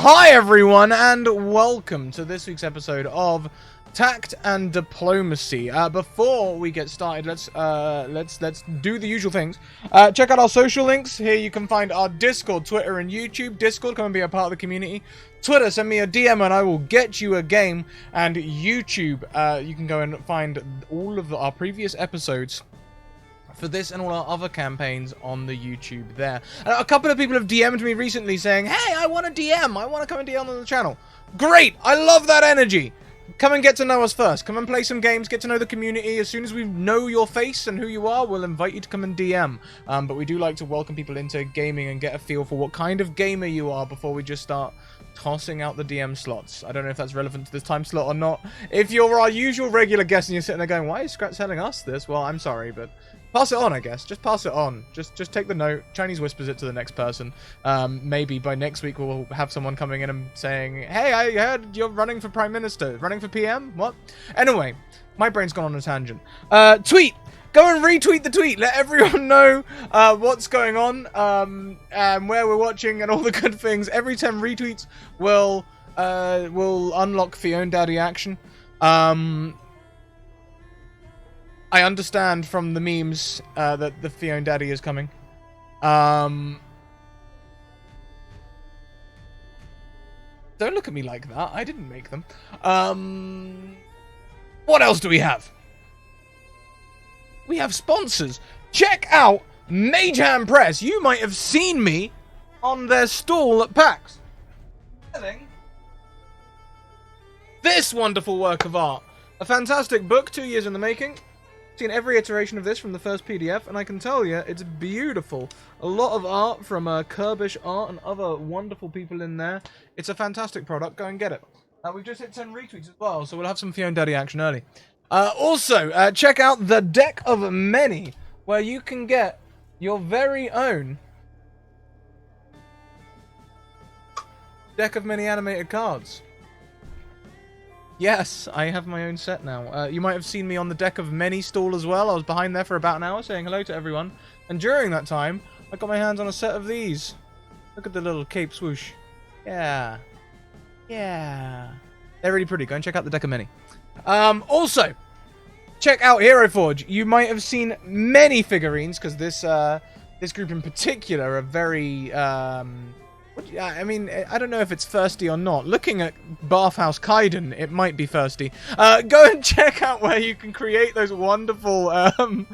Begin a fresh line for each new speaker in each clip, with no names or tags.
Hi everyone, and welcome to this week's episode of Tact and Diplomacy. Before we get started, let's do the usual things. Check out our social links. Here you can find our Discord, Twitter, and YouTube. Discord, come and be a part of the community. Twitter, send me a DM and I will get you a game. And YouTube, you can go and find all of our previous episodes for this and all our other campaigns on the YouTube there. A couple of people have DM'd me recently saying, hey, I want a DM. I want to come and DM on the channel. Great. I love that energy. Come and get to know us first. Come and play some games, get to know the community. As soon as we know your face and who you are, we'll invite you to come and DM. But we do like to welcome people into gaming and get a feel for what kind of gamer you are before we just start tossing out the DM slots. I don't know if that's relevant to this time slot or not. If you're our usual regular guest and you're sitting there going, why is Scrat telling us this? Well, I'm sorry, but pass it on, I guess. Just pass it on. Just take the note. Chinese whispers it to the next person. Maybe by next week we'll have someone coming in and saying, hey, I heard you're running for Prime Minister. Running for PM? What? Anyway, my brain's gone on a tangent. Tweet! Go and retweet the tweet. Let everyone know what's going on and where we're watching and all the good things. Every 10 retweets will unlock Fiona Daddy action. I understand from the memes that the Fiona Daddy is coming. Don't look at me like that. I didn't make them. What else do we have? We have sponsors. Check out Mage Hand Press. You might have seen me on their stall at PAX selling this wonderful work of art. A fantastic book, 2 years in the making. Seen every iteration of this from the first PDF, and I can tell you, it's beautiful. A lot of art from Kirbish Art and other wonderful people in there. It's a fantastic product. Go and get it. We've just hit 10 retweets as well, so we'll have some Fiona Daddy action early. Also, check out the Deck of Many, where you can get your very own Deck of Many animated cards. Yes, I have my own set now. You might have seen me on the Deck of Many stall as well. I was behind there for about an hour saying hello to everyone. And during that time, I got my hands on a set of these. Look at the little cape swoosh. Yeah. Yeah. They're really pretty. Go and check out the Deck of Many. Also, check out Hero Forge. You might have seen many figurines, because this group in particular are very... I mean, I don't know if it's thirsty or not. Looking at Bathhouse Kaiden, it might be thirsty. Go and check out where you can create those wonderful, wonderful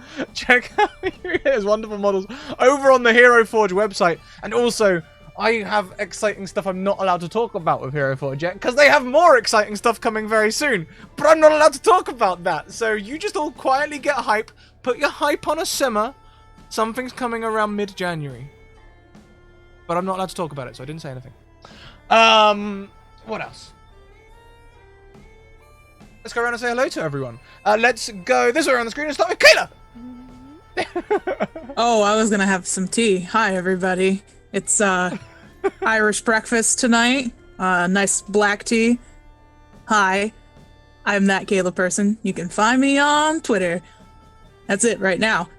models over on the Hero Forge website. And also, I have exciting stuff I'm not allowed to talk about with Hero Forge yet, because they have more exciting stuff coming very soon. But I'm not allowed to talk about that. So you just all quietly get hype, put your hype on a simmer. Something's coming around mid-January. But I'm not allowed to talk about it, so I didn't say anything. What else? Let's go around and say hello to everyone. Let's go this way around the screen and start with Kayla!
Oh, I was gonna have some tea. Hi, everybody. It's, Irish breakfast tonight. Nice black tea. Hi, I'm that Kayla person. You can find me on Twitter. That's it right now.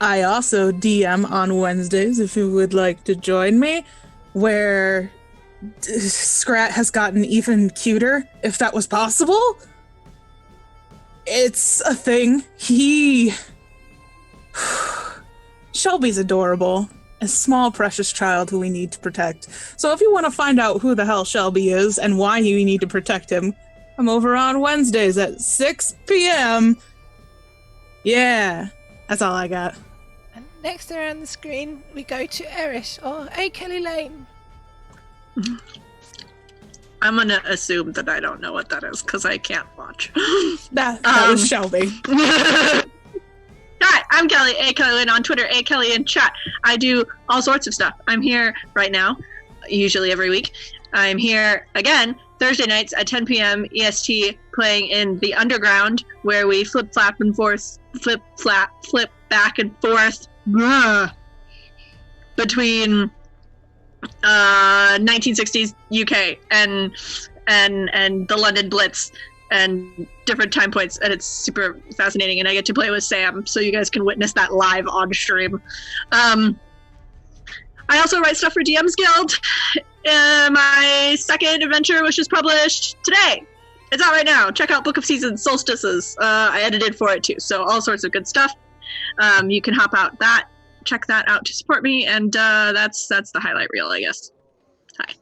I also DM on Wednesdays if you would like to join me, where Scrat has gotten even cuter, if that was possible. It's a thing. Shelby's adorable. A small, precious child who we need to protect. So if you want to find out who the hell Shelby is and why you need to protect him, come over on Wednesdays at 6 p.m. Yeah, that's all I got.
And next around the screen, we go to Eris, or A. Kelly Lane.
I'm gonna assume that I don't know what that is, because I can't watch.
That was Shelby.
Hi, I'm Kelly, A. Kelly Lane on Twitter, A. Kelly in chat. I do all sorts of stuff. I'm here right now, usually every week. I'm here again Thursday nights at 10 p.m. EST, playing in the Underground, where we flip back and forth between 1960s UK and the London Blitz and different time points, and it's super fascinating, and I get to play with Sam, so you guys can witness that live on stream. I also write stuff for DM's Guild. My second adventure was just published today. It's out right now. Check out Book of Seasons, Solstices. I edited for it too, so all sorts of good stuff. You can hop out that, check that out to support me, and that's the highlight reel, I guess. Hi.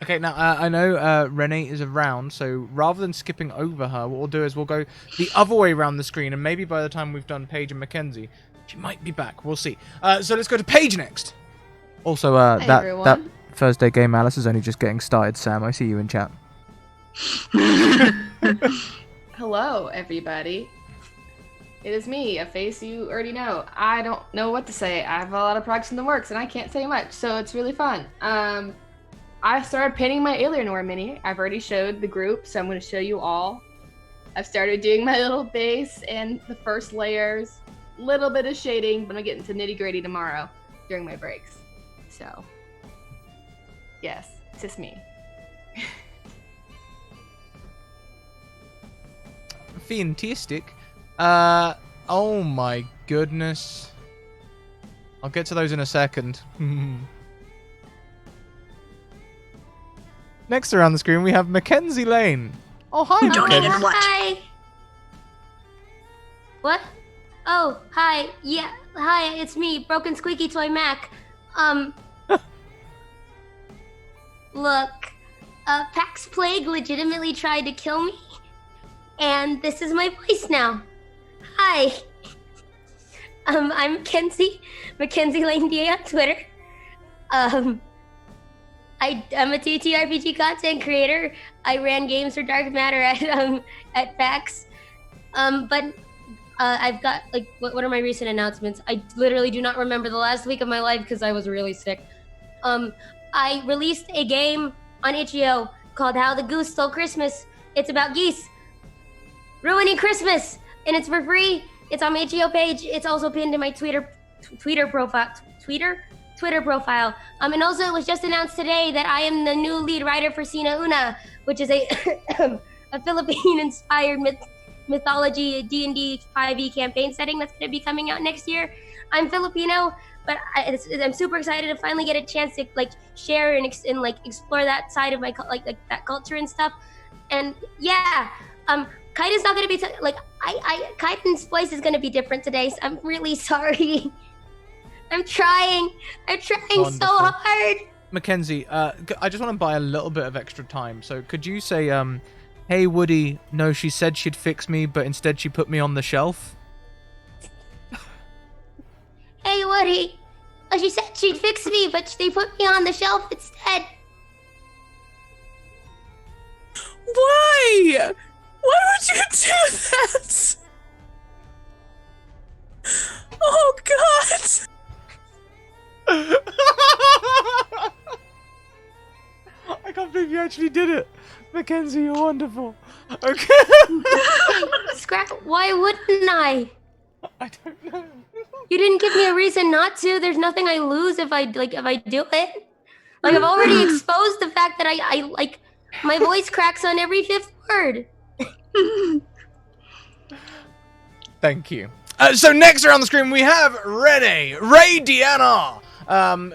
Okay, now I know Renee is around, so rather than skipping over her, what we'll do is we'll go the other way around the screen, and maybe by the time we've done Paige and Mackenzie, she might be back. We'll see. So let's go to Paige next. Also,
Hey,
that
everyone.
Thursday game, Alice, is only just getting started. Sam, I see you in chat.
Hello, everybody. It is me, a face you already know. I don't know what to say. I have a lot of projects in the works, and I can't say much, so it's really fun. I started painting my Alienor mini. I've already showed the group, so I'm going to show you all. I've started doing my little base and the first layers. Little bit of shading, but I'm getting to nitty-gritty tomorrow during my breaks. So, yes, it's just me.
Fantastic. Oh my goodness. I'll get to those in a second. Next around the screen, we have Mackenzie Lane. Oh, hi,
Donated
Mackenzie.
what?
Hi. What? Oh, hi. Yeah, hi, it's me, Broken Squeaky Toy Mac. Look, Pax Plague legitimately tried to kill me, and this is my voice now. Hi. I'm Mackenzie Lane DA on Twitter. I'm a TTRPG content creator. I ran games for Dark Matter at PAX. But I've got, like, what are my recent announcements? I literally do not remember the last week of my life because I was really sick. I released a game on itch.io called How the Goose Stole Christmas. It's about geese ruining Christmas, and it's for free. It's on my itch.io page. It's also pinned in my Twitter profile. And also it was just announced today that I am the new lead writer for Sina Una, which is a a Philippine-inspired mythology D&D 5e campaign setting that's going to be coming out next year. I'm Filipino, but I'm super excited to finally get a chance to share and explore that side of my that culture and stuff. And yeah, Kaiden's not going to be Kaiden's voice is going to be different today. So I'm really sorry. I'm trying
Wonderful.
so hard.
Mackenzie, I just want to buy a little bit of extra time. So could you say, hey, Woody, no, she said she'd fix me, but instead she put me on the shelf?
Hey, Woody. She said she'd fix me, but they put me on the shelf instead.
Why? Why would you do that? Oh, God.
I can't believe you actually did it. Mackenzie, you're wonderful. Okay.
Scrap, why wouldn't I?
I don't know.
You didn't give me a reason not to. There's nothing I lose if I do it. I've already exposed the fact that I my voice cracks on every fifth word.
Thank you. So next around the screen we have Ray Deanna,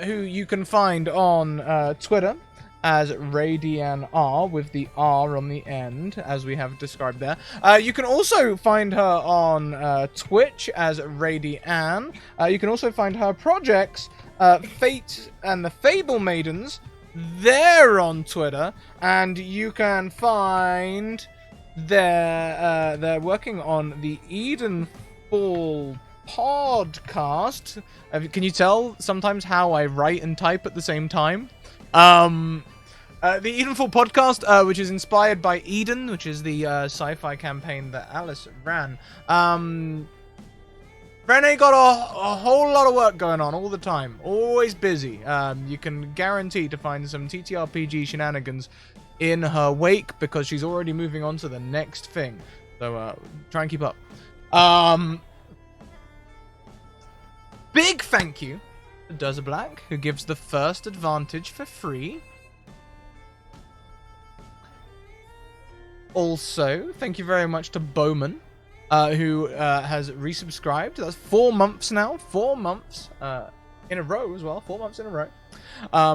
who you can find on Twitter as RayDeanR with the R on the end, as we have described there. You can also find her on Twitch as RayDeann. You can also find her projects, Fate and the Fable Maidens. They're on Twitter, and you can find they're working on the Eden Fall podcast. Can you tell sometimes how I write and type at the same time? The Edenfall podcast, which is inspired by Eden, which is the sci-fi campaign that Alice ran. Renee got a whole lot of work going on all the time, always busy. You can guarantee to find some TTRPG shenanigans in her wake because she's already moving on to the next thing. So try and keep up. Big thank you to Dozer Black, who gives the first advantage for free. Also, thank you very much to Bowman, who has resubscribed. That's 4 months now. 4 months in a row as well, 4 months in a row,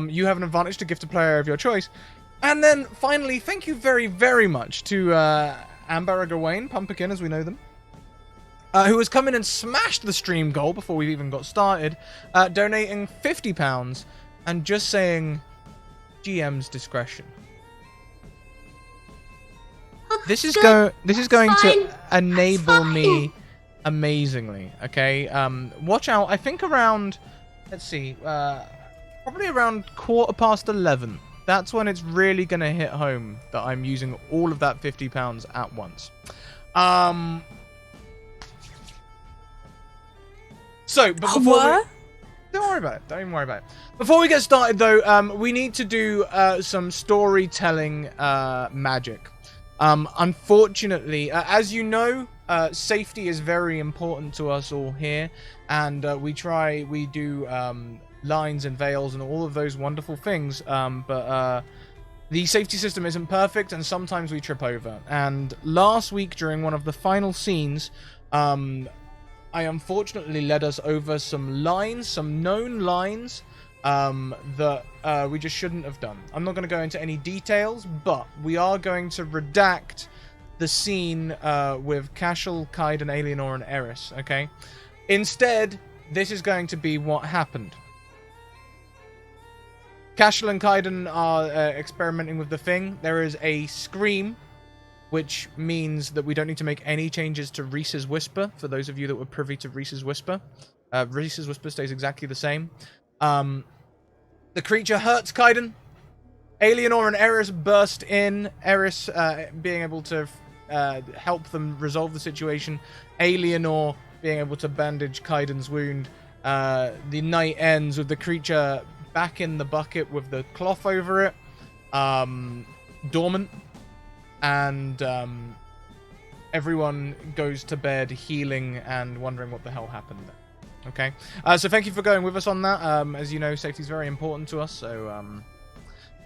you have an advantage to gift a player of your choice. And then, finally, thank you very, very much to Amber or Gawain, Pumpkin as we know them, who has come in and smashed the stream goal before we even got started, donating £50 and just saying GM's discretion. This is going to enable me amazingly, okay? Watch out. I think around, let's see, probably around 11:15. That's when it's really going to hit home that I'm using all of that £50 at once. So, but before don't worry about it. Don't even worry about it. Before we get started, though, we need to do some storytelling magic. Unfortunately, as you know, safety is very important to us all here, and we do lines and veils and all of those wonderful things, but the safety system isn't perfect, and sometimes we trip over. And last week, during one of the final scenes, I unfortunately led us over some lines, some known lines, that we just shouldn't have done. I'm not going to go into any details, but we are going to redact the scene with Cashel, Kaiden, Alienor, and Eris, okay? Instead, this is going to be what happened. Cashel and Kaiden are experimenting with the thing. There is a scream, which means that we don't need to make any changes to Reese's Whisper, for those of you that were privy to Reese's Whisper. Reese's Whisper stays exactly the same. The creature hurts Kaiden. Alienor and Eris burst in. Eris being able to help them resolve the situation. Alienor being able to bandage Kaiden's wound. The night ends with the creature back in the bucket with the cloth over it. Dormant. And everyone goes to bed healing and wondering what the hell happened there. Okay, so thank you for going with us on that. As you know, safety is very important to us, so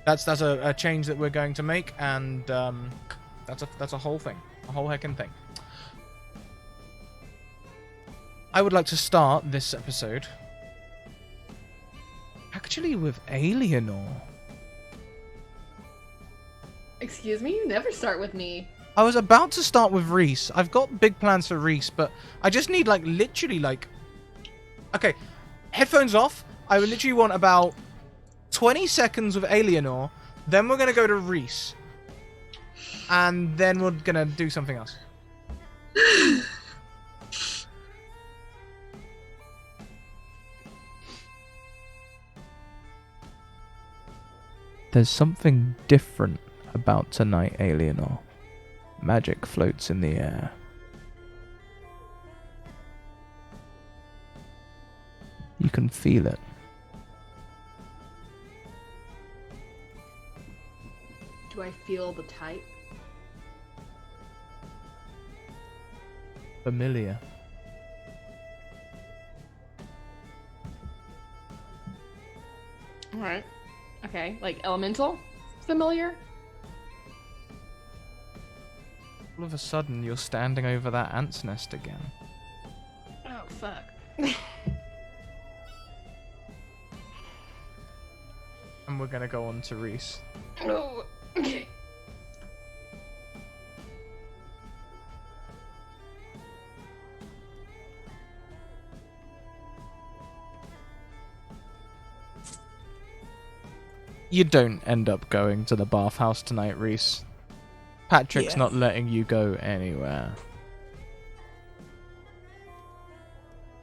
that's a change that we're going to make, and that's a whole thing, a whole heckin' thing. I would like to start this episode actually with Alienor.
Excuse me? You never start with me.
I was about to start with Reese. I've got big plans for Reese, but I just need, literally, Okay, headphones off. I would literally want about 20 seconds with Alienor, then we're going to go to Reese, and then we're going to do something else. There's something different about tonight, Alienor. Magic floats in the air. You can feel it.
Do I feel the type?
Familiar.
Alright. Okay, elemental? Familiar?
All of a sudden, you're standing over that ant's nest again.
Oh, fuck.
And we're gonna go on to Reese.
Oh, okay.
You don't end up going to the bathhouse tonight, Reese. Patrick's not letting you go anywhere.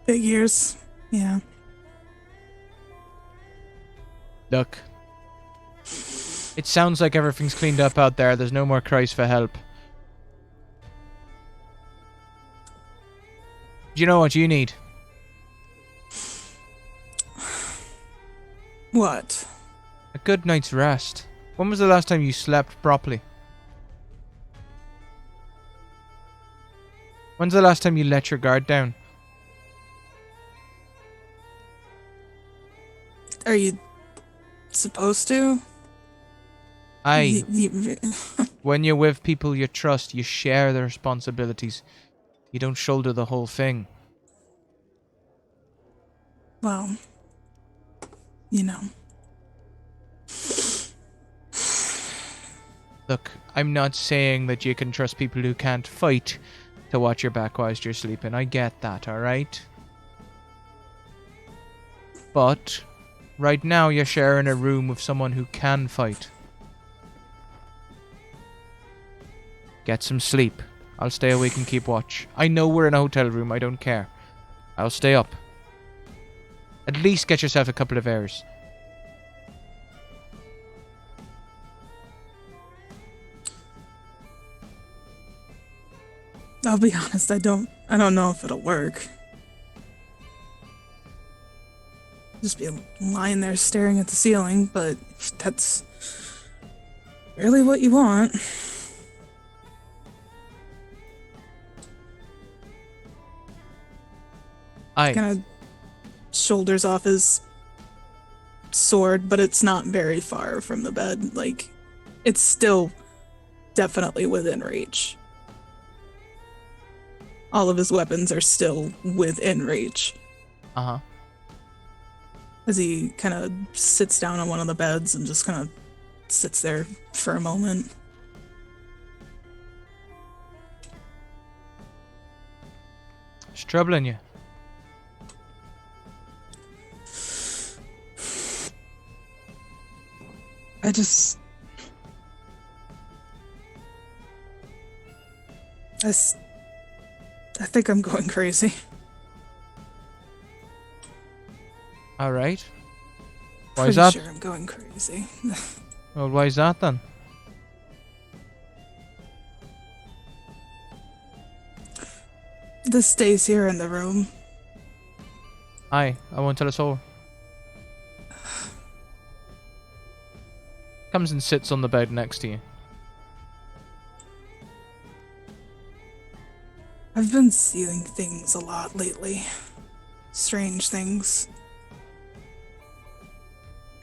Figures. Yeah.
Look. It sounds like everything's cleaned up out there. There's no more cries for help. Do you know what you need?
What?
A good night's rest. When was the last time you slept properly? When's the last time you let your guard down?
Are you supposed to?
Aye. When you're with people you trust, you share the responsibilities. You don't shoulder the whole thing.
Well, you know.
Look, I'm not saying that you can trust people who can't fight to watch your back whilst you're sleeping. I get that, alright? But right now you're sharing a room with someone who can fight. Get some sleep. I'll stay awake and keep watch. I know we're in a hotel room, I don't care. I'll stay up. At least get yourself a couple of hours.
I'll be honest, I don't know if it'll work. Just be lying there staring at the ceiling, but if that's really what you want.
Aye.
Kind of shoulders off his sword, but it's not very far from the bed. Like, it's still definitely within reach. All of his weapons are still within reach.
Uh-huh.
As he kind of sits down on one of the beds and just kind of sits there for a moment.
It's troubling you.
I think I'm going crazy.
Alright. Why
Pretty
is that?
sure I'm going crazy.
Well, why is that then?
This stays here in the room.
Aye, I won't tell a soul. Comes and sits on the bed next to you.
I've been seeing things a lot lately. Strange things.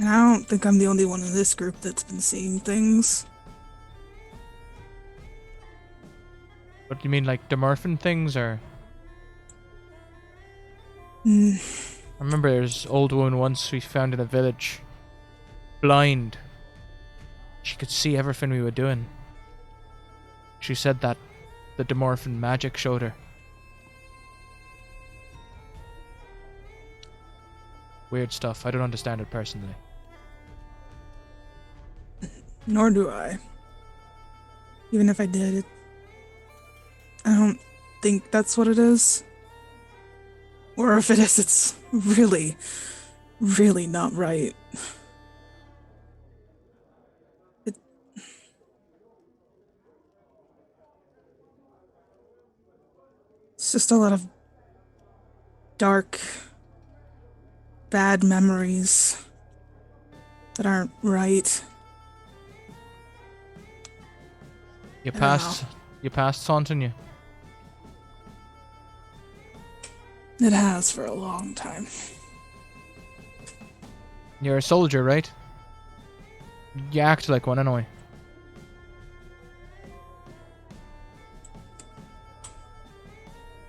And I don't think I'm the only one in this group that's been seeing things.
What do you mean, like demorphin things, or?
Mm,
I remember there's old woman once we found in a village. Blind. She could see everything we were doing. She said that the demorphin magic showed her. Weird stuff. I don't understand it personally.
nor do I. Even if I did, I don't think that's what it is. Or if it is, it's really, really not right. It's just a lot of dark, bad memories that aren't right.
Your
I don't
past's haunting you.
It has for a long time.
You're a soldier, right? You act like one anyway.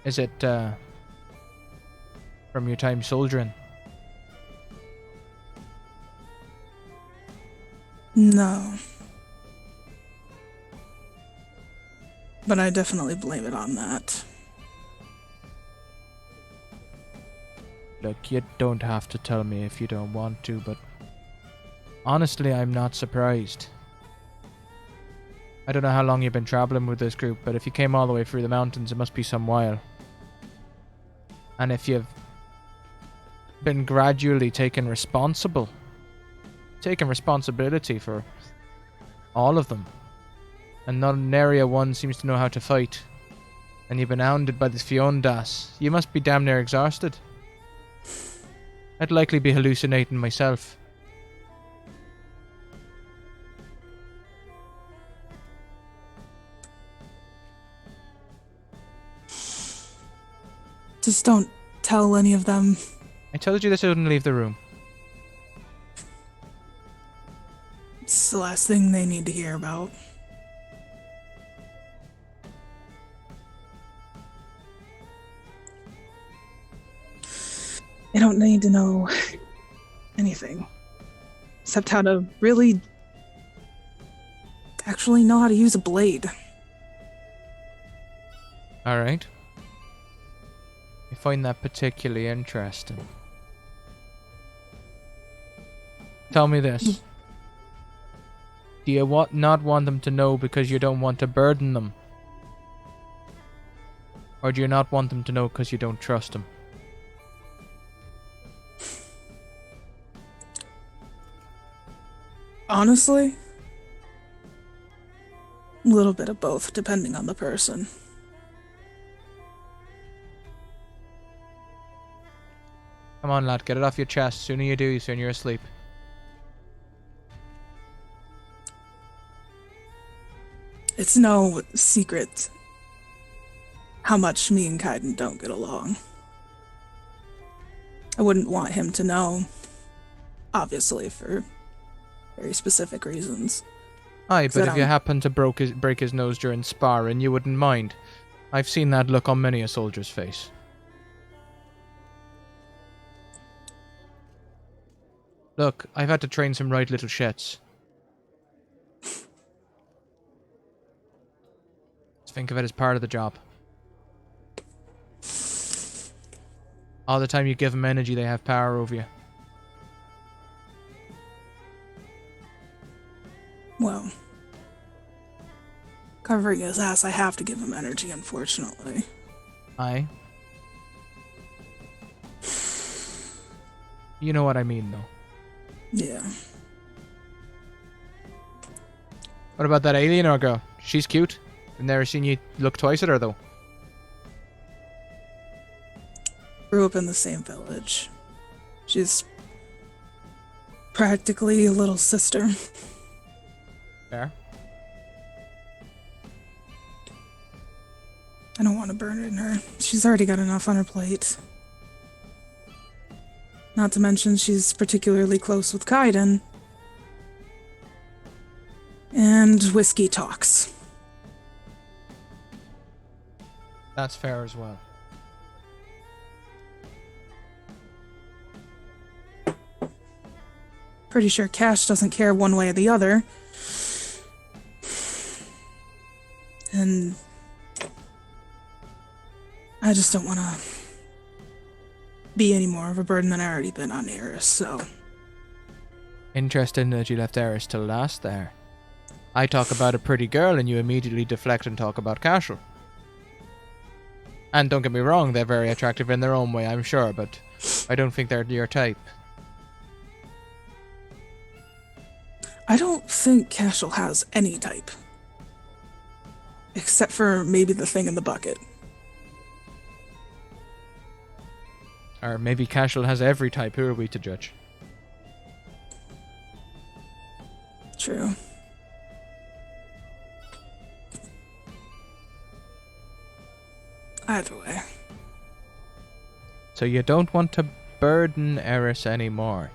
Is it, from your time soldiering?
No. But I definitely blame it on that.
Look, you don't have to tell me if you don't want to, but honestly, I'm not surprised. I don't know how long you've been traveling with this group, but if you came all the way through the mountains, it must be some while. And if you've been gradually taking responsibility for all of them, and not in Area 1 seems to know how to fight, and you've been hounded by this Fiondas, you must be damn near exhausted. I'd likely be hallucinating myself.
Just don't tell any of them.
I told you that I wouldn't leave the room.
It's the last thing they need to hear about. They don't need to know anything. Except how to really actually know how to use a blade.
Alright. I find that particularly interesting. Tell me this. Do you not want them to know because you don't want to burden them? Or do you not want them to know because you don't trust them?
Honestly, a little bit of both, depending on the person.
Come on, lad, get it off your chest. Sooner you do, sooner you're asleep.
It's no secret how much me and Kaiden don't get along. I wouldn't want him to know, obviously, for very specific reasons.
Aye, but if you happen to break his nose during sparring, you wouldn't mind. I've seen that look on many a soldier's face. Look, I've had to train some right little shits. Think of it as part of the job. All the time you give them energy, they have power over you.
Well, covering his ass, I have to give him energy, unfortunately.
Aye. You know what I mean, though.
Yeah.
What about that alien girl? She's cute. I've never seen you look twice at her, though.
Grew up in the same village. She's practically a little sister.
Fair.
I don't want to burn it in her. She's already got enough on her plate. Not to mention she's particularly close with Kaiden. And whiskey talks.
That's fair as well.
Pretty sure Cash doesn't care one way or the other. And I just don't want to be any more of a burden than I already been on Eris, so...
Interesting that you left Eris till last there. I talk about a pretty girl and you immediately deflect and talk about Cashel. And don't get me wrong, they're very attractive in their own way, I'm sure, but I don't think they're your type.
I don't think Cashel has any type. Except for maybe the thing in the bucket.
Or maybe Cashel has every type, who are we to judge?
True. Either way.
So you don't want to burden Eris anymore.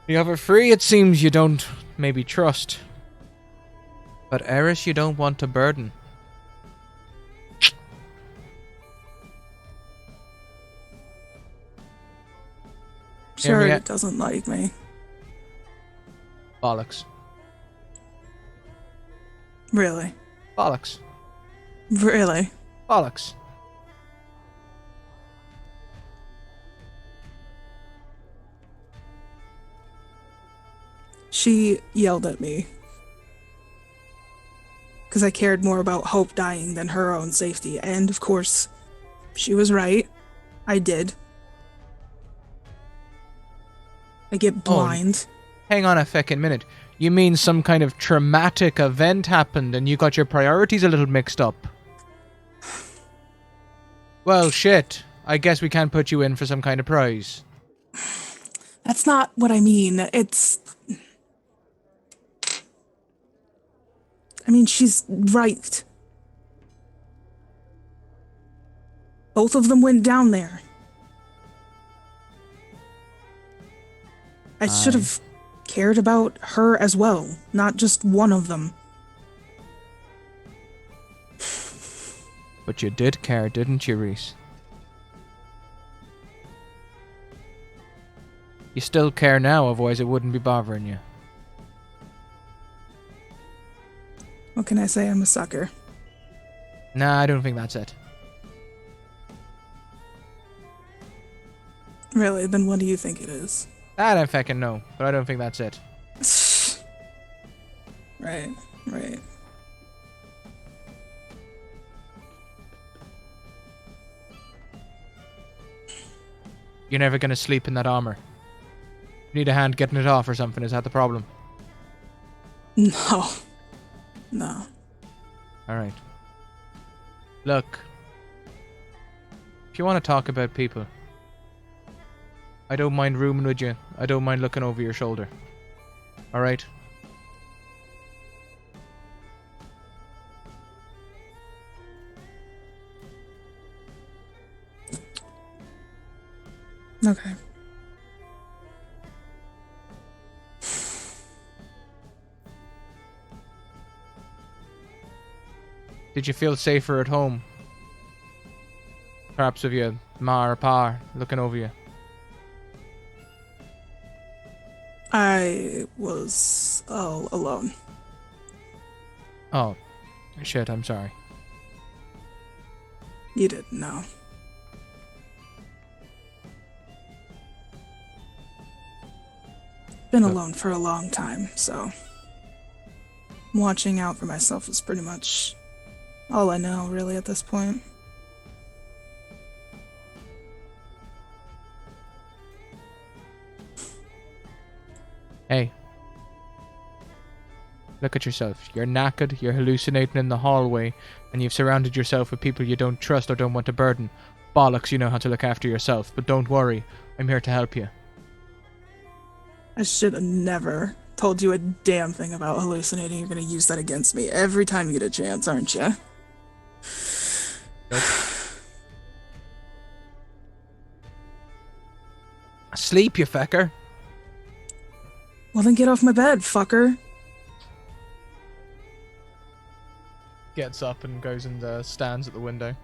You have her free, it seems you don't maybe trust. But Eris you don't want to burden.
She
Hear me
already
out.
doesn't like me.
Bollocks.
Really?
Bollocks.
Really?
Bollocks.
She yelled at me. Because I cared more about Hope dying than her own safety. And, of course, she was right. I did. I get blind.
Hang on a feckin' minute. You mean some kind of traumatic event happened and you got your priorities a little mixed up? Well, shit. I guess we can't put you in for some kind of prize.
That's not what I mean. I mean, she's right. Both of them went down there. I should have cared about her as well, not just one of them.
But you did care, didn't you, Reese? You still care now, otherwise it wouldn't be bothering you.
What can I say? I'm a sucker.
Nah, I don't think that's it.
Really? Then what do you think it is?
I don't fucking know, but I don't think that's it.
Right, right.
You're never gonna sleep in that armor. You need a hand getting it off or something, is that the problem?
No. No.
Alright. Look. If you want to talk about people, I don't mind rooming with you. I don't mind looking over your shoulder. Alright?
Okay.
Did you feel safer at home? Perhaps with your ma or pa looking over you?
I was all alone.
Oh, shit, I'm sorry.
You didn't know. Been
Look.
alone for a long time, so watching out for myself is pretty much all I know, really, at this point.
Hey. Look at yourself. You're knackered, you're hallucinating in the hallway, and you've surrounded yourself with people you don't trust or don't want to burden. Bollocks, you know how to look after yourself, but don't worry. I'm here to help you.
I should have never told you a damn thing about hallucinating. You're gonna use that against me every time you get a chance, aren't you?
Nope. Sleep, you fecker.
Well, then get off my bed, fucker.
Gets up and goes and stands at the window.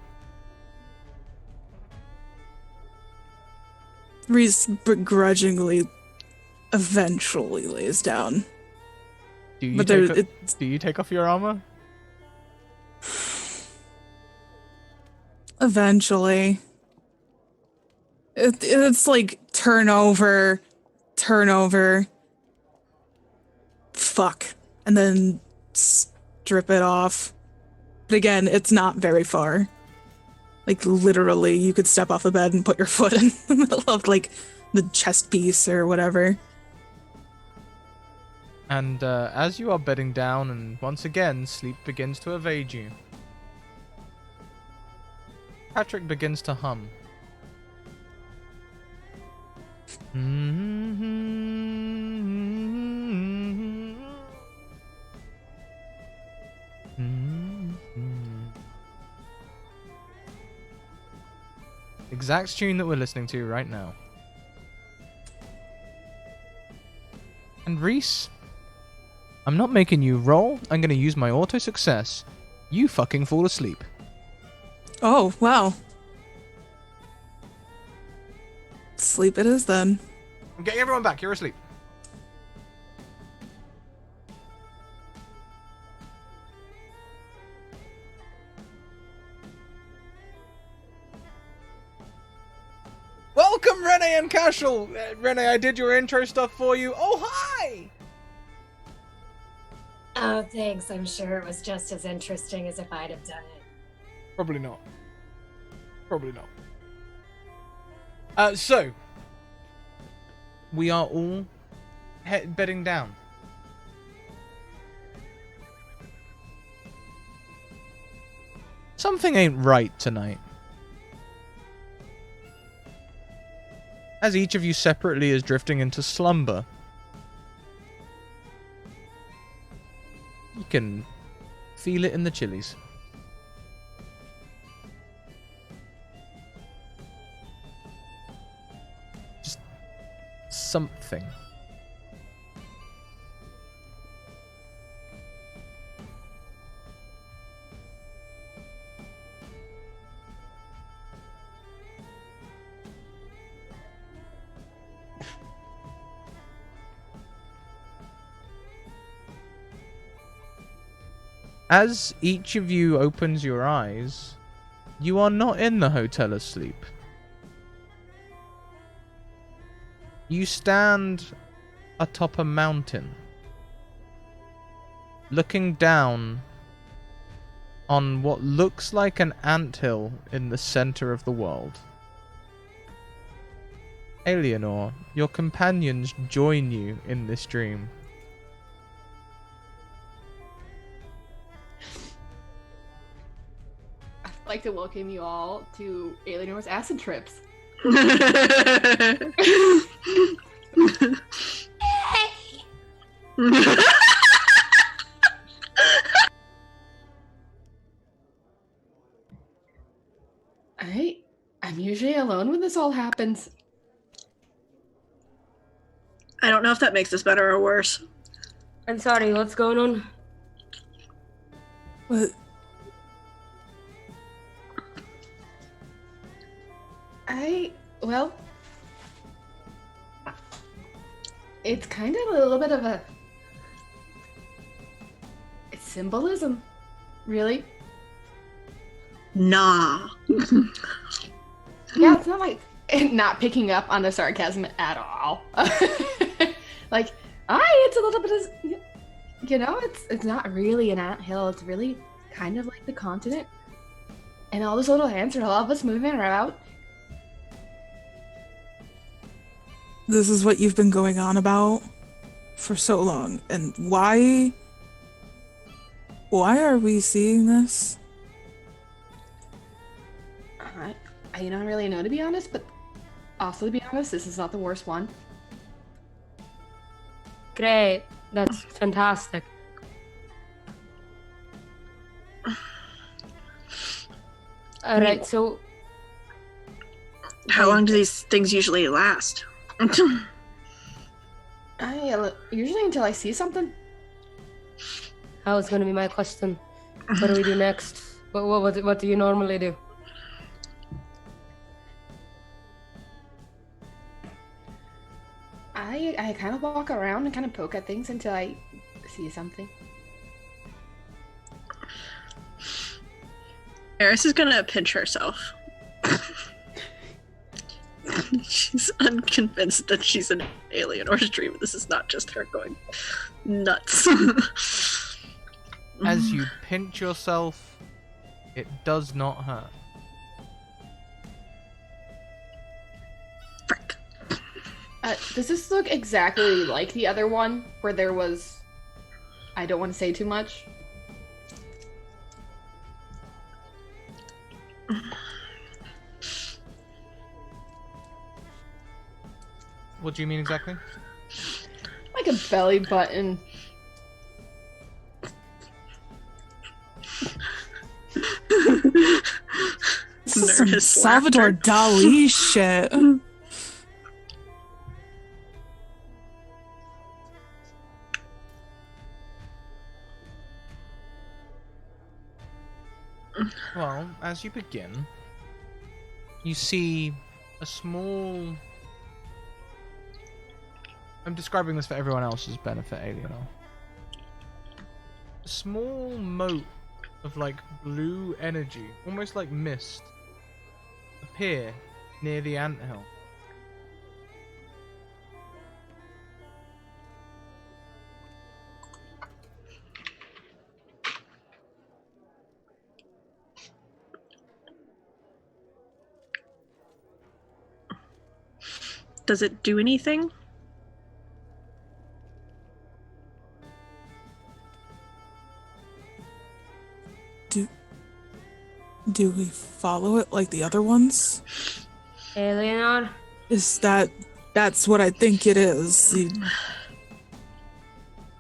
Reese begrudgingly eventually lays down.
Do you,
But
do you take off your armor?
Eventually. It's like turn over, fuck, and then strip it off. But again, it's not very far. Like, literally, you could step off the bed and put your foot in the middle of, like, the chest piece or whatever.
And as you are bedding down, and once again, sleep begins to evade you, Patrick begins to hum. Exact tune that we're listening to right now. And Reese, I'm not making you roll. I'm going to use my auto success. You fucking fall asleep.
Oh, wow. Sleep it is then.
I'm getting everyone back. You're asleep. Welcome, Renee and Cashel. Renee, I did your intro stuff for you. Oh, hi!
Oh, thanks. I'm sure it was just as interesting as if I'd have done it.
Probably not. Probably not. So, we are all bedding down. Something ain't right tonight. As each of you separately is drifting into slumber, you can feel it in the chilies. Just something. As each of you opens your eyes, you are not in the hotel asleep. You stand atop a mountain, looking down on what looks like an anthill in the center of the world. Eleanor, your companions join you in this dream.
I'd like to welcome you all to Eleanor's acid trips. I'm usually alone when this all happens.
I don't know if that makes this better or worse.
I'm sorry, what's going on?
What?
Well, it's kind of a little bit of it's symbolism, really.
Nah.
Yeah, it's not like not picking up on the sarcasm at all. Like, it's a little bit of, it's not really an anthill. It's really kind of like the continent, and all those little ants are all of us moving around.
This is what you've been going on about for so long, and why are we seeing this?
I don't really know, to be honest, but also to be honest, this is not the worst one.
Great, that's fantastic. Alright, so...
How long do these things usually last?
Usually until I see something.
That was gonna be my question. What do we do next? What do you normally do?
I kind of walk around and kind of poke at things until I see something.
Eris is gonna pinch herself. She's unconvinced that she's an Eleanor's dream. This is not just her going nuts.
As you pinch yourself, it does not hurt.
Frick.
Does this look exactly like the other one, where there was... I don't want to say too much.
What do you mean exactly?
Like a belly button.
This is some
Nervous
Salvador
laughter.
Dali shit.
Well, as you begin, you see a small... I'm describing this for everyone else's benefit, Eleanor. A small mote of, like, blue energy, almost like mist, appear near the anthill.
Does it do anything?
Do we follow it like the other ones?
Eleanor?
That's what I think it is.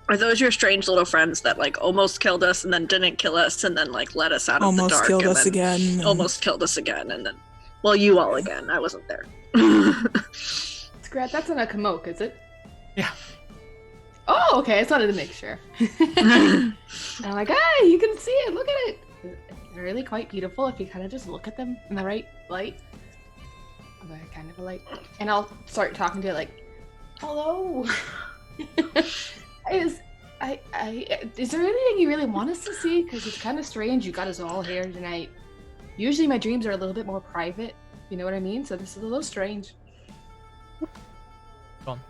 Are those your strange little friends that like almost killed us and then didn't kill us and then like let us out of the
Almost
dark?
killed
and
us
then
again.
Almost killed us again and then, well, you all again. I wasn't there.
Scrat, that's not a Kamoke, is it?
Yeah.
Oh, okay. I just wanted to make sure. And I'm like, hey, you can see it. Look at it. It's really quite beautiful if you kind of just look at them in the right light. The kind of a light. And I'll start talking to it like, hello. Is there anything you really want us to see? Because it's kind of strange. You got us all here tonight. Usually my dreams are a little bit more private. You know what I mean? So this is a little strange.
Gone.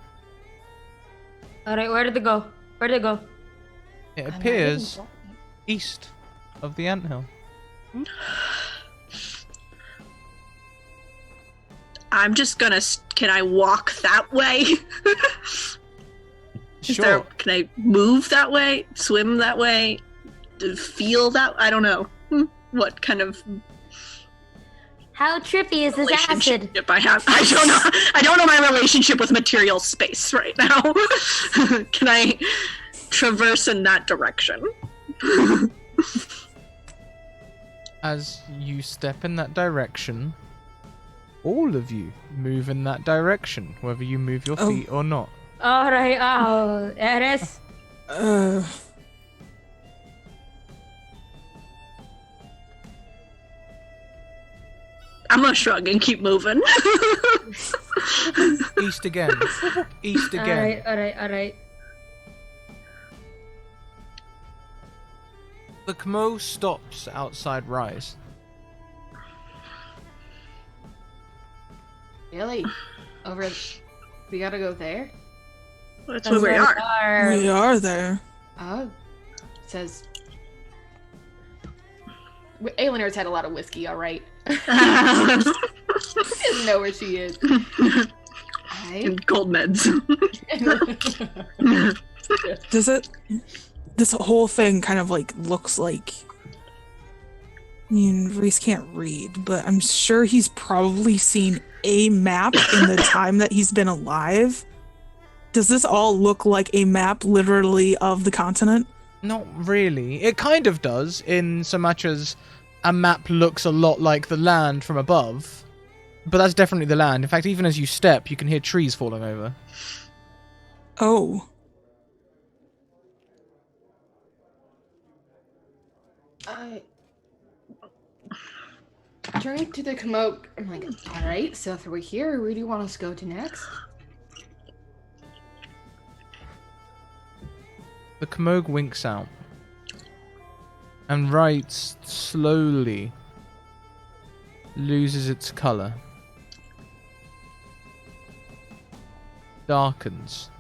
All right, where did they go? Where did they go?
It appears east of the anthill.
I'm just gonna. Can I walk that way?
Sure.
Can I move that way? Swim that way? Feel that? I don't know. What kind of
How trippy is this acid?
relationship I have? I don't know. I don't know my relationship with material space right now. Can I traverse in that direction?
As you step in that direction, all of you move in that direction, whether you move your feet or not.
All right, Eris.
I'm gonna shrug and keep moving.
East again. East again.
All right.
The Kmo stops outside Rise.
Really? We gotta go there?
That's where we are.
We are there.
Oh. It says... Aelinar's had a lot of whiskey, alright. She doesn't know where she is.
And cold meds.
Does it? This whole thing kind of like looks like. I mean, Reese can't read, but I'm sure he's probably seen a map in the time that he's been alive. Does this all look like a map, literally, of the continent?
Not really. It kind of does, in so much as a map looks a lot like the land from above. But that's definitely the land. In fact, even as you step, you can hear trees falling over.
Oh.
Turning to the Kmoke, I'm like, alright, so if we're here, where do you want us to go to next?
The Kmogue winks out and writes slowly loses its color, darkens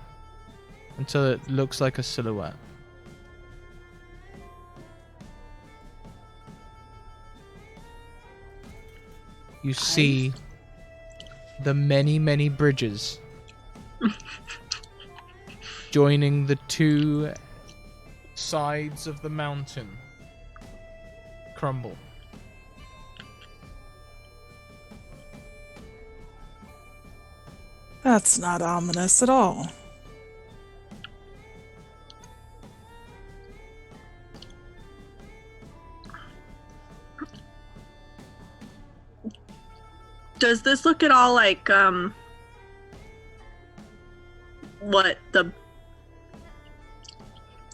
until it looks like a silhouette. You see the many, many bridges joining the two sides of the mountain crumble.
That's not ominous at all.
Does this look at all like what the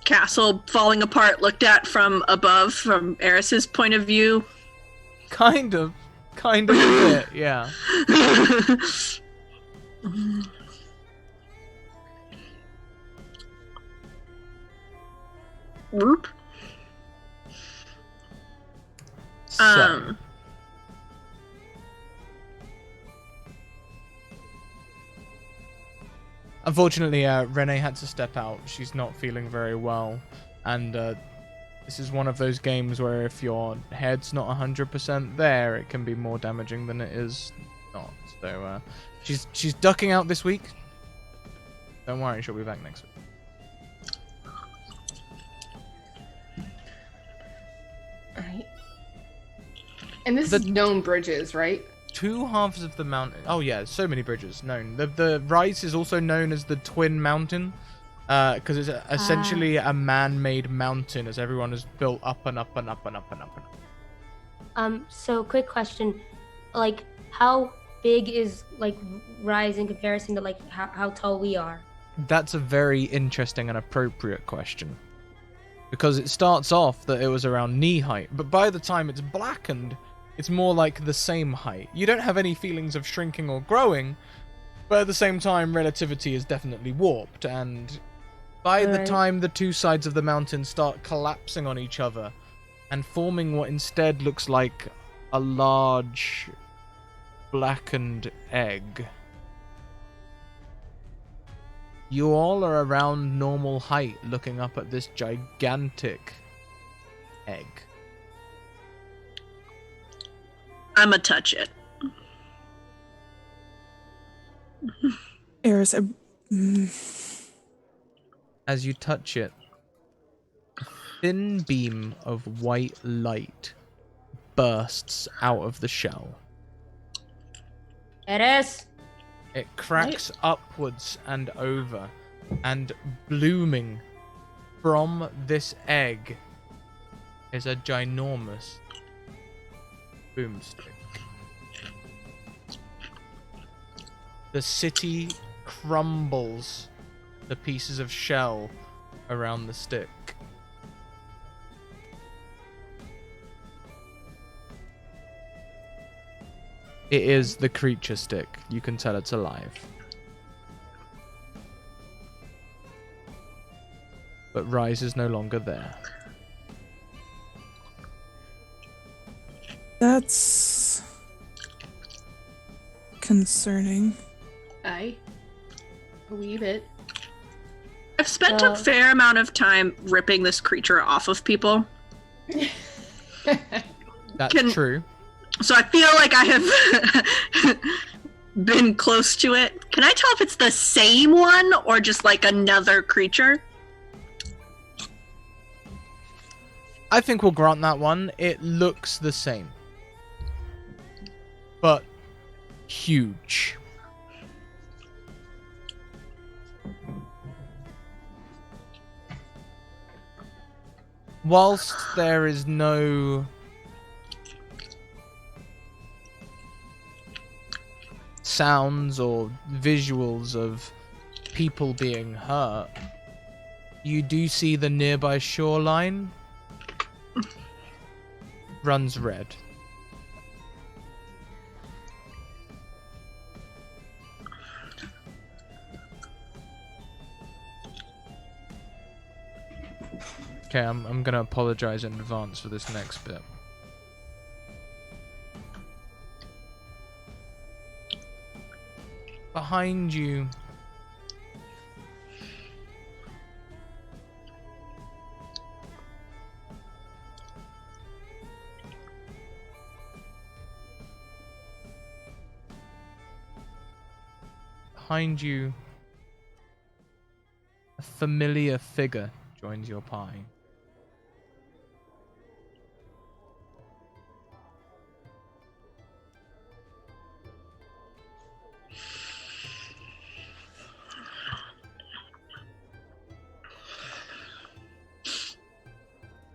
castle falling apart looked at from above, from Eris's point of view?
Kind of a bit, yeah.
Whoop.
So, unfortunately, Renee had to step out. She's not feeling very well, and this is one of those games where if your head's not 100% there, it can be more damaging than it is not. So she's ducking out this week. Don't worry, she'll be back next week.
Alright. And this is known bridges, right?
Two halves of the mountain. Oh yeah, so many bridges known. The Rise is also known as the Twin Mountain, because it's essentially a man-made mountain, as everyone is built up and up and up and up and up and up.
So quick question, like how big is like Rise in comparison to like how tall we are?
That's a very interesting and appropriate question, because it starts off that it was around knee height, but by the time it's blackened, it's more like the same height. You don't have any feelings of shrinking or growing, but at the same time, relativity is definitely warped, and By the
Alright.
time the two sides of the mountain start collapsing on each other and forming what instead looks like a large blackened egg, you all are around normal height looking up at this gigantic egg.
I'ma touch it.
Eris,
As you touch it, a thin beam of white light bursts out of the shell.
Eris!
It cracks upwards and over, and blooming from this egg is a ginormous boomstick. The city crumbles the pieces of shell around the stick. It is the creature stick. You can tell it's alive. But Rise is no longer there.
that's concerning.
A wee bit.
I've spent a fair amount of time ripping this creature off of people.
That's
Can-
true.
So I feel like I have been close to it. Can I tell if it's the same one or just like another creature?
I think we'll grant that one. It looks the same. But huge. Whilst there is no sounds or visuals of people being hurt, you do see the nearby shoreline runs red. Okay, I'm gonna apologize in advance for this next bit. Behind you, a familiar figure joins your party.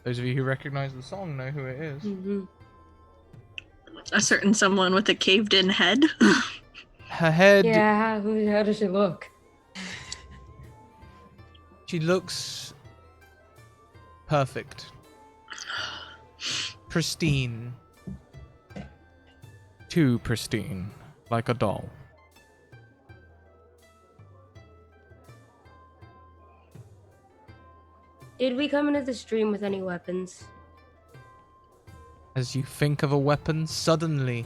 Those of you who recognize the song know who it is.
Mm-hmm.
A certain someone with a caved-in head.
Her head,
Yeah, how does she look?
she looks perfect. Pristine. Too pristine, like a doll.
Did we come into the stream with any weapons?
As you think of a weapon, suddenly,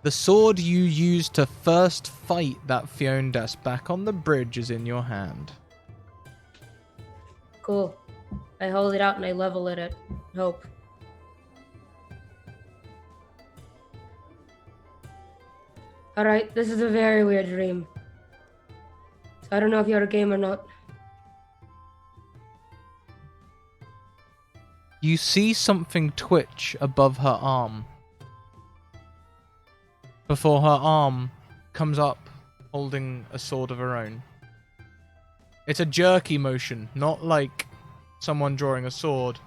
the sword you used to first fight that Fiondas back on the bridge is in your hand.
Cool. I hold it out and I level it at Hope. Alright, this is a very weird dream. So I don't know if you're a game or not.
You see something twitch above her arm. Before her arm comes up holding a sword of her own. It's a jerky motion, not like someone drawing a sword.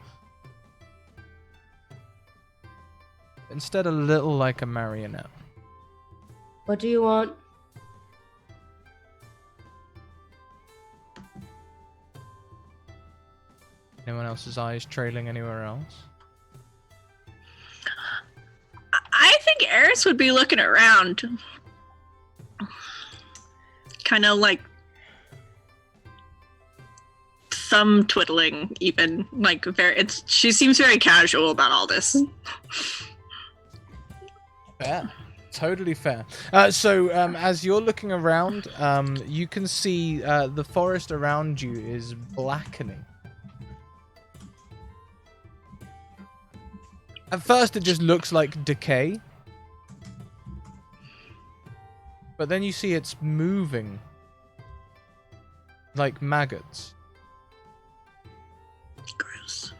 Instead, a little like a marionette.
What do you want?
Anyone else's eyes trailing anywhere else?
I think Eris would be looking around. Kind of like some twiddling, even like she seems very casual about all this.
Fair. Totally fair. So as you're looking around, you can see the forest around you is blackening. At first, it just looks like decay. But then you see it's moving. Like maggots.
Gross.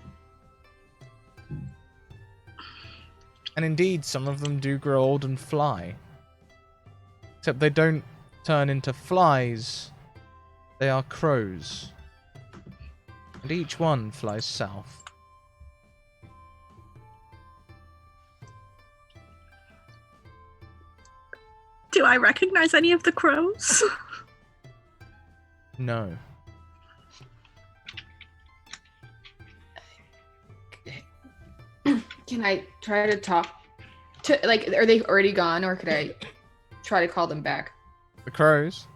And indeed, some of them do grow old and fly. Except they don't turn into flies. They are crows. And each one flies south.
Do I recognize any of the crows?
No.
Can I try to talk to, like, are they already gone, or could I try to call them back?
The crows?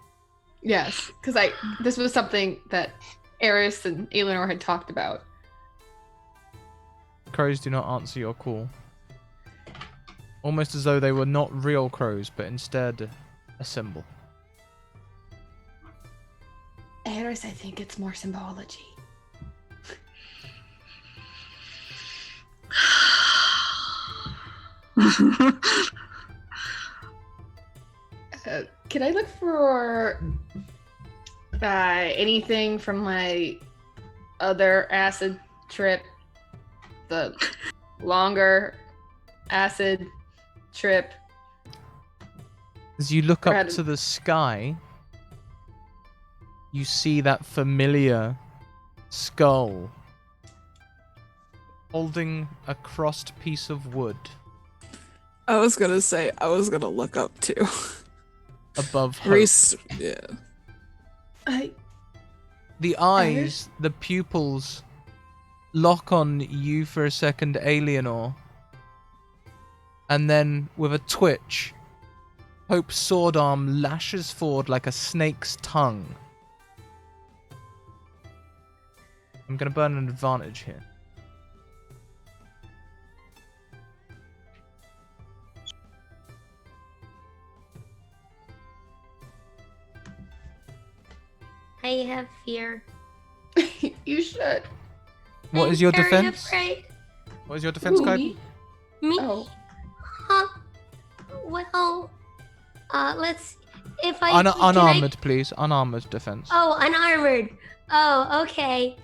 Yes, because this was something that Eris and Eleanor had talked about.
Crows do not answer your call. Almost as though they were not real crows, but instead a symbol.
Eris, I think it's more symbology. Can I look for anything from my other acid trip? The longer acid trip.
As you look up to the sky, you see that familiar skull holding a crossed piece of wood
I was gonna say, I was gonna look up too.
above Hope.
Yeah.
The eyes, the pupils, lock on you for a second, Alienor. And then, with a twitch, Hope's sword arm lashes forward like a snake's tongue. I'm gonna burn an advantage here.
I have fear.
You should.
What
I'm
is your
very
defense?
afraid.
What is your defense,
Ooh,
Kaiden?
me?
Me?
Oh.
Huh? Well, let's. If I can
Unarmored, please. Unarmored defense.
Oh, unarmored. Oh, okay.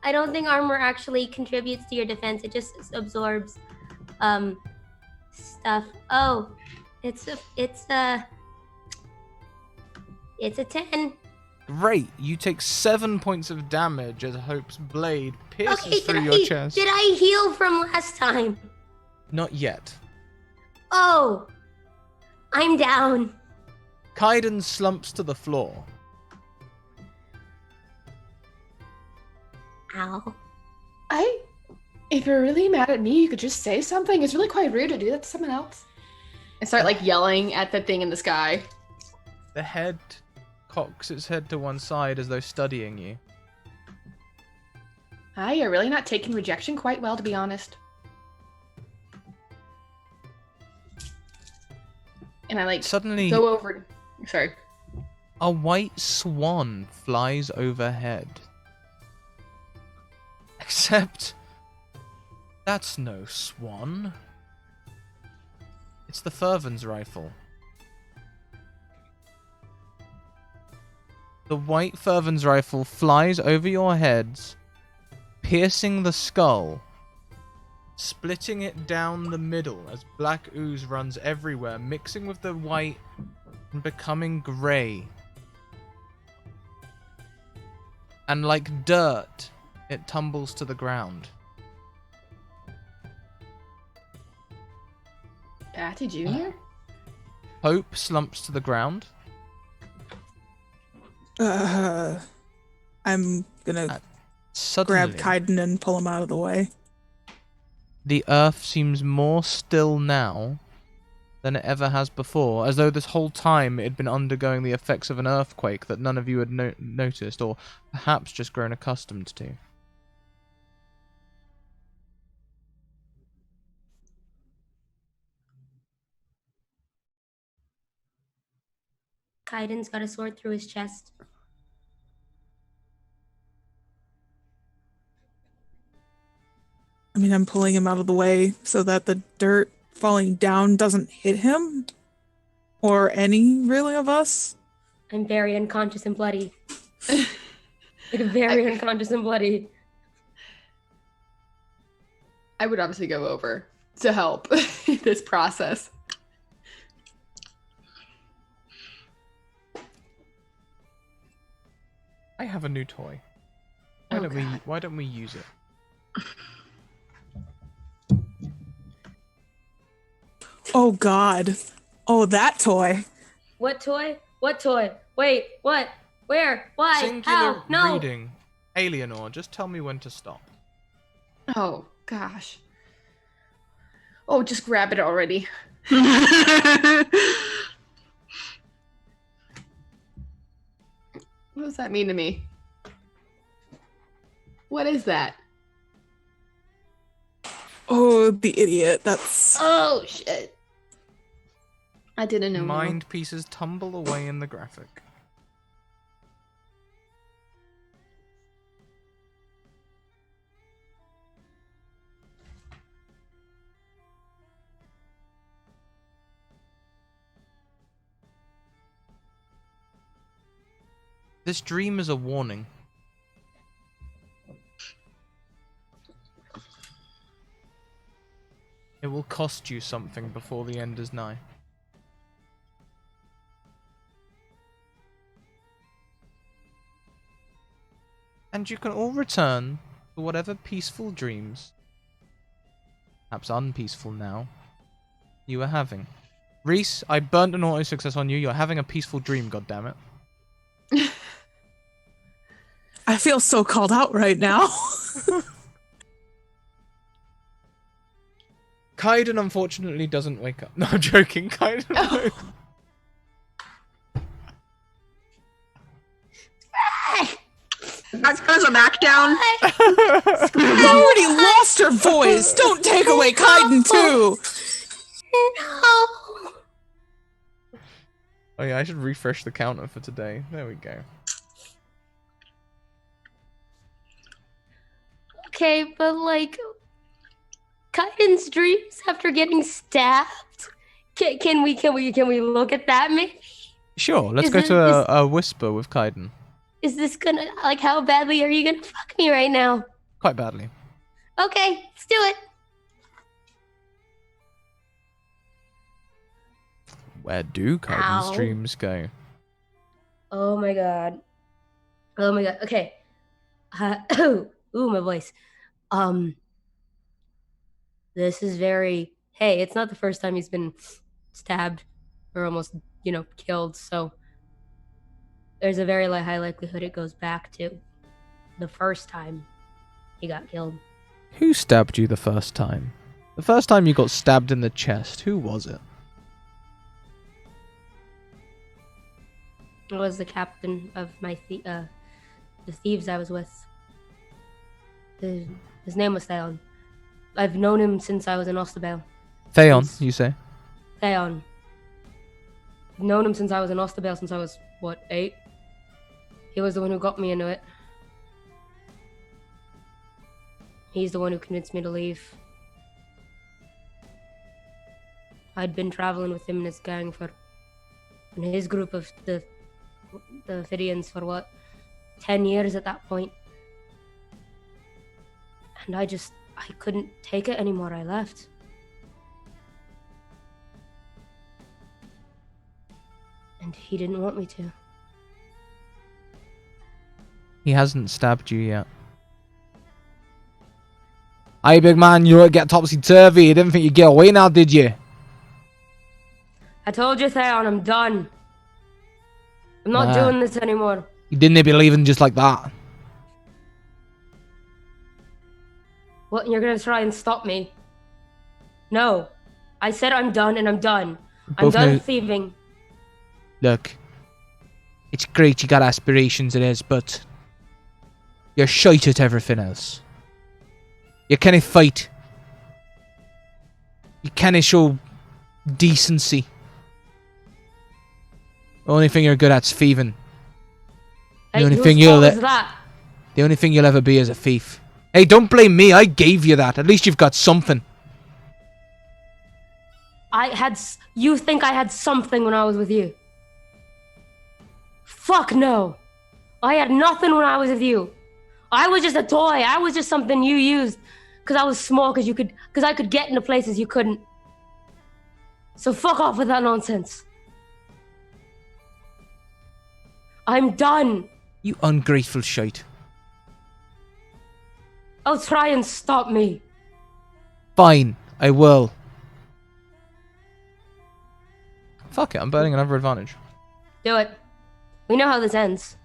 I don't think armor actually contributes to your defense. It just absorbs, stuff. Oh, it's a 10.
Great. You take 7 points of damage as Hope's blade pierces
Okay,
through your chest.
did I heal from last time?
Not yet.
Oh, I'm down.
Kaiden slumps to the floor.
Ow.
If you're really mad at me, you could just say something. It's really quite rude to do that to someone else. And start like yelling at the thing in the sky.
The head cocks its head to one side as though studying you.
Hi, you're really not taking rejection quite well, to be honest. And I
Suddenly,
go over. Sorry.
a white swan flies overhead. Except, that's no swan. It's the Fervens rifle. The white Fervens rifle flies over your heads, piercing the skull, splitting it down the middle as black ooze runs everywhere, mixing with the white and becoming grey. And like dirt, it tumbles to the ground.
Patty Jr.?
Hope slumps to the ground.
I'm gonna
Suddenly,
grab Kaiden and pull him out of the way.
the earth seems more still now than it ever has before, as though this whole time it had been undergoing the effects of an earthquake that none of you had noticed, or perhaps just grown accustomed to.
Kaiden's got a sword through his chest.
I mean, I'm pulling him out of the way so that the dirt falling down doesn't hit him. Or any, really, of us.
I'm very unconscious and bloody. Like, very unconscious and bloody.
I would obviously go over to help this process.
I have a new toy. Why don't we use it?
Oh God. Oh, that toy.
What toy? What toy? Wait, what? Where? Why?
Singular
How? No!
reading. Alienor, just tell me when to stop.
Oh, gosh. Oh, just grab it already. What does that mean to me? What is that?
Oh, the idiot. That's...
Oh, shit. I didn't know.
Mind pieces tumble away in the graphic. This dream is a warning. It will cost you something before the end is nigh. And you can all return to whatever peaceful dreams, perhaps unpeaceful now, you are having. Reese, I burnt an auto success on you. You're having a peaceful dream, goddammit.
I feel so called out right now.
Kaiden unfortunately doesn't wake up. No, I'm joking. Kaiden.
Oh.
That goes a back down.
I already lost her voice. Don't take away Kaiden too.
No!
Oh yeah, I should refresh the counter for today. There we go.
Okay, but like, Kaiden's dreams after getting stabbed. Can we look at that, maybe?
Sure, let's
Is
go
it-
to a whisper with Kaiden.
Is this gonna, like, how badly are you gonna fuck me right now?
Quite badly.
Okay, let's do it.
Where do Kaiden's
Ow.
dreams go?
Oh my god. Oh my god. Okay. Ooh, my voice. This is very. Hey, it's not the first time he's been stabbed or almost, killed. So there's a very high likelihood it goes back to the first time he got killed.
Who stabbed you the first time? The first time you got stabbed in the chest, who was it?
It was the captain of my the thieves I was with. His name was Theon. I've known him since I was in Osterbale.
Theon,
Since-
you say?
Theon. I've known him since I was in Osterbale, since I was, 8? He was the one who got me into it. He's the one who convinced me to leave. I'd been traveling with him and his gang and his group of the Fidians for 10 years at that point. And I couldn't take it anymore. I left. And he didn't want me to.
He hasn't stabbed you yet. Hey, big man, you get topsy-turvy. You didn't think you'd get away now, did you?
I told you, Theon, I'm done. I'm not
Nah.
doing this anymore.
You didn't be leaving just like that.
What, you're gonna try and stop me? No. I said I'm done and I'm done. I'm
Both
done
know.
thieving.
Look, it's great you got aspirations, it is, but you're shite at everything else. You can't fight. You can't show decency. The only thing you're good at's thieving. The
Hey,
only
whose
thing you'll
fault is that?
The only thing you'll ever be is a thief. Hey, don't blame me. I gave you that. At least you've got something.
You think I had something when I was with you? Fuck no. I had nothing when I was with you. I was just a toy. I was just something you used because I was small, because I could get into places you couldn't. So fuck off with that nonsense. I'm done.
You ungrateful shite.
Oh, try and stop me.
Fine, I will. Fuck it, I'm burning another advantage.
Do it. We know how this ends.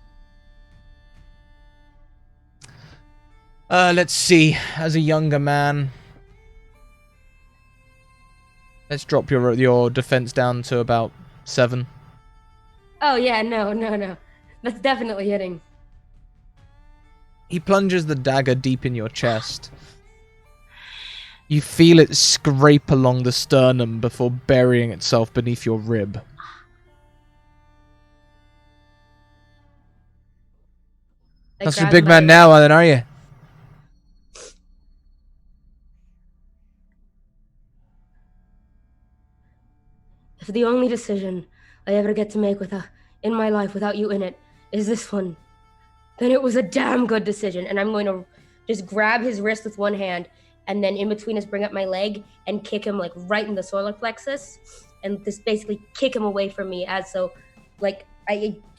Let's see. As a younger man, let's drop your defense down to about 7.
Oh yeah, no. That's definitely hitting.
He plunges the dagger deep in your chest. You feel it scrape along the sternum before burying itself beneath your rib. That's your big man now, then, are you?
If the only decision I ever get to make in my life without you in it is this one, then it was a damn good decision. And I'm going to just grab his wrist with one hand and then in between us bring up my leg and kick him like right in the solar plexus and just basically kick him away from me I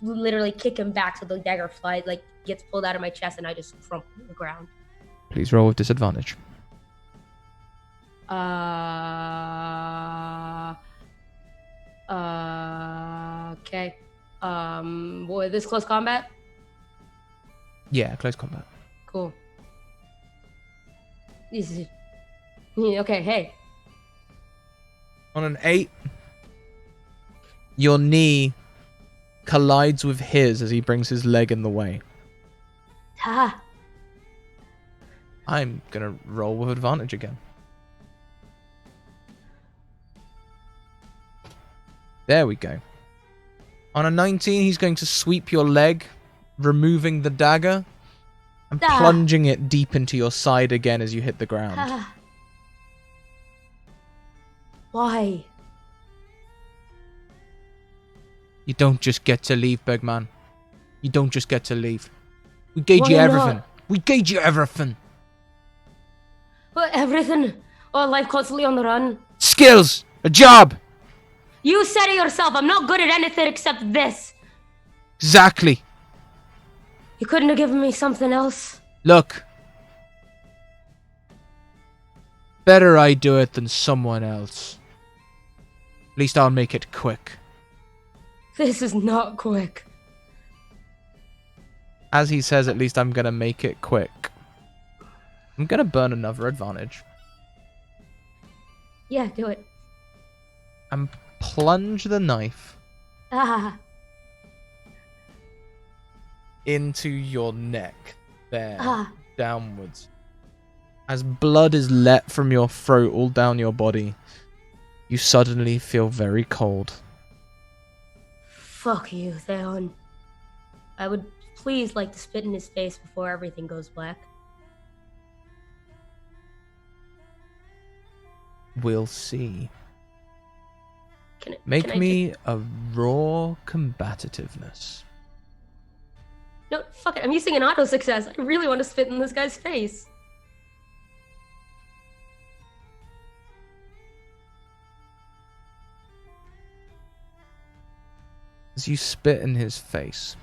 literally kick him back so the dagger gets pulled out of my chest and I just crumple to the ground.
Please roll with disadvantage.
Okay. This close combat?
Yeah, close combat.
Cool. Okay, hey.
On an 8, your knee collides with his as he brings his leg in the way.
Ha.
I'm gonna roll with advantage again. There we go. On a 19, he's going to sweep your leg, removing the dagger, and plunging it deep into your side again as you hit the ground.
Why?
You don't just get to leave, big man. You don't just get to leave. We gave you
Why
everything.
not?
We gave you everything.
What, everything? Oh, life constantly on the run?
Skills! A job!
You said it yourself. I'm not good at anything except this.
Exactly.
You couldn't have given me something else?
Look. Better I do it than someone else. At least I'll make it quick.
This is not quick.
As he says, at least I'm gonna make it quick. I'm gonna burn another advantage.
Yeah, do it.
And plunge the knife into your neck. There. Downwards. As blood is let from your throat all down your body, you suddenly feel very cold.
Fuck you, Theon. I would please like to spit in his face before everything goes black.
We'll see.
Can
Make
I
me a raw combativeness.
No, fuck it. I'm using an auto success. I really want to spit in this guy's face.
As you spit in his face,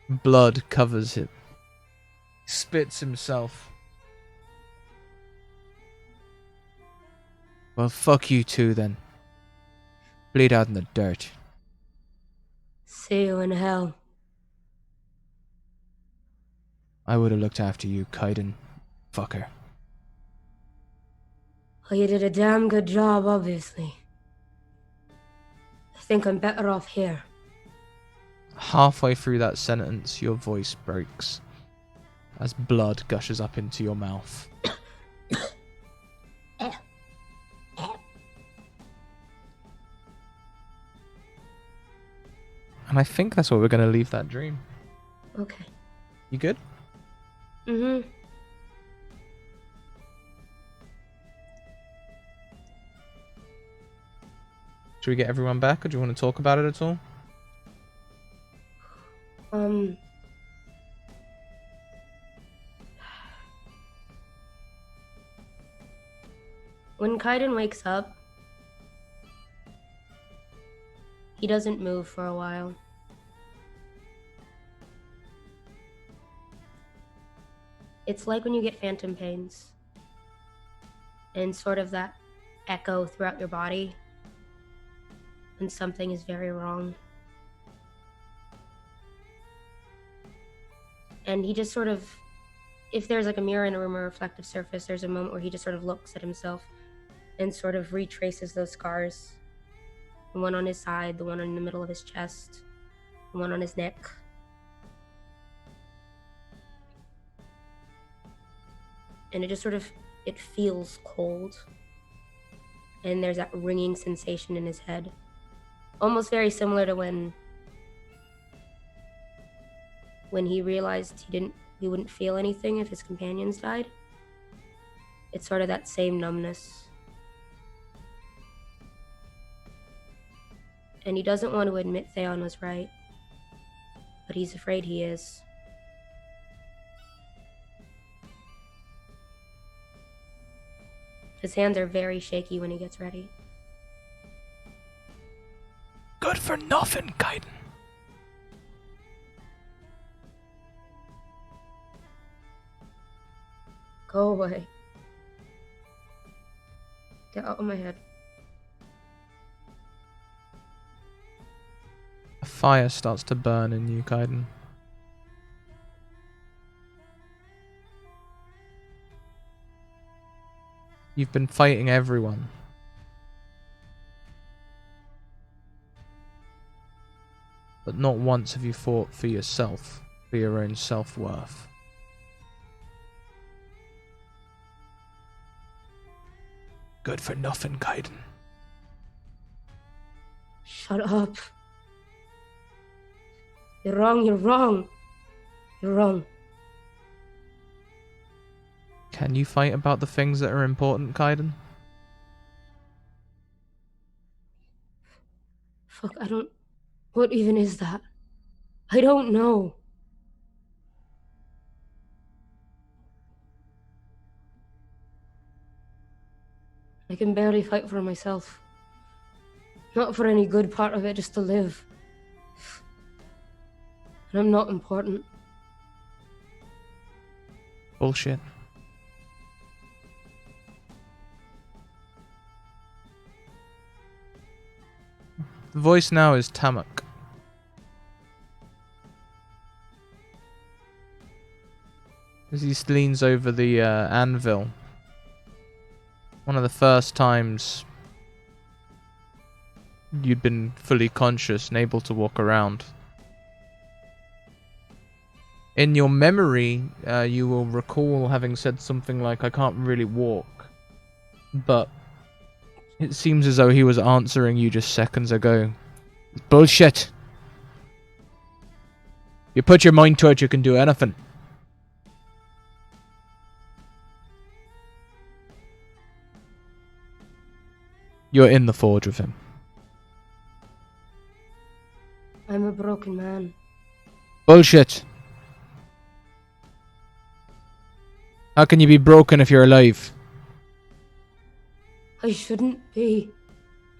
blood covers him. He spits himself. Well, fuck you too, then. Bleed out in the dirt.
See you in hell.
I would have looked after you, Kaiden. Fucker.
Well, you did a damn good job, obviously. think I'm better off here.
Halfway through that sentence, your voice breaks as blood gushes up into your mouth. And I think that's where we're going to leave that dream.
Okay.
You good?
Mm-hmm.
Should we get everyone back, or do you want to talk about it at all?
When Kaiden wakes up, he doesn't move for a while. It's like when you get phantom pains, and sort of that echo throughout your body when something is very wrong. And he just sort of, if there's like a mirror in a room or a reflective surface, there's a moment where he just sort of looks at himself and sort of retraces those scars. The one on his side, the one in the middle of his chest, the one on his neck. And it just sort of, it feels cold. And there's that ringing sensation in his head. Almost very similar to when he realized he wouldn't feel anything if his companions died. It's sort of that same numbness. And he doesn't want to admit Theon was right, but he's afraid he is. His hands are very shaky when he gets ready.
Good for nothing, Kaiden.
Go away. Get out of my head.
A fire starts to burn in you, Kaiden. You've been fighting everyone. But not once have you fought for yourself, for your own self-worth. Good for nothing, Kaiden.
Shut up. You're wrong, you're wrong. You're wrong.
Can you fight about the things that are important, Kaiden?
Fuck, what even is that? I don't know. I can barely fight for myself. Not for any good part of it, just to live. And I'm not important.
Bullshit. The voice now is Tamak. As he leans over the anvil. One of the first times you'd been fully conscious and able to walk around. In your memory, you will recall having said something like, I can't really walk. But it seems as though he was answering you just seconds ago. Bullshit. You put your mind to it, you can do anything. You're in the forge with him.
I'm a broken man.
Bullshit. How can you be broken if you're alive?
I shouldn't be.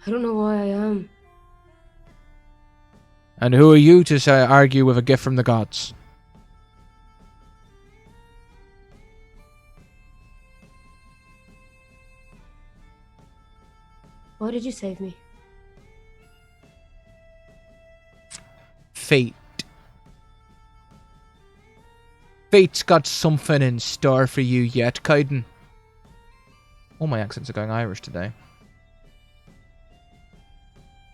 I don't know why I am.
And who are you to say argue with a gift from the gods?
Why did you save me?
Fate. Fate's got something in store for you yet, Kaiden. All my accents are going Irish today.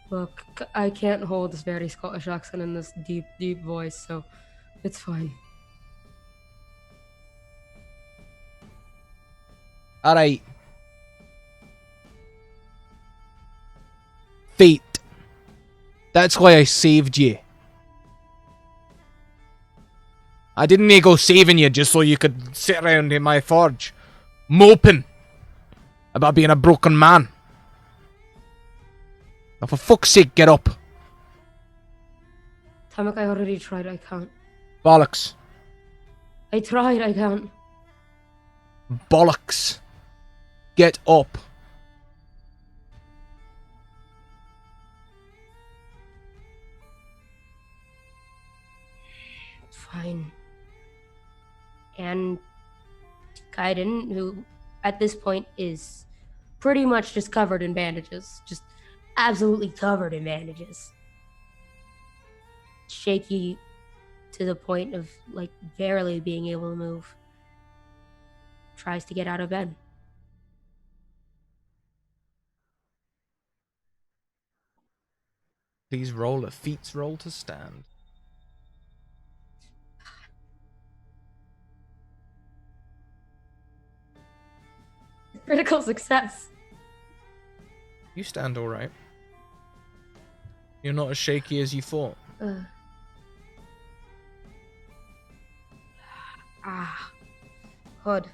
Look, I can't hold this very Scottish accent in this deep, deep voice, so it's fine.
Alright. Fate. That's why I saved you. I didn't go saving you just so you could sit around in my forge, moping about being a broken man. Now for fuck's sake, get up.
Tamak, I already tried, I can't.
Bollocks.
I tried, I can't.
Bollocks. Get up.
Fine. And Kaiden, who at this point is pretty much just covered in bandages, just absolutely covered in bandages. Shaky to the point of, like, barely being able to move. Tries to get out of bed.
Please roll a feats roll to stand.
Critical success.
You stand alright. You're not as shaky as you thought.
Hood.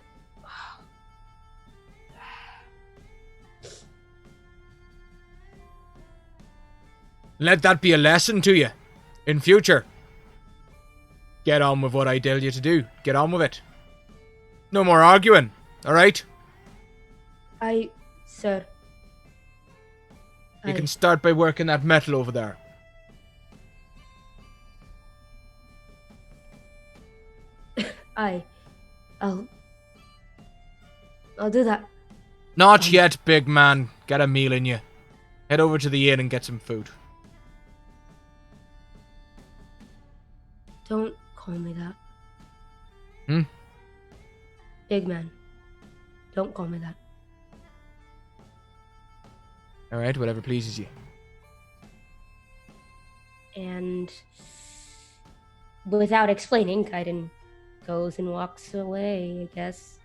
Let that be a lesson to you. In future. Get on with what I tell you to do. Get on with it. No more arguing, alright?
Sir.
You can start by working that metal over there.
I'll do that.
Not yet, big man. Get a meal in you. Head over to the inn and get some food.
Don't call me that.
Hmm?
Big man. Don't call me that.
Alright, whatever pleases you.
And without explaining, Kaiden goes and walks away, I guess.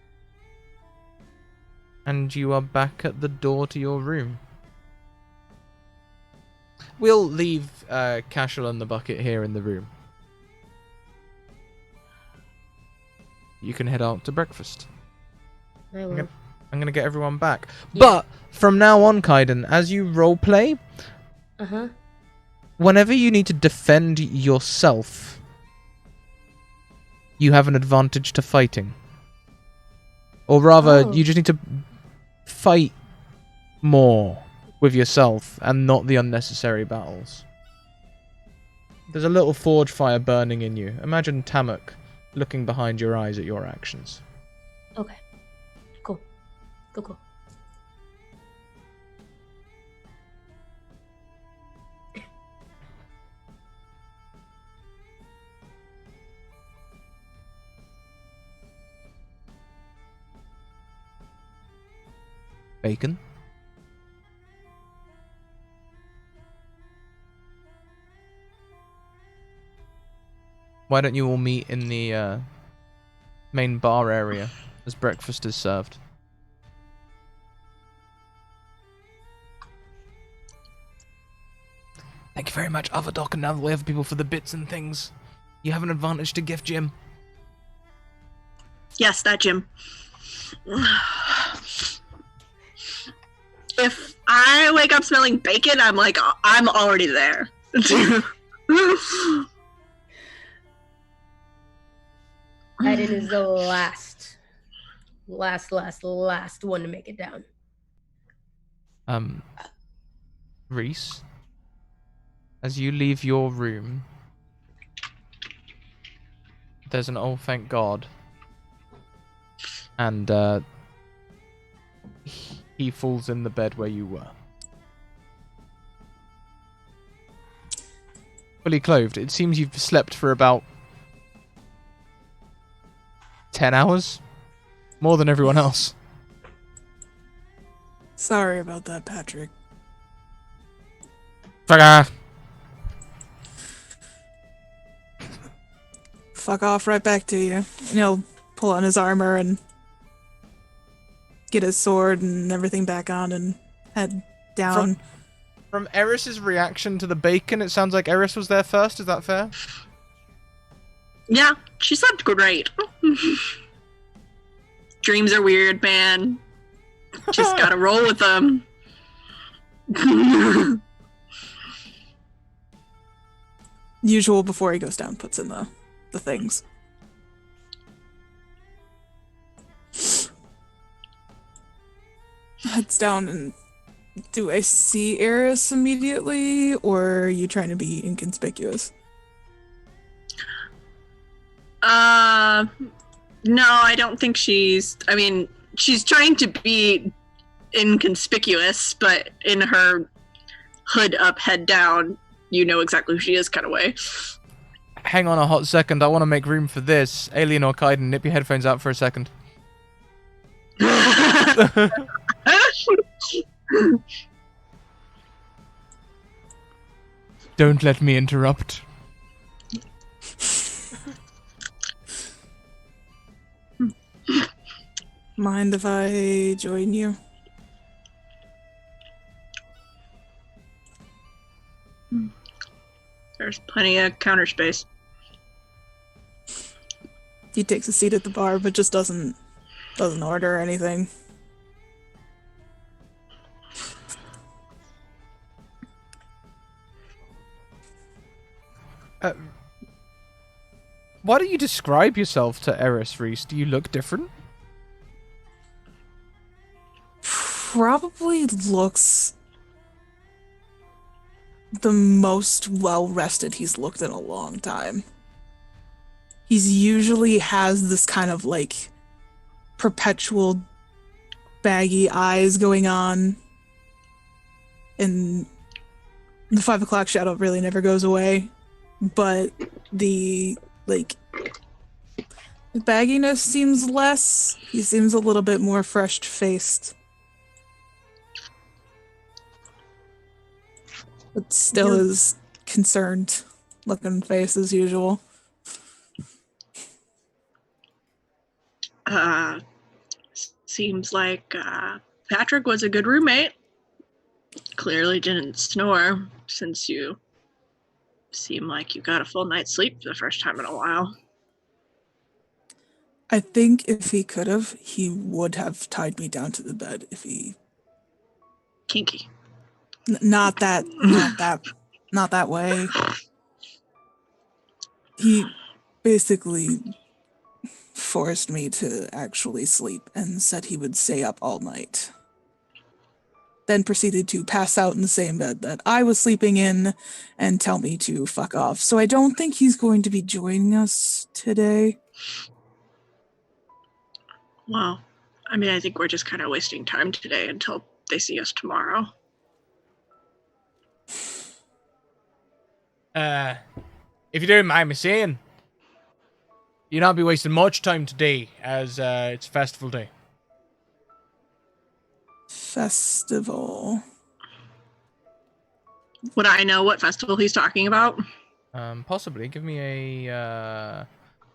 And you are back at the door to your room. We'll leave Cashel and the bucket here in the room. You can head out to breakfast.
I will.
I'm gonna get everyone back. Yeah. But from now on, Kaiden, as you roleplay, whenever you need to defend yourself, you have an advantage to fighting. Or rather, you just need to fight more with yourself and not the unnecessary battles. There's a little forge fire burning in you. Imagine Tamak looking behind your eyes at your actions.
Okay. Cool. Cool.
Bacon? Why don't you all meet in the main bar area as breakfast is served? Thank you very much, Avadoc, and now that we have people for the bits and things. You have an advantage to gift Jim.
Yes, that Jim. If I wake up smelling bacon, I'm like, I'm already there.
Kaiden is the last one to make it down.
Reese, as you leave your room, there's an "oh thank God," and he falls in the bed where you were. Fully clothed. It seems you've slept for about 10 hours? More than everyone else.
Sorry about that, Patrick.
Fuck off.
Fuck off right back to you. And he'll pull on his armor and get his sword and everything back on and head down.
From Eris's reaction to the bacon, it sounds like Eris was there first. Is that fair?
Yeah, she slept great. Dreams are weird, man. Just gotta roll with them.
Usual before he goes down, puts in the things. Heads down, and do I see Eris immediately, or are you trying to be inconspicuous?
No, I don't think she's trying to be inconspicuous, but in her hood up, head down, you know exactly who she is kind of way.
Hang on a hot second. I want to make room for this. Alien or Kaiden, nip your headphones out for a second. Don't let me interrupt.
Mind if I join you?
There's plenty of counter space.
He takes a seat at the bar, but just doesn't order anything.
Why don't you describe yourself to Eris, Reese? Do you look different?
Probably looks the most well-rested he's looked in a long time. He's usually has this kind of like perpetual baggy eyes going on, and the 5 o'clock shadow really never goes away, but the bagginess seems less. He seems a little bit more fresh-faced. But still is concerned looking face as usual.
Seems like Patrick was a good roommate. Clearly didn't snore, since you seem like you got a full night's sleep for the first time in a while.
I think if he could have, he would have tied me down to the bed if he...
Kinky.
Not that way. He basically forced me to actually sleep and said he would stay up all night. Then proceeded to pass out in the same bed that I was sleeping in and tell me to fuck off. So I don't think he's going to be joining us today.
Well, I mean, I think we're just kind of wasting time today until they see us tomorrow.
If you don't mind me saying, you'll not be wasting much time today, as it's festival day.
Festival.
Would I know what festival he's talking about?
Possibly. Give me a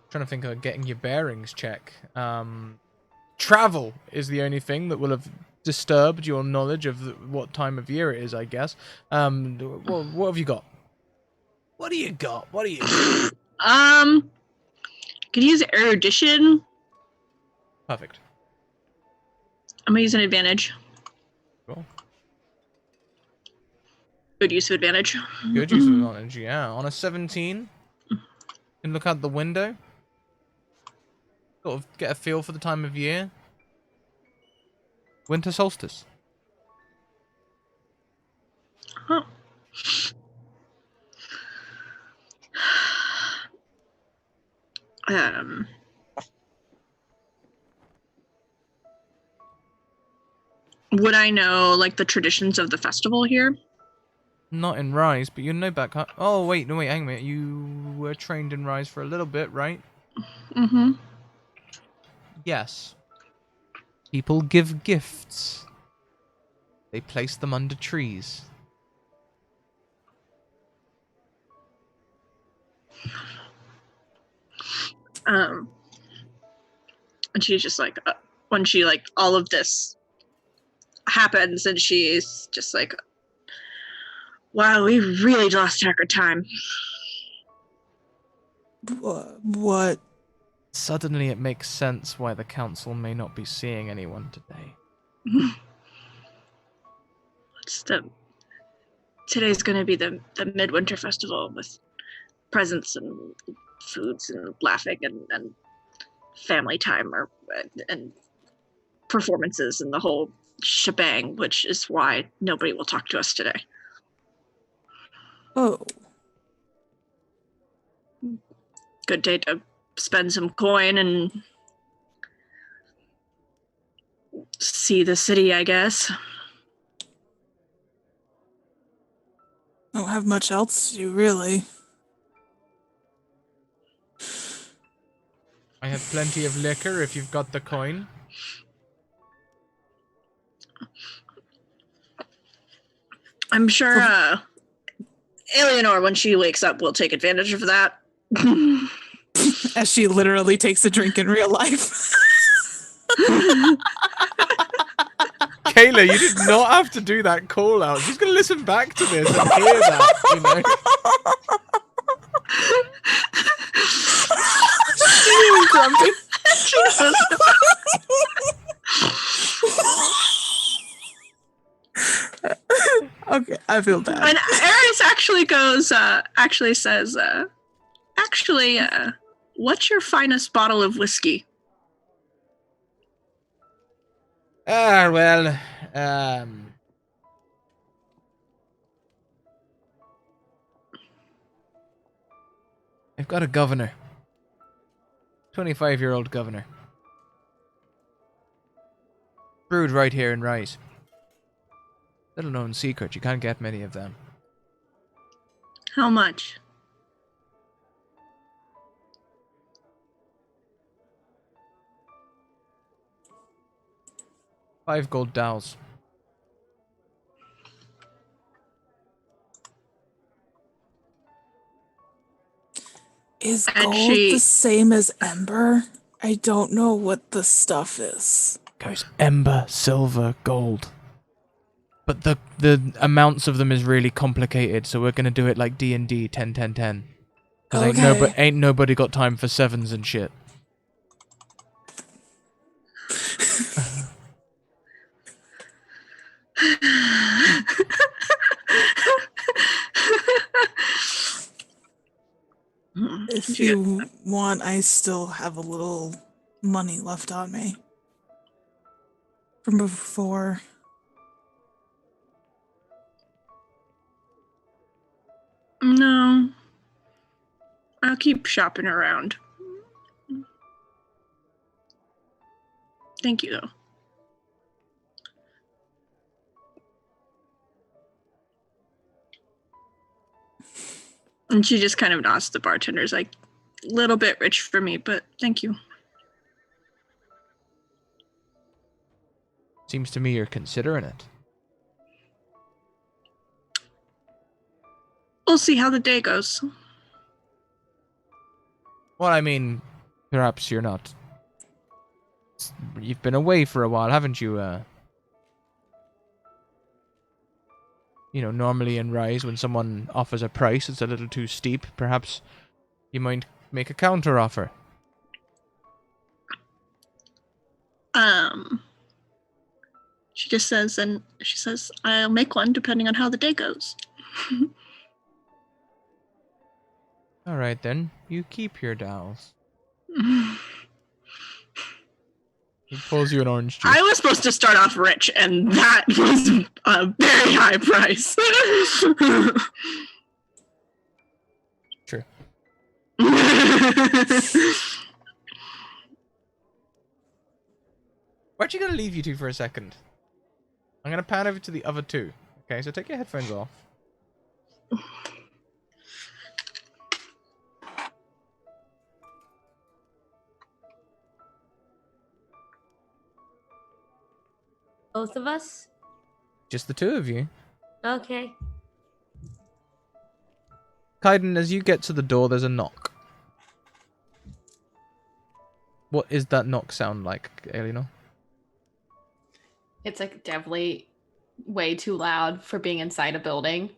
trying to think of getting your bearings check. Travel is the only thing that will have disturbed your knowledge of what time of year it is, I guess. What have you got? What do you got?
Could use erudition.
Perfect.
I'm gonna use an advantage.
Cool.
Good use of advantage.
Good use of advantage, yeah. On a 17, you can look out the window. Sort of get a feel for the time of year. Winter solstice.
Huh. Would I know, like, the traditions of the festival here?
Not in Rise, but you know back up. Oh, wait, hang on a minute. You were trained in Rise for a little bit, right?
Mm-hmm.
Yes. People give gifts. They place them under trees.
And she's just like, when she like all of this happens, and she's just like, wow, we really lost track of time.
What?
Suddenly it makes sense why the council may not be seeing anyone today.
Today's going to be the Midwinter Festival with presents and foods and laughing and family time and performances and the whole shebang, which is why nobody will talk to us today.
Oh.
Good day to spend some coin and see the city, I guess.
Don't have much else to do, really.
I have plenty of liquor if you've got the coin.
I'm sure Eleanor, when she wakes up, will take advantage of that.
As she literally takes a drink in real life.
Kayla, you did not have to do that call out. She's going to listen back to this and hear that, you know.
Really grumpy.
Jesus.
Okay, I feel bad.
And Eris actually says, what's your finest bottle of whiskey?
Well, I've got a governor. 25-year-old governor. Brewed right here in Rise. Little known secret, you can't get many of them.
How much?
$5 gold dowels.
Is
And
gold the same as ember? I don't know what the stuff is.
Goes ember, silver, gold. But the amounts of them is really complicated, so we're gonna do it like D&D 10-10-10. Because ain't nobody got time for sevens and shit.
If you want, I still have a little money left on me. From before.
No. I'll keep shopping around. Thank you, though. And she just kind of nods to the bartenders, like, a little bit rich for me, but thank you.
Seems to me you're considering it.
We'll see how the day goes.
Well, I mean, perhaps you're not. You've been away for a while, haven't you? You know, normally in Rise, when someone offers a price that's a little too steep, perhaps you might make a counter offer.
She just says, I'll make one depending on how the day goes.
All right, then. You keep your dowels. He pulls you an orange juice.
I was supposed to start off rich, and that was a very high price.
True. We're actually going to leave you two for a second. I'm going to pan over to the other two. Okay, so take your headphones off.
Both of us?
Just the two of you.
Okay.
Kaiden, as you get to the door, there's a knock. What is that knock sound like, Eleanor?
It's like definitely way too loud for being inside a building.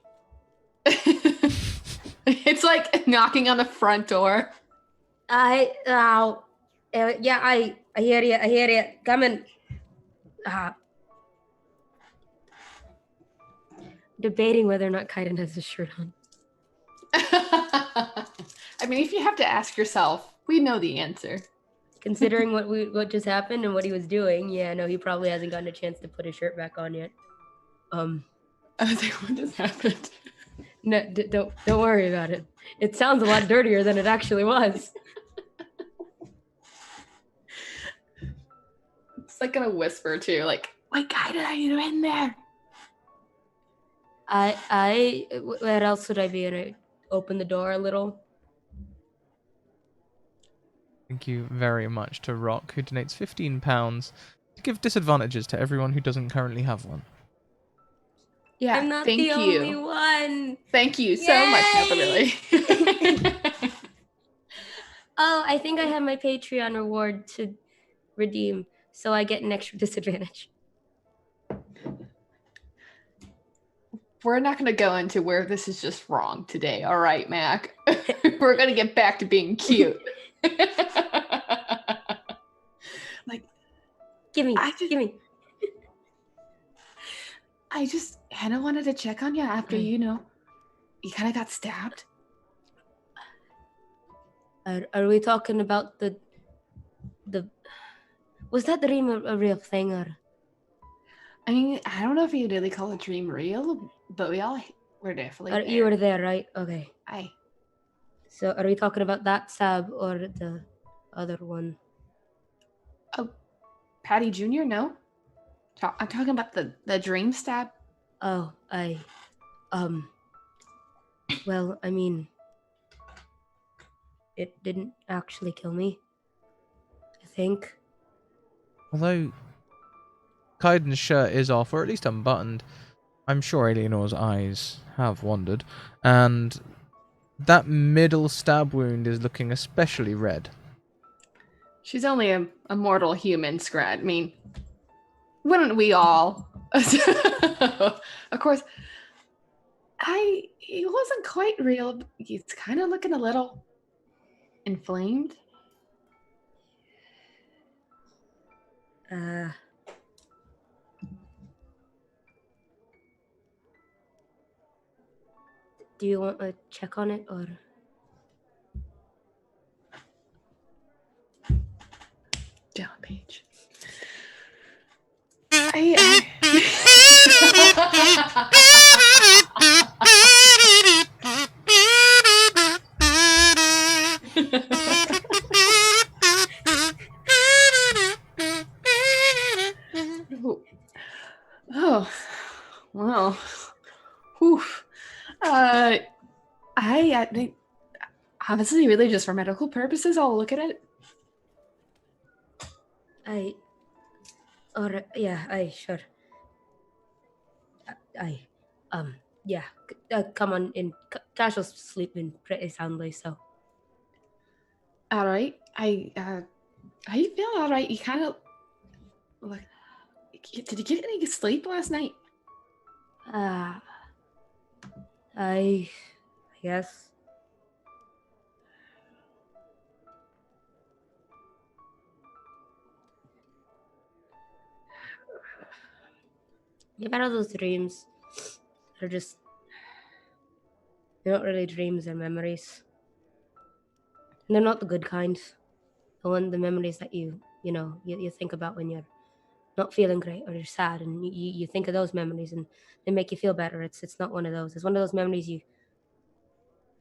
It's like knocking on the front door.
I hear you. I hear you. Come in. Debating whether or not Kaiden has his shirt on.
I mean, if you have to ask yourself, we know the answer.
Considering what just happened and what he was doing, yeah, no, he probably hasn't gotten a chance to put his shirt back on yet.
I was like, what just happened?
No, don't worry about it. It sounds a lot dirtier than it actually was.
It's like gonna whisper too, like, "Wait, Kaiden, are you in there?"
Where else would I be? And I open the door a little.
Thank you very much to Rock, who donates £15 to give disadvantages to everyone who doesn't currently have one.
Yeah,
I'm not
thank
the
you.
only one.
Thank you so much, Neverly.
Oh, I think I have my Patreon reward to redeem, so I get an extra disadvantage.
We're not going to go into where this is just wrong today. All right, Mac. We're going to get back to being cute. Like,
Give me.
I just kind of wanted to check on you after, you kind of got stabbed.
Are we talking about the was that dream a real thing, or?
I mean, I don't know if you really call a dream real, but we all were definitely there.
You were there, right? Okay.
Aye.
So are we talking about that stab or the other one?
Oh, Patty Jr., no? I'm talking about the dream stab.
Oh, well, I mean, it didn't actually kill me, I think.
Although Kaiden's shirt is off, or at least unbuttoned, I'm sure Eleanor's eyes have wandered, and that middle stab wound is looking especially red.
She's only a mortal human, Scrat. I mean, wouldn't we all? Of course, it wasn't quite real. It's kind of looking a little inflamed.
Do you want to check on it, or?
Down page. Oh, well. Whew. I think, obviously, really just for medical purposes, I'll look at it.
Sure. Yeah. Come on in. Cash was sleeping pretty soundly, so.
All right. How you feeling? All right. You kind of look. Did you get any sleep last night?
I guess. You've had all those dreams. They're not really dreams, they're memories. And they're not the good kind. The memories that you think about when you're not feeling great or you're sad, and you think of those memories and they make you feel better. It's not one of those. It's one of those memories you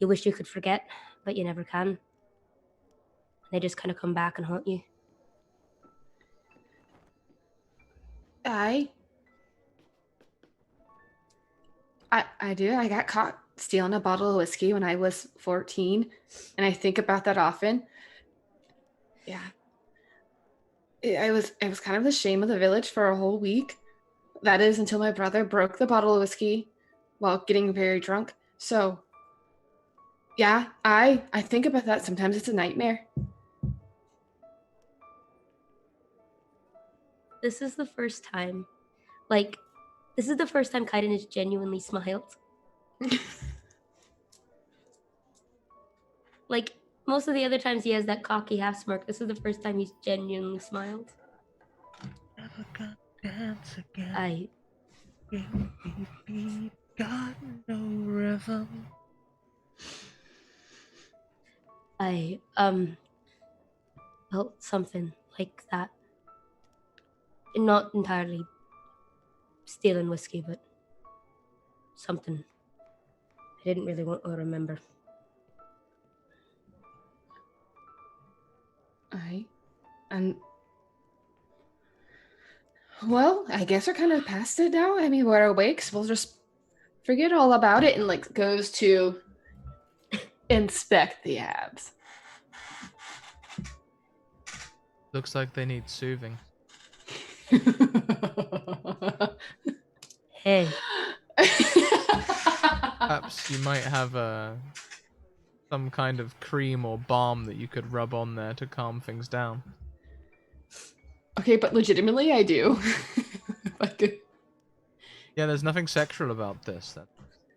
wish you could forget, but you never can. They just kind of come back and haunt you.
I do. I got caught stealing a bottle of whiskey when I was 14, and I think about that often. Yeah. I was kind of the shame of the village for a whole week. That is until my brother broke the bottle of whiskey while getting very drunk. So Yeah, I think about that. Sometimes it's a nightmare.
This is the first time, Kaiden has genuinely smiled. Like, most of the other times he has that cocky half smirk. This is the first time he's genuinely smiled.
Never gonna dance again.
I
got no rhythm.
felt something like that. Not entirely stealing whiskey, but something I didn't really want to remember.
Well, I guess we're kind of past it now. I mean, we're awake, so we'll just forget all about it and like goes to inspect the abs.
Looks like they need soothing.
Hey.
Perhaps you might have some kind of cream or balm that you could rub on there to calm things down.
Okay, but legitimately, I do.
Yeah, there's nothing sexual about this. Then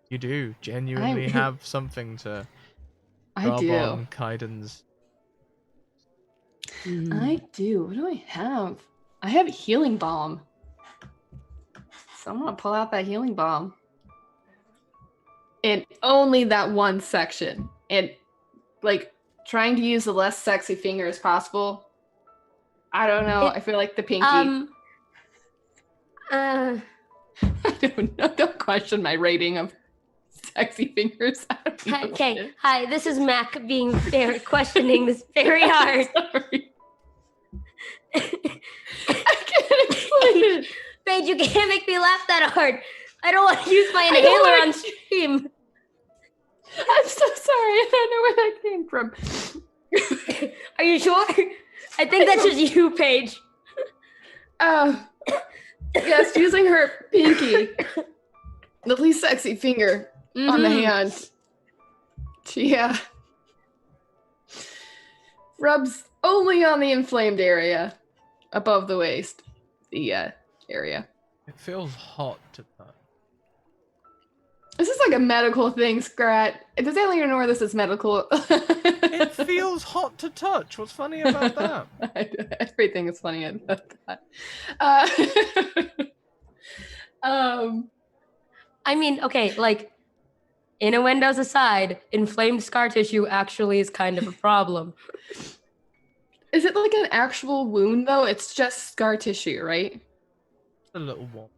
you do genuinely have something to rub on Kaiden's.
I do. What do I have? I have healing balm. So I'm gonna pull out that healing balm. And only that one section. And like trying to use the less sexy finger as possible. I don't know. I feel like the pinky. I don't know. Don't question my rating of sexy fingers.
Okay. Hi, this is Mac being very questioning this very hard.
Sorry. I can't explain it.
Paige, you can't make me laugh that hard. I don't want to use my inhaler on stream.
I'm so sorry. I don't know where that came from.
Are you sure? I think that's just you, Paige.
Yes, using her pinky, the least sexy finger on the hand. She rubs only on the inflamed area above the waist, the area.
It feels hot to touch.
This is like a medical thing, Scrat. Does anyone even know where this is medical?
It feels hot to touch. What's funny about that?
Everything is funny about that.
I mean, okay, like, innuendos aside, inflamed scar tissue actually is kind of a problem.
Is it like an actual wound, though? It's just scar tissue, right?
A little warm.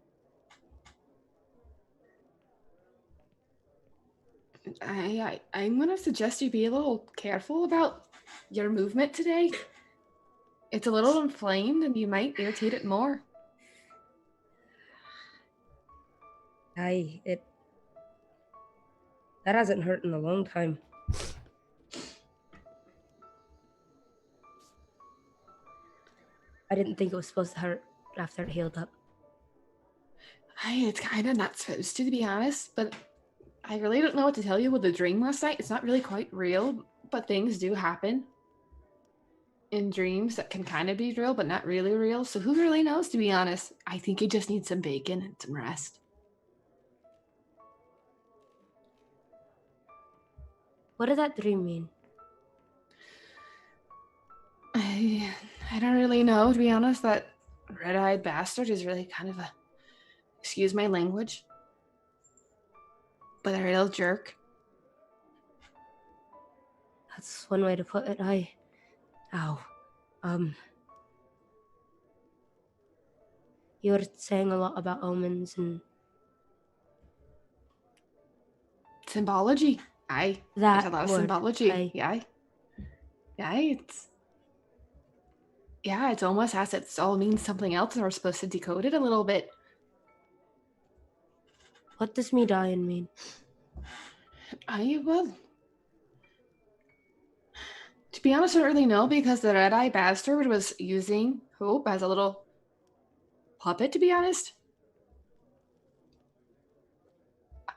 I'm going to suggest you be a little careful about your movement today. It's a little inflamed and you might irritate it more.
That hasn't hurt in a long time. I didn't think it was supposed to hurt after it healed up.
It's kind of not supposed to be honest, but I really don't know what to tell you with the dream last night. It's not really quite real, but things do happen in dreams that can kind of be real, but not really real. So who really knows, to be honest? I think you just need some bacon and some rest.
What did that dream mean?
I don't really know, to be honest. That red-eyed bastard is really kind of a, excuse my language, but a real jerk.
That's one way to put it. You were saying a lot about omens and
symbology. There's a lot of symbology. It's almost as if it all means something else and we're supposed to decode it a little bit.
What does me dying mean?
To be honest, I don't really know because the red-eyed bastard was using Hope as a little puppet, to be honest.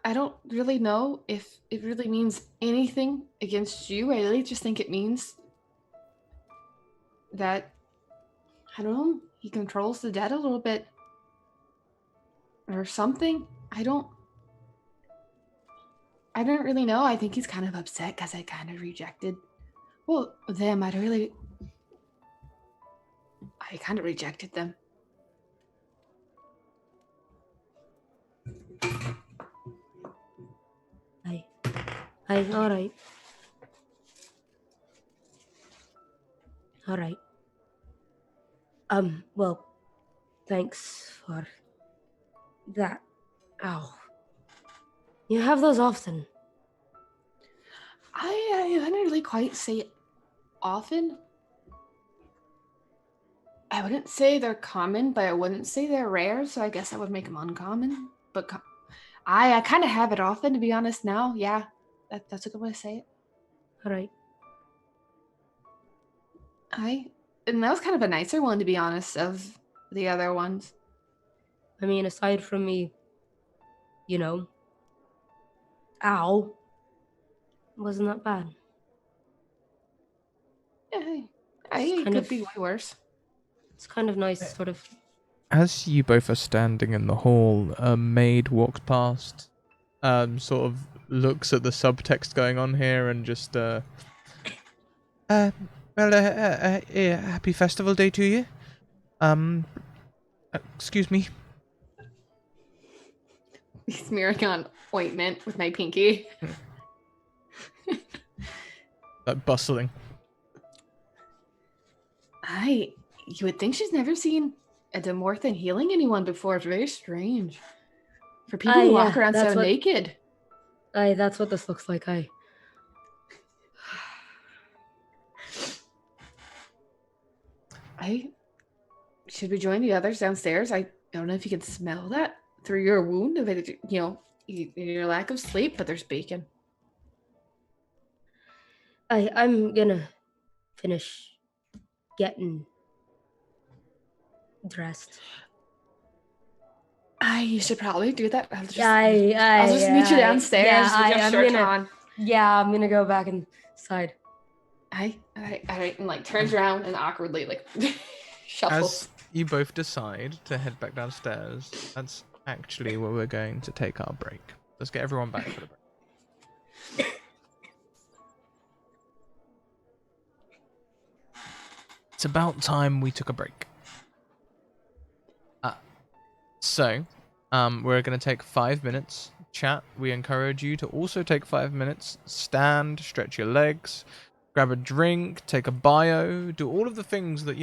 I don't really know if it really means anything against you. I really just think it means that, I don't know, he controls the dead a little bit. Or something. I don't really know. I think he's kind of upset because I kind of rejected, well, them. I kind of rejected them.
All right. All right. Well, thanks for that. Ow. You have those often.
I wouldn't really quite say it often. I wouldn't say they're common, but I wouldn't say they're rare, so I guess I would make them uncommon. But I kind of have it often, to be honest now. Yeah, that's a good way to say it.
All right.
And that was kind of a nicer one, to be honest, of the other ones.
I mean, aside from me, you know, ow, wasn't that bad.
Yeah, it could be way worse.
It's kind of nice, sort of.
As you both are standing in the hall, a maid walks past, sort of looks at the subtext going on here and just, happy festival day to you. Excuse me.
Smearing on ointment with my pinky.
Like bustling.
You would think she's never seen a Demorthan healing anyone before. It's very strange. For people who walk around so naked.
That's what this looks like.
Should we join the others downstairs? I don't know if you can smell that through your wound, your lack of sleep, but there's bacon.
I'm gonna finish getting dressed.
You should probably do that. I'll just
meet
you downstairs with your shirt on.
Yeah, I'm gonna go back inside.
All right, and like turns around and awkwardly like shuffles.
As you both decide to head back downstairs, that's actually where we're going to take our break. Let's get everyone back for the break. It's about time we took a break. So, we're going to take 5 minutes. Chat, we encourage you to also take 5 minutes. Stand, stretch your legs, grab a drink, take a bio, do all of the things that,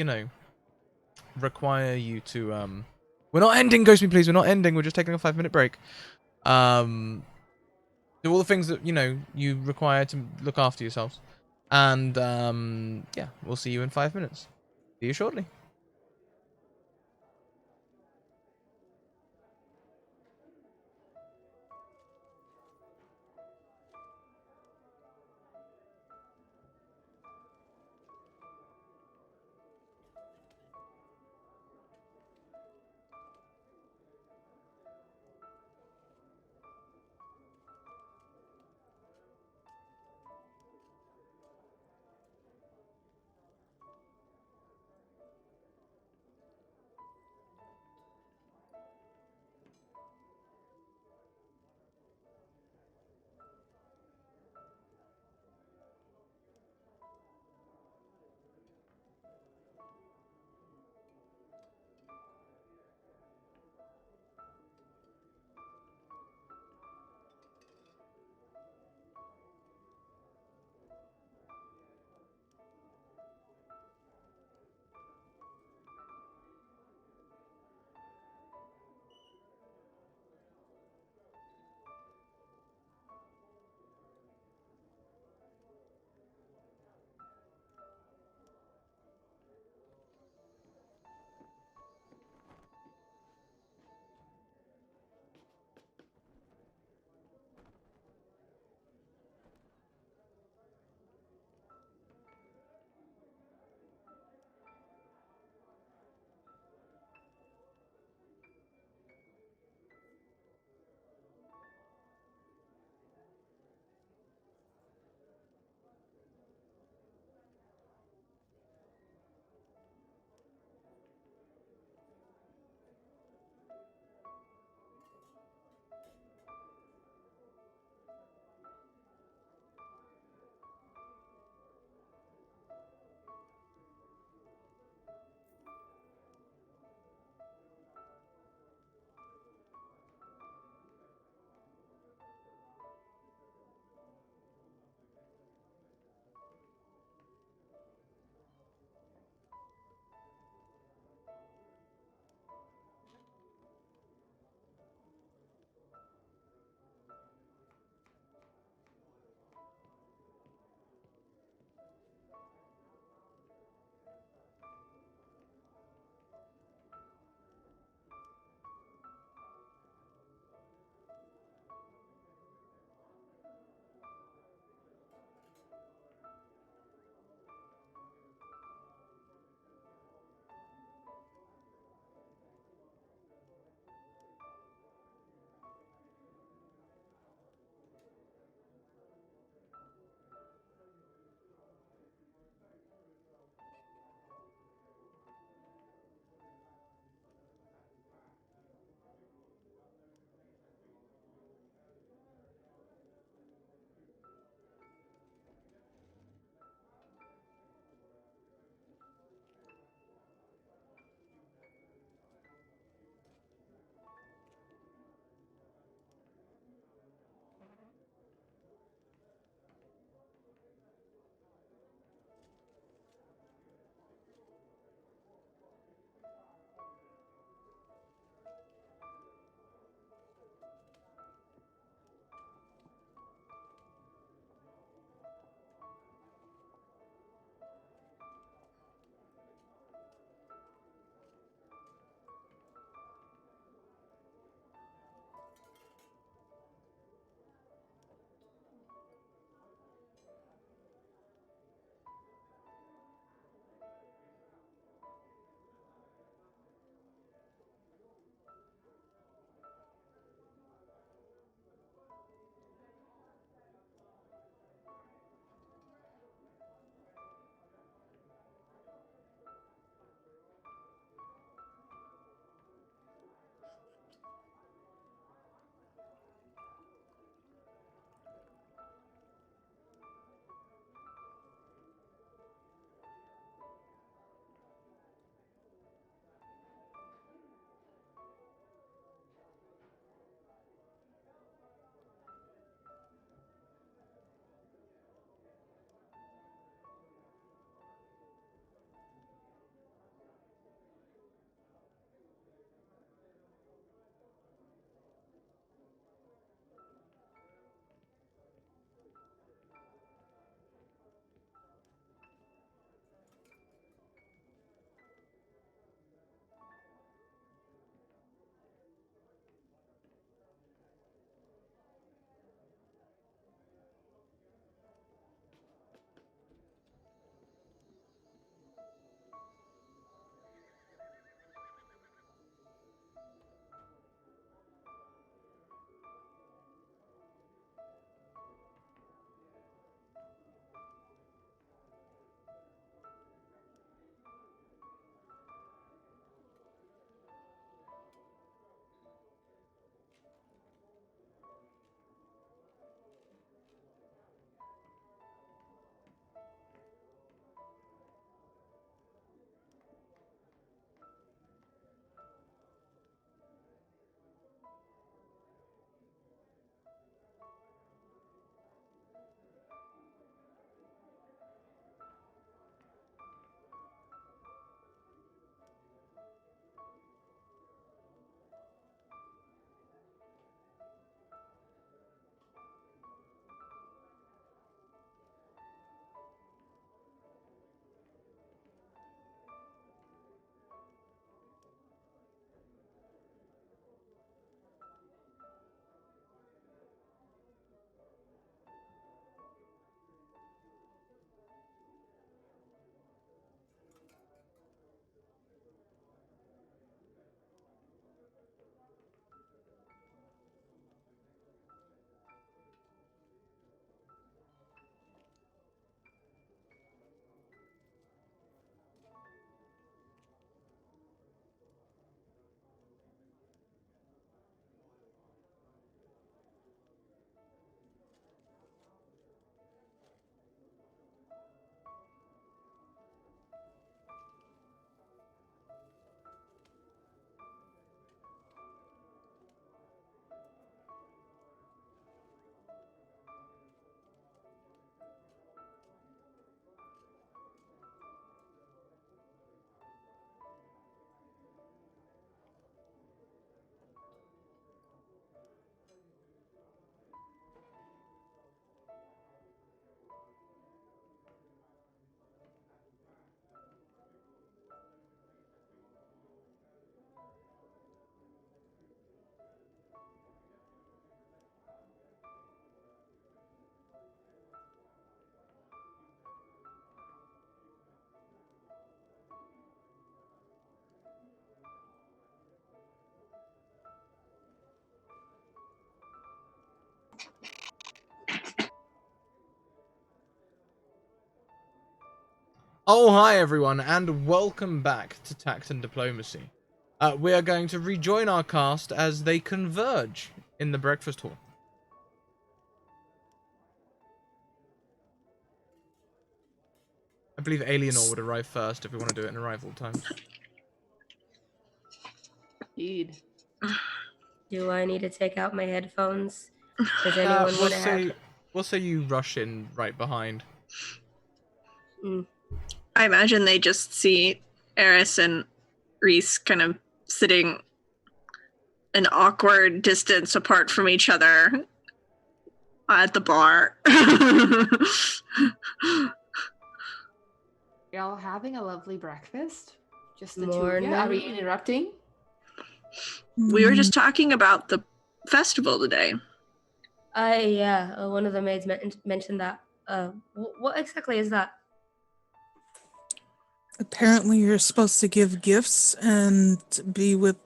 require you to, We're not ending, Ghost Me Please, we're not ending, we're just taking a 5-minute break. Do all the things that, you require to look after yourselves. And, yeah, we'll see you in 5 minutes. See you shortly. Oh, hi everyone, and welcome back to Tact and Diplomacy. We are going to rejoin our cast as they converge in the breakfast hall. I believe Alienor would arrive first if we want to do it in arrival times.
Indeed.
Do I need to take out my headphones? Does anyone want to have?
We'll say you rush in right behind.
I imagine they just see Eris and Reese kind of sitting an awkward distance apart from each other at the bar.
Y'all having a lovely breakfast? Just the two of
Morning.
you? Are we interrupting?
We were just talking about the festival today.
Yeah. One of the maids mentioned that. What exactly is that?
Apparently, you're supposed to give gifts and be with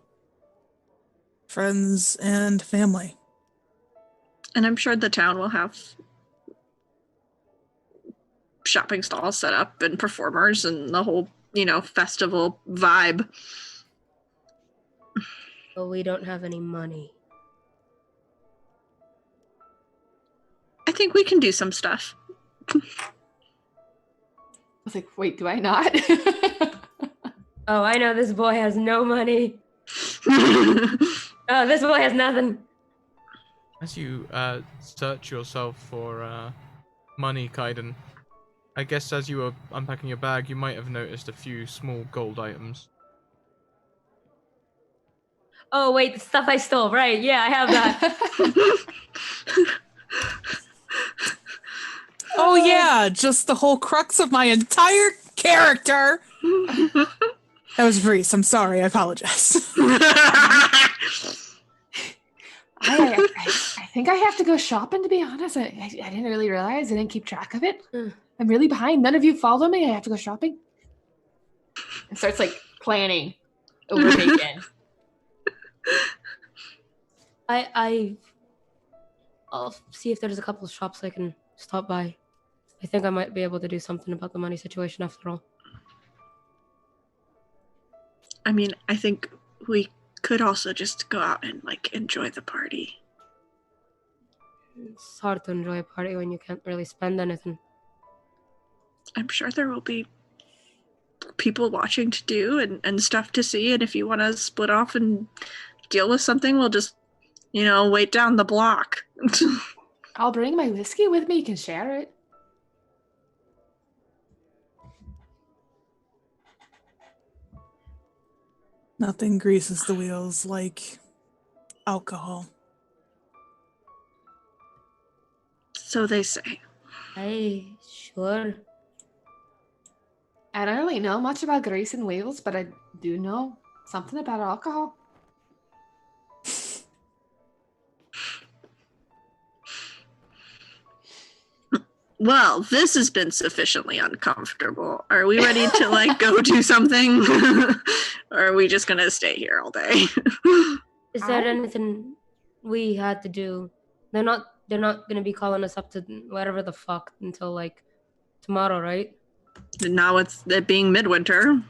friends and family.
And I'm sure the town will have shopping stalls set up and performers and the whole, festival vibe.
But we don't have any money.
I think we can do some stuff.
I was like, wait, do I not?
Oh, I know this boy has no money. Oh, this boy has nothing.
As you search yourself for money, Kaiden, I guess as you were unpacking your bag, you might have noticed a few small gold items.
Oh, wait, the stuff I stole. Right, yeah, I have that.
Oh yeah, just the whole crux of my entire character. That was Reese. I'm sorry. I apologize.
I think I have to go shopping, to be honest. I didn't really realize. I didn't keep track of it. I'm really behind. None of you follow me. I have to go shopping. And starts planning over bacon.
I'll see if there's a couple of shops I can stop by. I think I might be able to do something about the money situation after all.
I mean, I think we could also just go out and enjoy the party.
It's hard to enjoy a party when you can't really spend anything.
I'm sure there will be people watching to do and stuff to see, and if you want to split off and deal with something, we'll just, wait down the block.
I'll bring my whiskey with me. You can share it.
Nothing greases the wheels like alcohol.
So they say.
Hey, sure.
I don't really know much about grease and wheels, but I do know something about alcohol.
Well, this has been sufficiently uncomfortable. Are we ready to go do something? Or are we just gonna stay here all day?
Is there anything we had to do? They're not gonna be calling us up to whatever the fuck until tomorrow, right?
Now it's it being midwinter.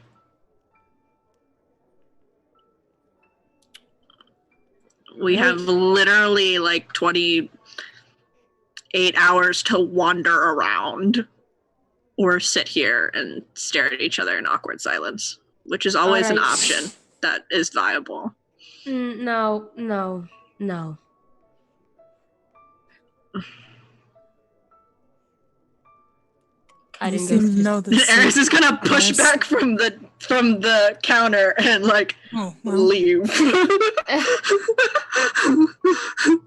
We have literally 28 hours to wander around or sit here and stare at each other in awkward silence, which is always an option that is viable.
No. I didn't
seem to know this.
Eris is gonna push back from the counter and leave.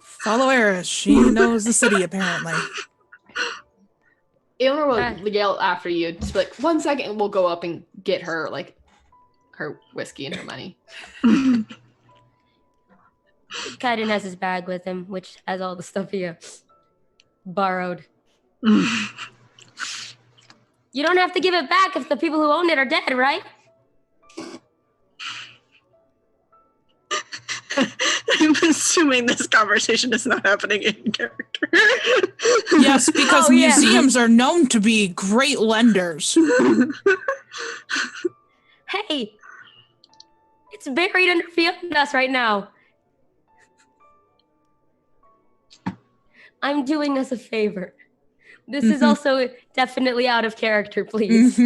Follow Eris. She knows the city apparently.
Ilmer will yell after you. Just be 1 second, and we'll go up and get her her whiskey and her money.
Kaiden has his bag with him, which has all the stuff he borrowed. You don't have to give it back if the people who own it are dead, right?
I'm assuming this conversation is not happening in character.
Yes, because museums are known to be great lenders.
Hey, it's buried under Fiona's right now. I'm doing us a favor. This is also definitely out of character, please.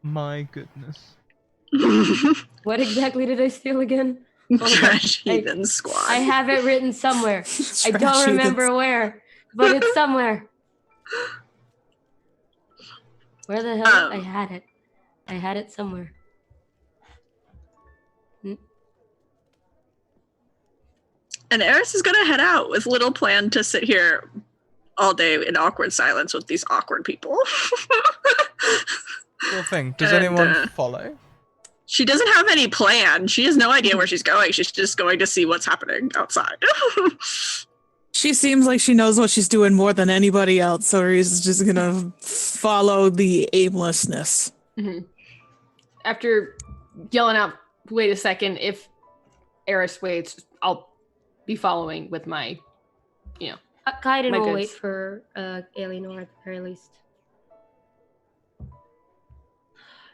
My goodness.
What exactly did I steal again?
Trash Heathen Squad.
I have it written somewhere. I don't remember where, but it's somewhere. Where the hell? I had it. I had it somewhere.
And Eris is going to head out with little plan to sit here all day in awkward silence with these awkward people.
Cool thing. Does anyone follow?
She doesn't have any plan. She has no idea where she's going. She's just going to see what's happening outside.
She seems like she knows what she's doing more than anybody else, so she's just gonna follow the aimlessness.
Mm-hmm. After yelling out, wait a second, if Eris waits, I'll be following with my,
Kaiden
my
will
goods.
wait for Alienor at the very least. I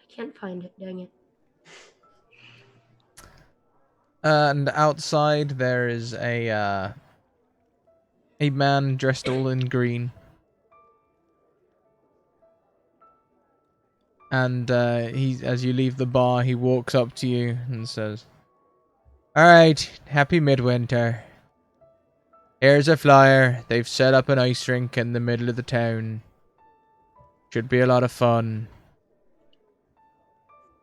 can't find it, dang it.
And outside there is a man dressed all in green. And as you leave the bar, he walks up to you and says, "Alright, happy midwinter. Here's a flyer. They've set up an ice rink in the middle of the town. Should be a lot of fun.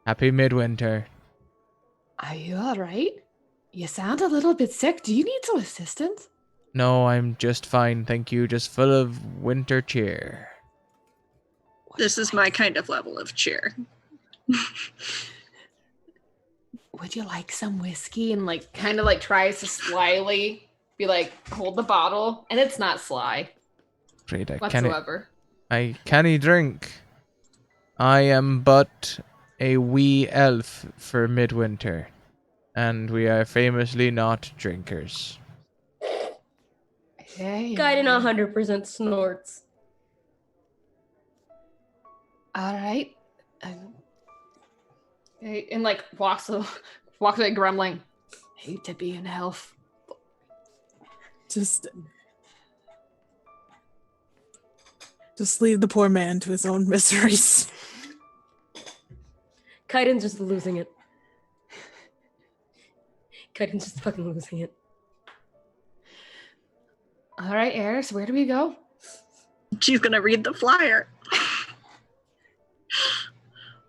Happy midwinter."
Are you alright? You sound a little bit sick. Do you need some assistance?
No, I'm just fine, thank you. Just full of winter cheer.
This is my kind of level of cheer.
Would you like some whiskey? And kind of tries to slyly be like, hold the bottle. And it's not sly
Afraid I
whatsoever.
I can't drink. I am but a wee elf for midwinter, and we are famously not drinkers.
Hey.
Kaiden 100% snorts.
All right. And walks away grumbling. Hate to be an elf.
Just leave the poor man to his own miseries.
Kaiden's just losing it. Kaiden's just fucking losing it.
All right, Eris, where do we go?
She's going to read the flyer.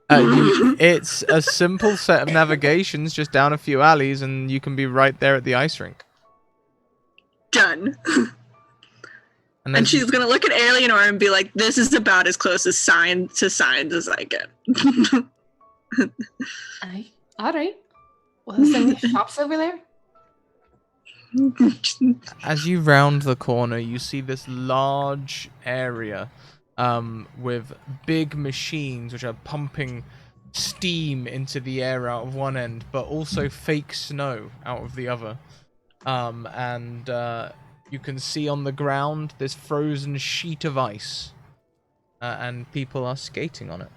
It's a simple set of navigations just down a few alleys, and you can be right there at the ice rink.
Done.
And
she's going to look at Alienor and be like, this is about as close as signs as I get.
All right. Well, there's any shops over there?
As you round the corner, you see this large area with big machines which are pumping steam into the air out of one end, but also fake snow out of the other. And you can see on the ground this frozen sheet of ice, and people are skating on it.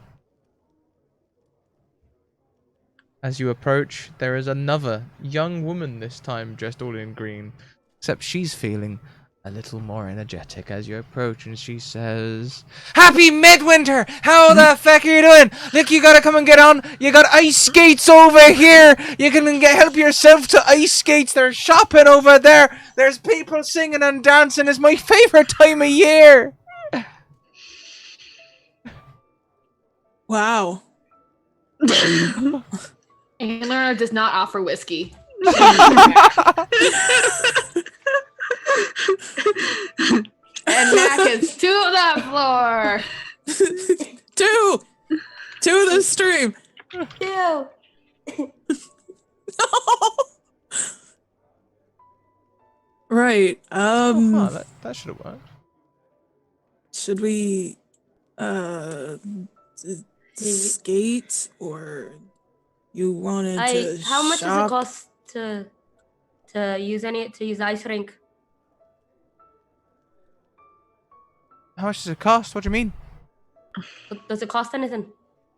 As you approach, there is another young woman, this time dressed all in green, except she's feeling a little more energetic as you approach, and she says, "Happy midwinter! How the feck are you doing? Look, you gotta come and get on. You got ice skates over here. You can help yourself to ice skates. There's shopping over there. There's people singing and dancing. It's my favorite time of year."
Wow.
Alienor does not offer whiskey. And Mac is to the floor.
To the stream.
Ew.
No. Right.
That should have worked.
Should we skate or You wanted to
How much does it
shop?
cost to use ice rink?
How much does it cost? What do you mean?
Does it cost anything?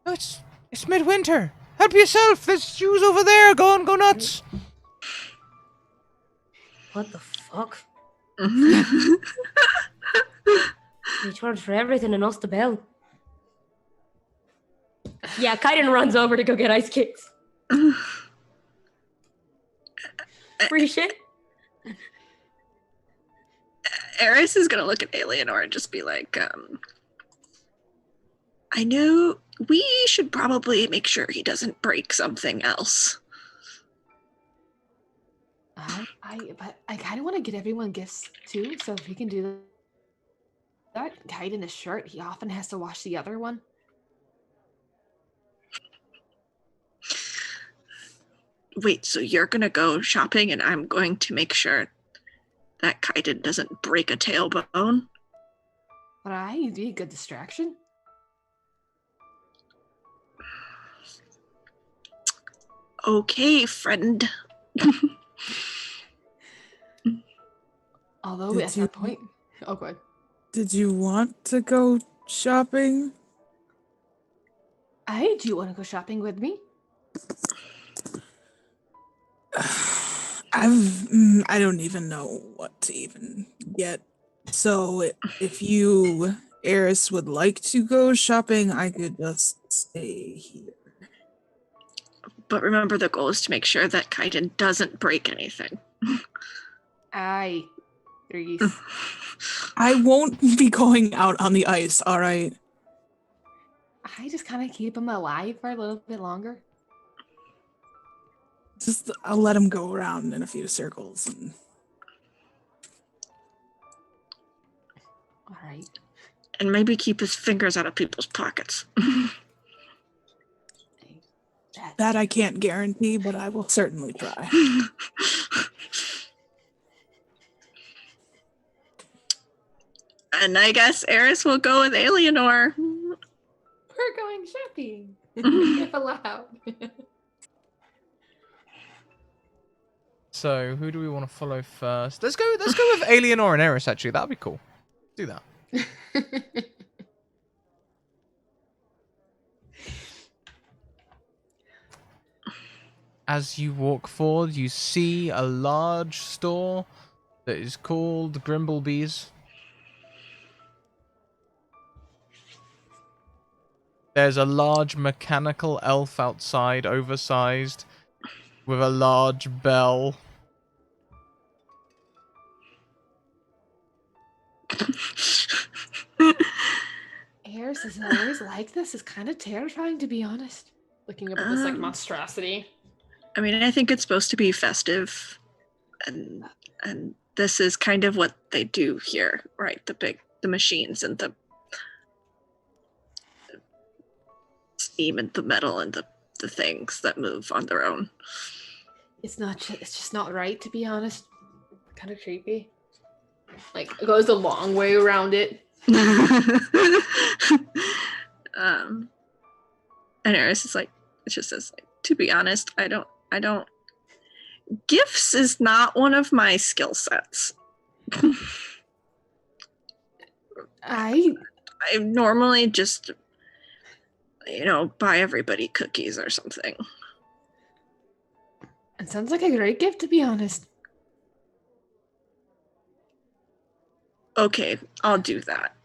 No, it's midwinter. Help yourself. There's shoes over there. Go on, go nuts.
What the fuck? They charge for everything and us the bell. Yeah, Kaiden runs over to go get ice skates. Free shit.
Eris is gonna look at Eleanor and just be like, I know we should probably make sure he doesn't break something else.
But I kind of want to get everyone gifts too. So if we can do that, hide in his shirt, he often has to wash the other one.
Wait, so you're gonna go shopping and I'm going to make sure that Kaiden doesn't break a tailbone?
Right, you'd be a good distraction.
Okay, friend.
Although at that point, oh, go ahead.
Did you want to go shopping?
Do you want to go shopping with me?
I don't even know what to even get. So if you, Eris, would like to go shopping, I could just stay here.
But remember, the goal is to make sure that Kaiden doesn't break anything.
Aye. Reese.
I won't be going out on the ice, all right?
I just kind of keep him alive for a little bit longer.
Just, I'll let him go around in a few circles. And...
All right.
And maybe keep his fingers out of people's pockets.
That I can't guarantee, but I will certainly try.
And I guess Eris will go with Eleanor.
We're going shopping. If allowed.
So, who do we want to follow first? Let's go with Eleanor and Eris, actually. That'd be cool. Do that. As you walk forward, you see a large store that is called Grimblebee's. There's a large mechanical elf outside, oversized, with a large bell.
Eris is always like this. It's kind of terrifying, to be honest. Looking up at this like monstrosity.
I mean, I think it's supposed to be festive, and this is kind of what they do here, right? The machines and the steam and the metal and the things that move on their own.
It's just not right, to be honest. Kind of creepy. Like, it goes a long way around it.
And Eris is like, it just says, like, to be honest, I don't gifts is not one of my skill sets. I normally just, buy everybody cookies or something.
It sounds like a great gift, to be honest.
Okay, I'll do that.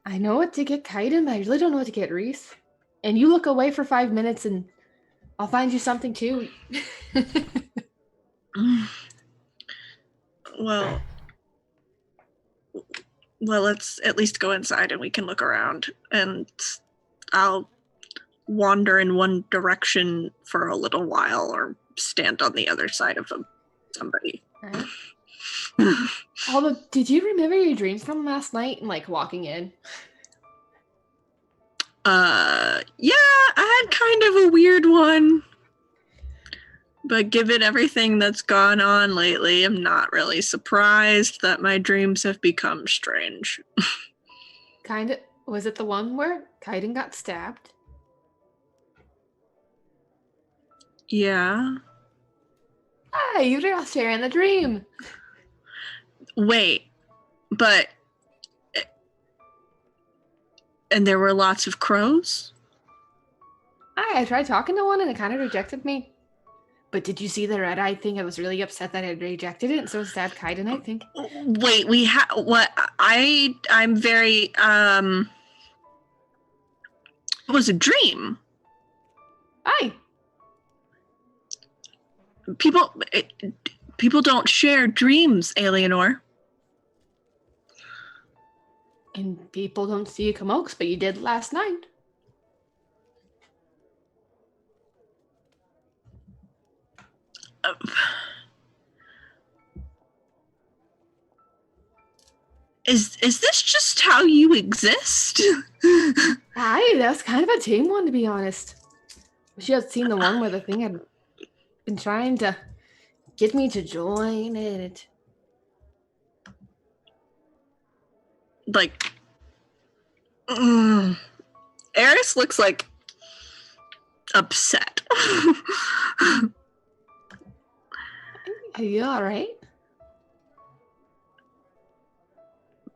I know what to get Kaiden, but I really don't know what to get Reese. And you look away for 5 minutes and I'll find you something too.
Well, let's at least go inside and we can look around. And I'll wander in one direction for a little while or stand on the other side of somebody.
Right. Although, did you remember your dreams from last night and like walking in?
Yeah, I had kind of a weird one. But given everything that's gone on lately, I'm not really surprised that my dreams have become strange.
Kind of. Was it the one where Kaiden got stabbed?
Yeah.
Ah, you were sharing the dream.
Wait, but... And there were lots of crows?
I tried talking to one and it kind of rejected me. But did you see the red-eyed thing? I was really upset that it rejected it, and so stabbed Kaiden, I think.
Wait, what? I'm very, it was a dream.
Aye.
People don't share dreams, Alienor.
And people don't see you come out, but you did last night.
Is this just how you exist?
Aye, that's kind of a tame one, to be honest. She had seen the one where the thing had been trying to get me to join it.
Like, Eris looks like upset.
Are you alright?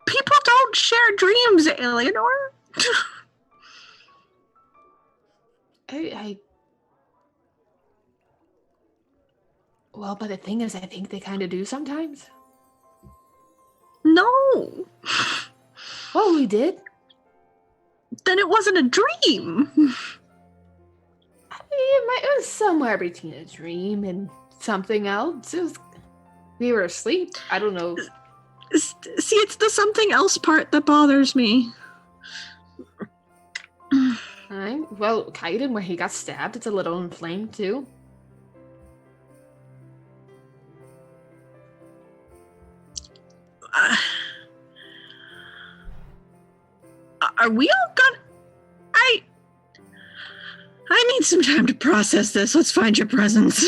People don't share dreams, Eleanor.
Well, but the thing is, I think they kind of do sometimes.
No.
Well, we did.
Then it wasn't a dream.
It was somewhere between a dream and something else. We were asleep. I don't know.
See, it's the something else part that bothers me.
Well, Kaiden, where he got stabbed, it's a little inflamed too.
Are we all gonna... I need some time to process this. Let's find your presents.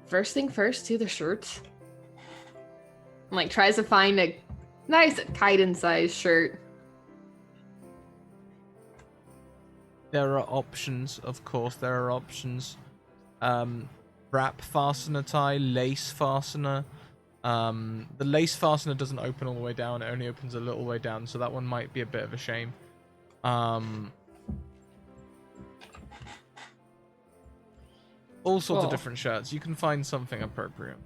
First thing first, to the shirts. Like, tries to find a nice Kaiden-sized shirt.
There are options, of course, there are options. Wrap fastener tie, lace fastener. The lace fastener doesn't open all the way down, it only opens a little way down, so that one might be a bit of a shame. All sorts of different shirts. You can find something appropriate.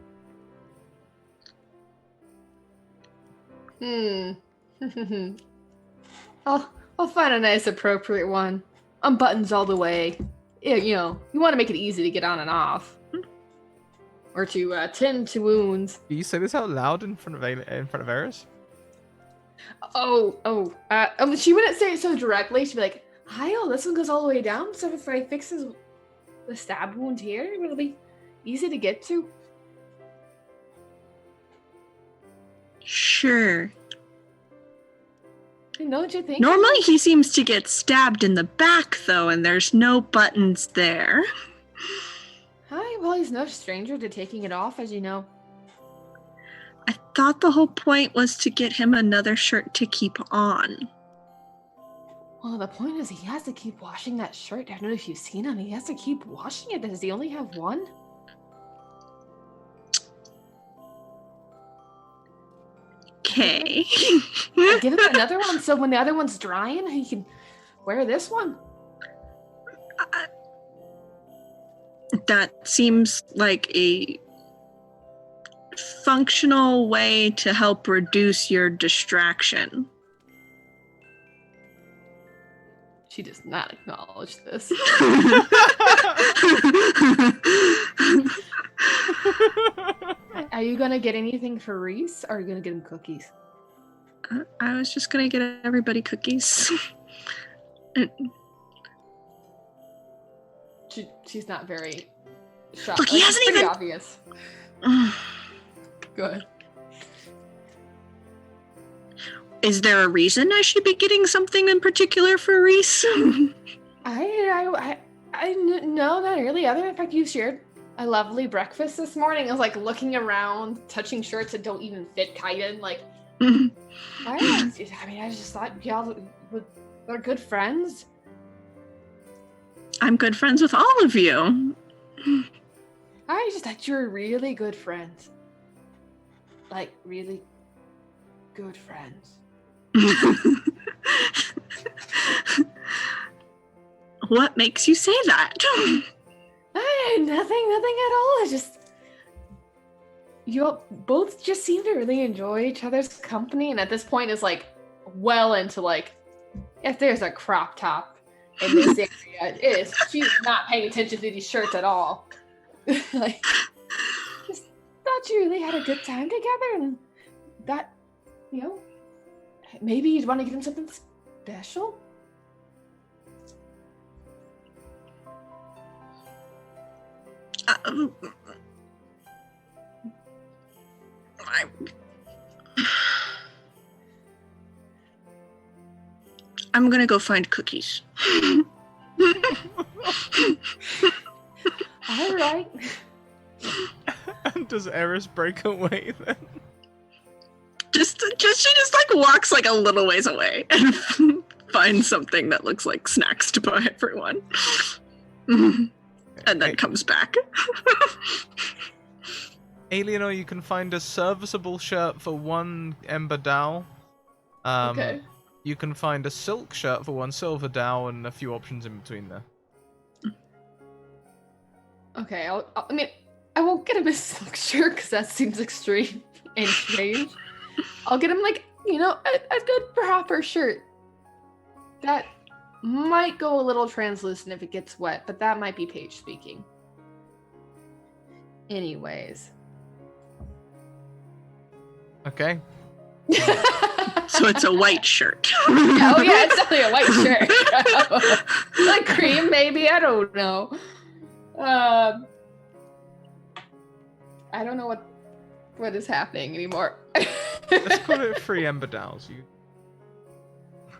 I'll find a nice appropriate one. Unbuttons all the way. Yeah, you want to make it easy to get on and off. Or to tend to wounds.
Do you say this out loud in front of Eris?
She wouldn't say it so directly. She'd be like, "Hi, this one goes all the way down. So if I fix the stab wound here, it'll be easy to get to."
Sure.
I know what you think.
Normally he seems to get stabbed in the back, though, and there's no buttons there.
Hi, well, he's no stranger to taking it off, as you know.
I thought the whole point was to get him another shirt to keep on.
Well, the point is he has to keep washing that shirt. I don't know if you've seen him. He has to keep washing it. Does he only have one?
Okay.
Give him another one so when the other one's drying, he can wear this one.
That seems like a functional way to help reduce your distraction.
She does not acknowledge this. Are you gonna get anything for Reese, or are you gonna get him cookies?
I was just gonna get everybody cookies.
She's not very shocked.
Look, he hasn't
pretty
even...
obvious. Good.
Is there a reason I should be getting something in particular for Reese?
I no, not really. Other than the fact you shared a lovely breakfast this morning. I was like looking around, touching shirts that don't even fit Kaiden. Like, I just thought y'all were good friends.
I'm good friends with all of you.
I just thought you were really good friends. Like, really good friends.
What makes you say that?
Nothing at all. It's just you both just seem to really enjoy each other's company, and at this point is like well into like if there's a crop top in this area, she's not paying attention to these shirts at all. Like, just thought you really had a good time together, and that, maybe you'd want to get him something special.
I'm gonna go find cookies.
All right.
And does Eris break away then?
She just like walks like a little ways away and finds something that looks like snacks to buy everyone. And then comes back.
Alienor, you can find a serviceable shirt for 1 ember dowel.
Okay.
You can find a silk shirt for 1 silver dowel and a few options in between there.
Okay, I won't get him a silk shirt because that seems extreme and strange. I'll get him like, a good proper shirt. That might go a little translucent if it gets wet, but that might be Paige speaking. Anyways.
Okay.
So it's a white shirt.
Oh yeah, it's definitely a white shirt. Like cream, maybe, I don't know. I don't know what is happening anymore.
Let's call it 3 ember dowels. You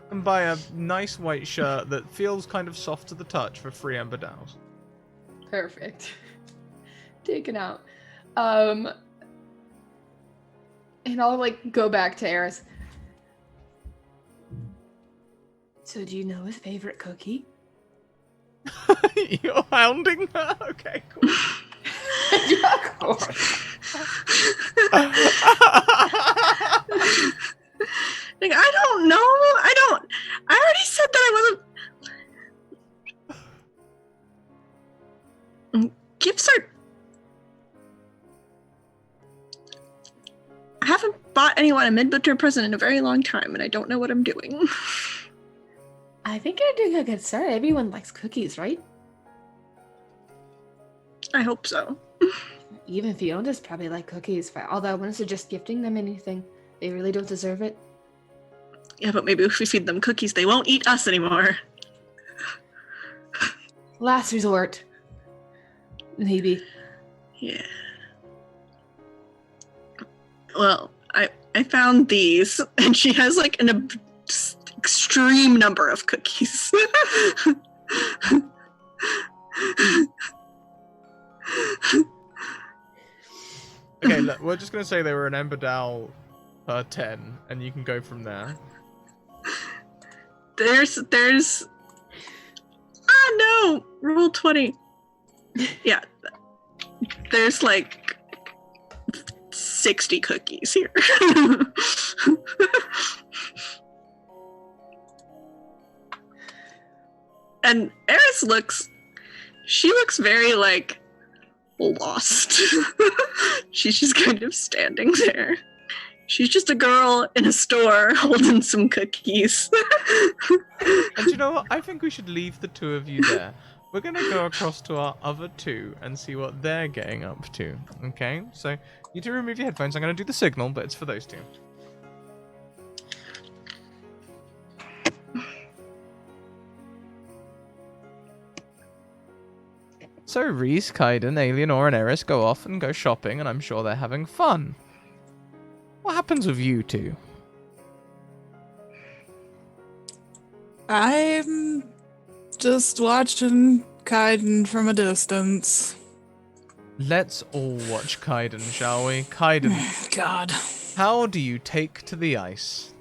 can buy a nice white shirt that feels kind of soft to the touch for 3 ember dowels.
Perfect. Taken out. And I'll go back to Eris. So do you know his favorite cookie?
You're hounding her? Okay, cool.
Yeah, of course.
I don't know. I already said that I wasn't. Gifts are. I haven't bought anyone a midwinter present in a very long time, and I don't know what I'm doing.
I think you're doing a good start. Everyone likes cookies, right?
I hope so.
Even Fiona's probably like cookies, although when it's just gifting them anything, they really don't deserve it.
Yeah, but maybe if we feed them cookies, they won't eat us anymore.
Last resort. Maybe.
Yeah. Well, I found these, and she has like an extreme number of cookies.
Okay, look, we're just gonna say they were an ember dowel per 10, and you can go from there.
There's no, rule 20. Yeah. There's like 60 cookies here. And Eris looks very like lost. She's just kind of standing there. She's just a girl in a store holding some cookies.
And you know what? I think we should leave the 2 of you there. We're going to go across to our other 2 and see what they're getting up to. Okay? So, you 2 remove your headphones. I'm going to do the signal, but it's for those 2. So, Reese, Kaiden, Alienor, and Eris go off and go shopping, and I'm sure they're having fun. What happens with you 2?
I'm just watching Kaiden from a distance.
Let's all watch Kaiden, shall we? Kaiden,
God.
How do you take to the ice?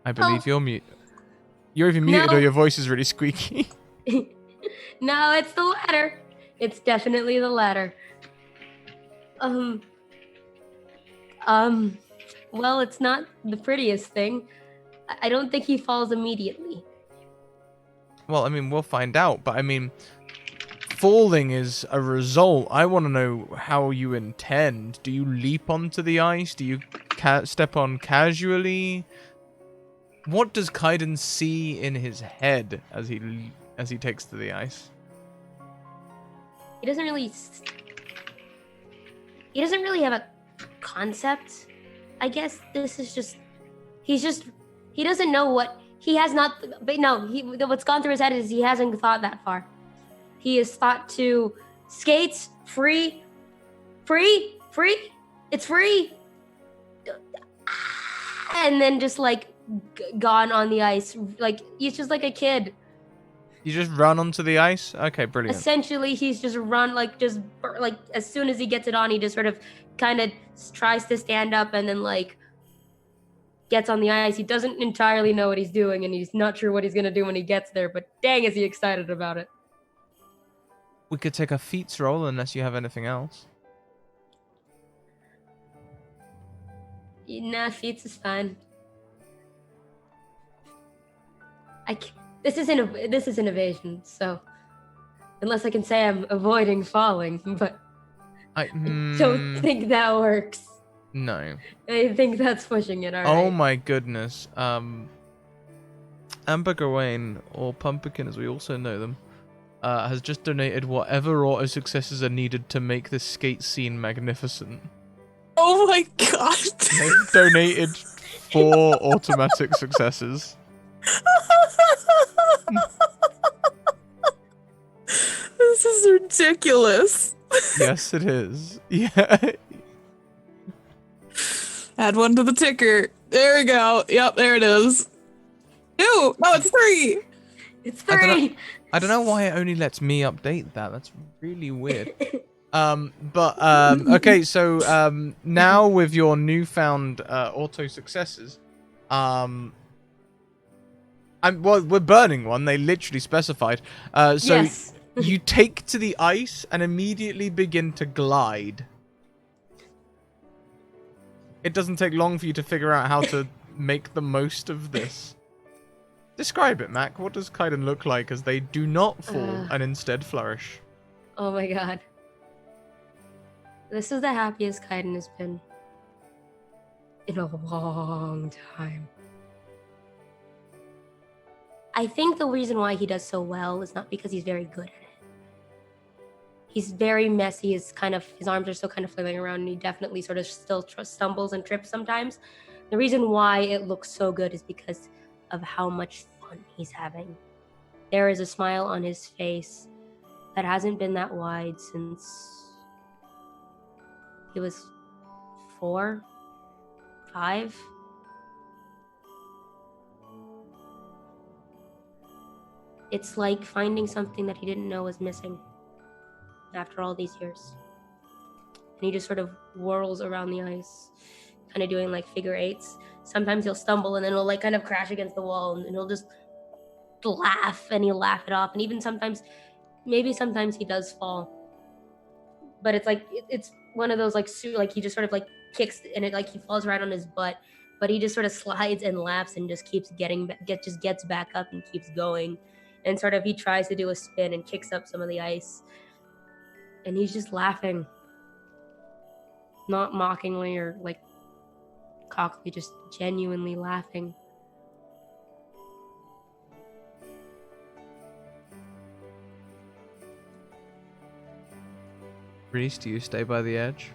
I believe you're mute. You're either muted
No.
or your voice is really squeaky.
No, it's the latter. It's definitely the latter. Well, it's not the prettiest thing. I don't think he falls immediately.
Well, I mean, we'll find out, but I mean, falling is a result. I want to know how you intend. Do you leap onto the ice? Do you step on casually? What does Kaiden see in his head as he takes to the ice?
He doesn't really have a concept. I guess this is just he doesn't know what he has not, but no, what's gone through his head is he hasn't thought that far. He has thought to skates, free, it's free, and then just like gone on the ice, like he's just like a kid.
You just run onto the ice? Okay, brilliant.
Essentially, he's just run like as soon as he gets it on, he just sort of kind of tries to stand up and then like gets on the ice. He doesn't entirely know what he's doing and he's not sure what he's gonna do when he gets there, but dang is he excited about it.
We could take a feats roll unless you have anything else.
Nah, feats is fine. This is an evasion, so unless I can say I'm avoiding falling, but I don't think that works.
No.
I think that's pushing it, alright.
Oh my goodness. Amber Gawain, or Pumpkin as we also know them, has just donated whatever auto successes are needed to make this skate scene magnificent.
Oh my god.
They've donated 4 automatic successes.
This is ridiculous.
Yes, it is. Yeah.
Add one to the ticker. There we go. Yep, there it is. 2. Oh, it's 3.
It's 3.
I don't know why it only lets me update that. That's really weird. Okay, so now with your newfound auto successes, well, we're burning one. They literally specified. So
yes.
You take to the ice and immediately begin to glide. It doesn't take long for you to figure out how to make the most of this. Describe it, Mac. What does Kaiden look like as they do not fall and instead flourish?
Oh my god. This is the happiest Kaiden has been in a long time. I think the reason why he does so well is not because he's very good at it. He's very messy. His arms are still kind of flailing around, and he definitely sort of still stumbles and trips sometimes. The reason why it looks so good is because of how much fun he's having. There is a smile on his face that hasn't been that wide since he was 4, 5. It's like finding something that he didn't know was missing after all these years. And he just sort of whirls around the ice, kind of doing like figure 8s. Sometimes he'll stumble and then he'll like kind of crash against the wall and he'll just laugh and he'll laugh it off. And even sometimes he does fall. But it's like, it's one of those like he just sort of like kicks and it like he falls right on his butt. But he just sort of slides and laughs and just keeps gets back up and keeps going. And sort of he tries to do a spin and kicks up some of the ice. And he's just laughing. Not mockingly or like cockily, just genuinely laughing.
Reese, do you stay by the edge?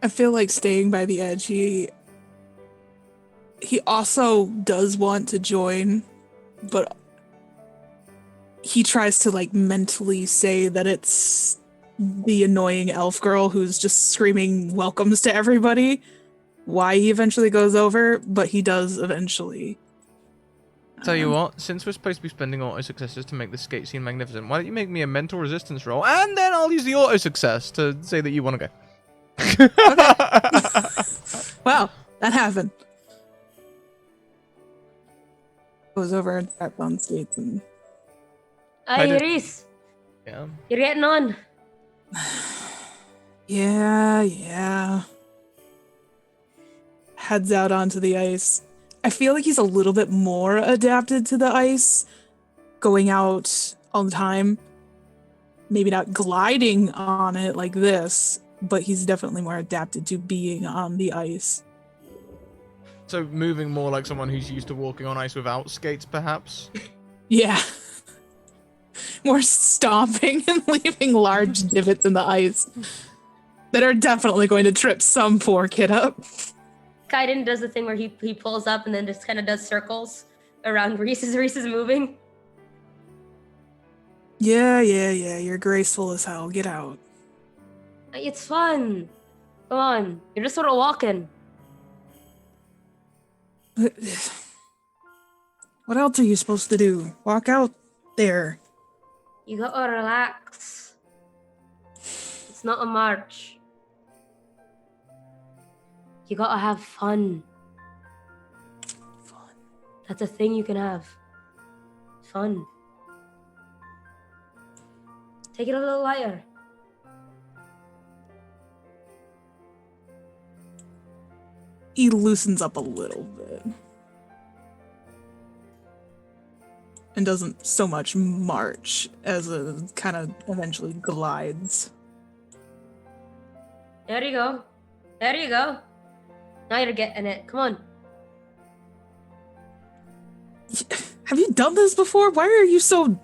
I feel like staying by the edge. He also does want to join, but he tries to like mentally say that it's the annoying elf girl who's just screaming welcomes to everybody. why he eventually goes over, but he does eventually.
Tell you what, since we're supposed to be spending auto successes to make the skate scene magnificent, why don't you make me a mental resistance roll, and then I'll use the auto success to say that you want to go.
Wow, that happened. Goes over and straps on skates and
Hey, Reese,
Yeah.
you're getting on.
yeah. Heads out onto the ice. I feel like he's a little bit more adapted to the ice, going out all the time. Maybe not gliding on it like this, but he's definitely more adapted to being on the ice.
So moving more like someone who's used to walking on ice without skates, perhaps?
Yeah. More stomping and leaving large divots in the ice that are definitely going to trip some poor kid up.
Kaiden does the thing where he pulls up and then just kind of does circles around Reese as Reese is moving.
Yeah. You're graceful as hell. Get out.
It's fun. Come on. You're just sort of walking.
What else are you supposed to do? Walk out there.
You gotta relax. It's not a march. You gotta have fun.
Fun.
That's a thing you can have. Fun. Take it a little lighter.
He loosens up a little bit. And doesn't so much march as a kind of eventually glides.
There you go. There you go. Now you're getting it. Come on.
Have you done this before? Why are you so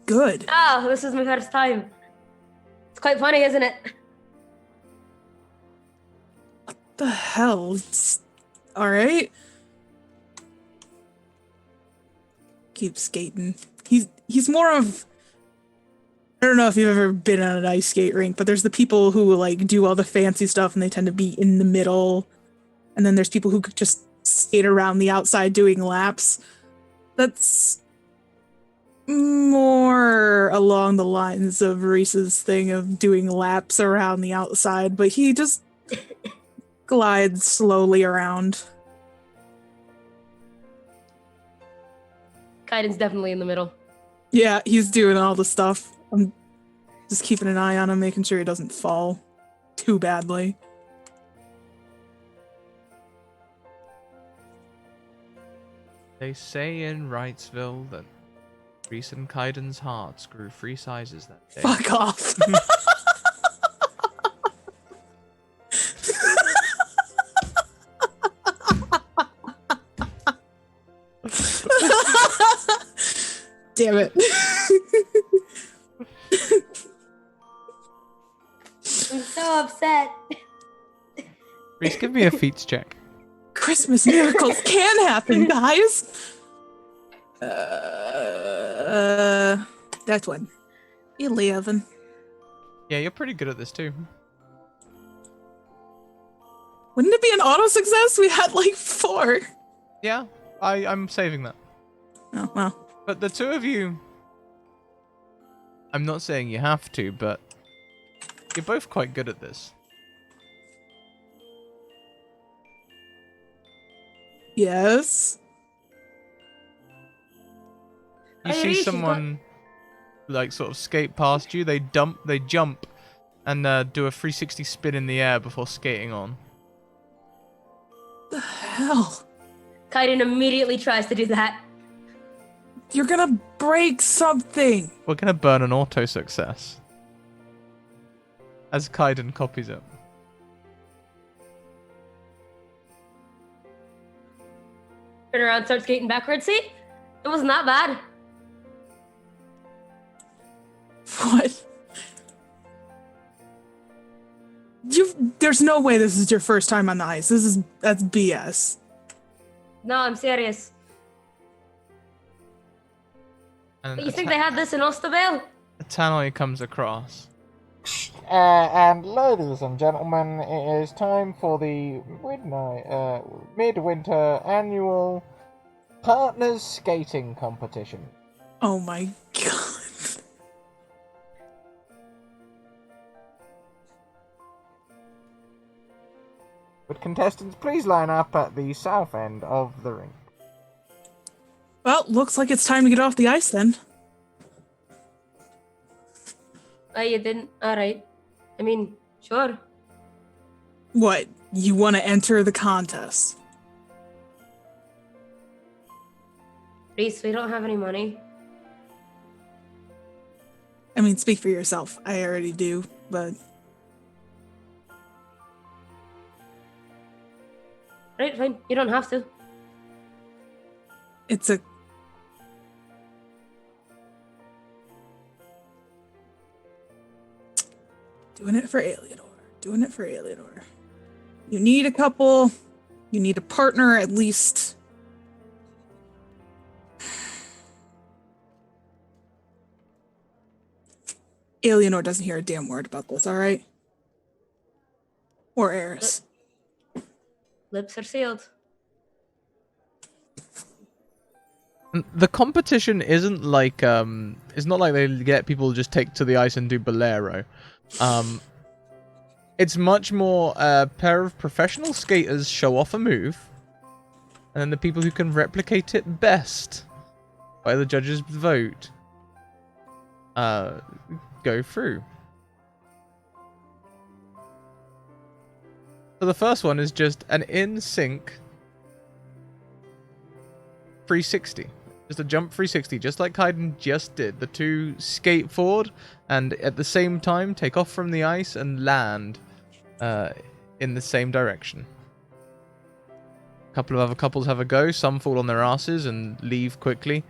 good?
Ah, this is my first time. It's quite funny, isn't it?
What the hell? All right. Keep skating. He's more of, I don't know if you've ever been on an ice skate rink, but there's the people who like do all the fancy stuff and they tend to be in the middle. And then there's people who could just skate around the outside doing laps. That's more along the lines of Reese's thing of doing laps around the outside, but he just glides slowly around.
Kaiden's definitely in the middle.
Yeah, he's doing all the stuff. I'm just keeping an eye on him, making sure he doesn't fall too badly.
They say in Wrightsville that Reese and Kaiden's hearts grew 3 sizes that day.
Fuck off. Damn it.
I'm so upset.
Reese, give me a feats check.
Christmas miracles can happen, guys. That's one. 11.
Yeah, you're pretty good at this too.
Wouldn't it be an auto success? We had like 4.
Yeah, I'm saving that.
Oh, well.
But the two of you, I'm not saying you have to, but you're both quite good at this.
Yes.
You
Hey,
see
Reese, you've
someone like sort of skate past you, they jump and do a 360 spin in the air before skating on.
The hell?
Kaiden immediately tries to do that.
You're gonna break something.
We're gonna burn an auto success. As Kaiden copies it.
Turn around, start skating backwards. See? It wasn't that bad.
What? There's no way this is your first time on the ice. That's BS.
No, I'm serious.
And
But you think they had this in Ostervale?
a tannoy comes across And ladies and gentlemen, it is time for the midwinter annual partners skating competition.
Oh my god.
Would contestants please line up at the south end of the rink?
Well, looks like it's time to get off the ice then.
Oh, you didn't? Alright. I mean, sure.
What? You want to enter the contest?
Reese, we don't have any money.
I mean, speak for yourself. I already do, but...
Right, fine. You don't have to.
It's a... Doing it for Alienor. Doing it for Alienor. You need a couple. You need a partner at least. Alienor doesn't hear a damn word about this, alright? Or Eris.
Lips are sealed.
The competition isn't like it's not like they get people to just take to the ice and do bolero. It's much more a pair of professional skaters show off a move, and then the people who can replicate it best by the judges' vote go through. So the first one is just an in sync 360. Just a jump 360, just like Kaiden just did. The two skate forward and at the same time take off from the ice and land in the same direction. A couple of other couples have a go. Some fall on their asses and leave quickly.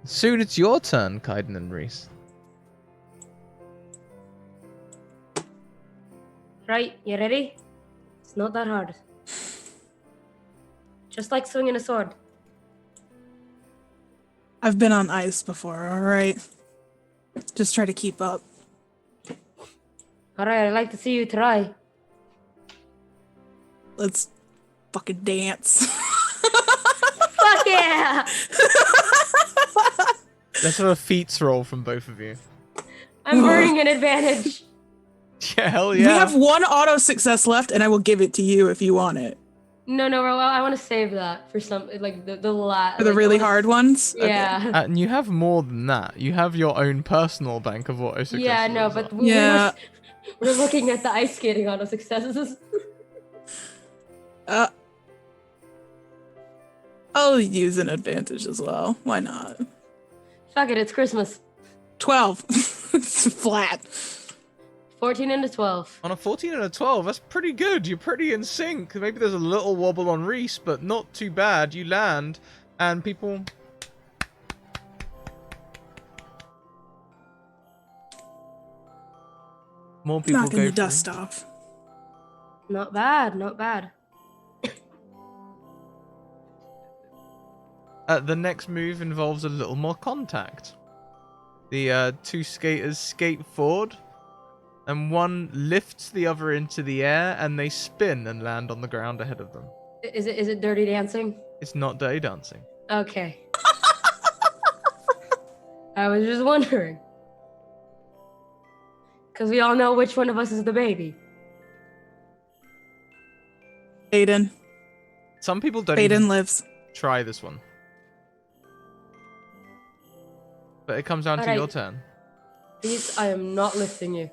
Soon it's your turn, Kaiden and Reese.
Right, you ready? It's not that hard. Just like swinging a sword.
I've been on ice before, alright? Just try to keep up.
Alright, I'd like to see you try.
Let's fucking dance.
Fuck yeah!
Let's have a feats roll from both of you.
I'm burning an advantage.
Yeah, hell yeah.
We have one auto success left, and I will give it to you if you want it.
No, well, I want to save that for some, like, the
For the really hard ones?
Yeah.
Okay.
And you have more than that. You have your own personal bank of auto successes.
Yeah, no, but
Yeah.
we're looking at the ice skating auto successes.
I'll use an advantage as well. Why not?
Fuck it, it's Christmas.
12. It's flat.
14 and a 12.
On a 14 and a 12, that's pretty good. You're pretty in sync. Maybe there's a little wobble on Reese, but not too bad. You land, and people... More people
Knocking
go
the
through.
dust off.
Not bad, not bad.
The next move involves a little more contact. The two skaters skate forward, and one lifts the other into the air, and they spin and land on the ground ahead of them.
Is it dirty dancing?
It's not dirty dancing.
Okay. I was just wondering. Because we all know which one of us is the baby.
Aiden.
Some people don't
Aiden
even
lives.
try this one. But it comes down to
Alright.
your turn.
Please, I am not lifting you.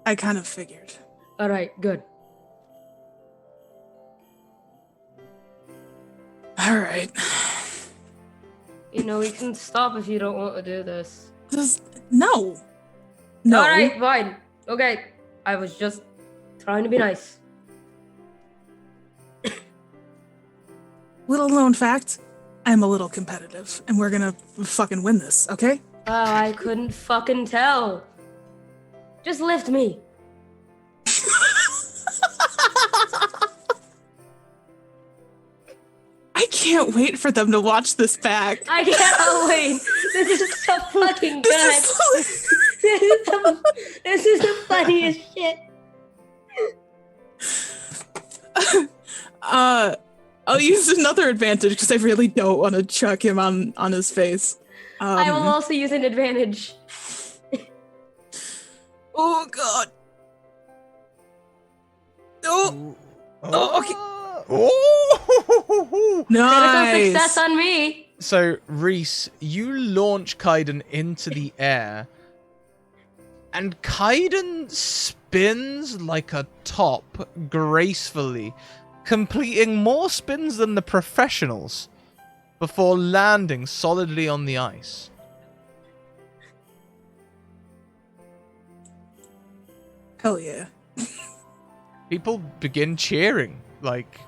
I kind of figured.
Alright, good.
Alright.
You know, we can stop if you don't want to do this.
Just, no. No.
Alright, fine. Okay. I was just trying to be nice.
Little known fact, I'm a little competitive, and we're gonna fucking win this, okay?
Oh, I couldn't fucking tell. Just lift me.
I can't wait for them to watch this back.
I can't wait. This is so fucking good.
This is
This is the funniest shit.
I'll use another advantage because I really don't want to chuck him on his face.
I will also use an advantage.
Oh god. Oh. Oh, okay.
Oh!
Critical
Nice.
success on me.
So, Reese, you launch Kaiden into the air, and Kaiden spins like a top gracefully, completing more spins than the professionals before landing solidly on the ice.
Hell yeah.
People begin cheering, like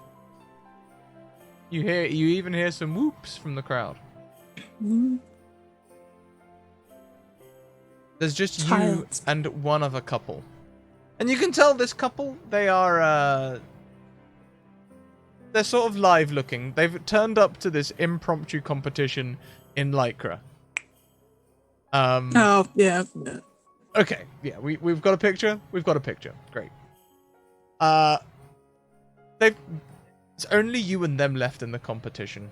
you even hear some whoops from the crowd. There's just
Silence.
you and one other couple. And you can tell this couple, they are they're sort of live looking. They've turned up to this impromptu competition in Lycra.
Oh, yeah.
Okay, yeah, we've got a picture. We've got a picture. Great. It's only you and them left in the competition.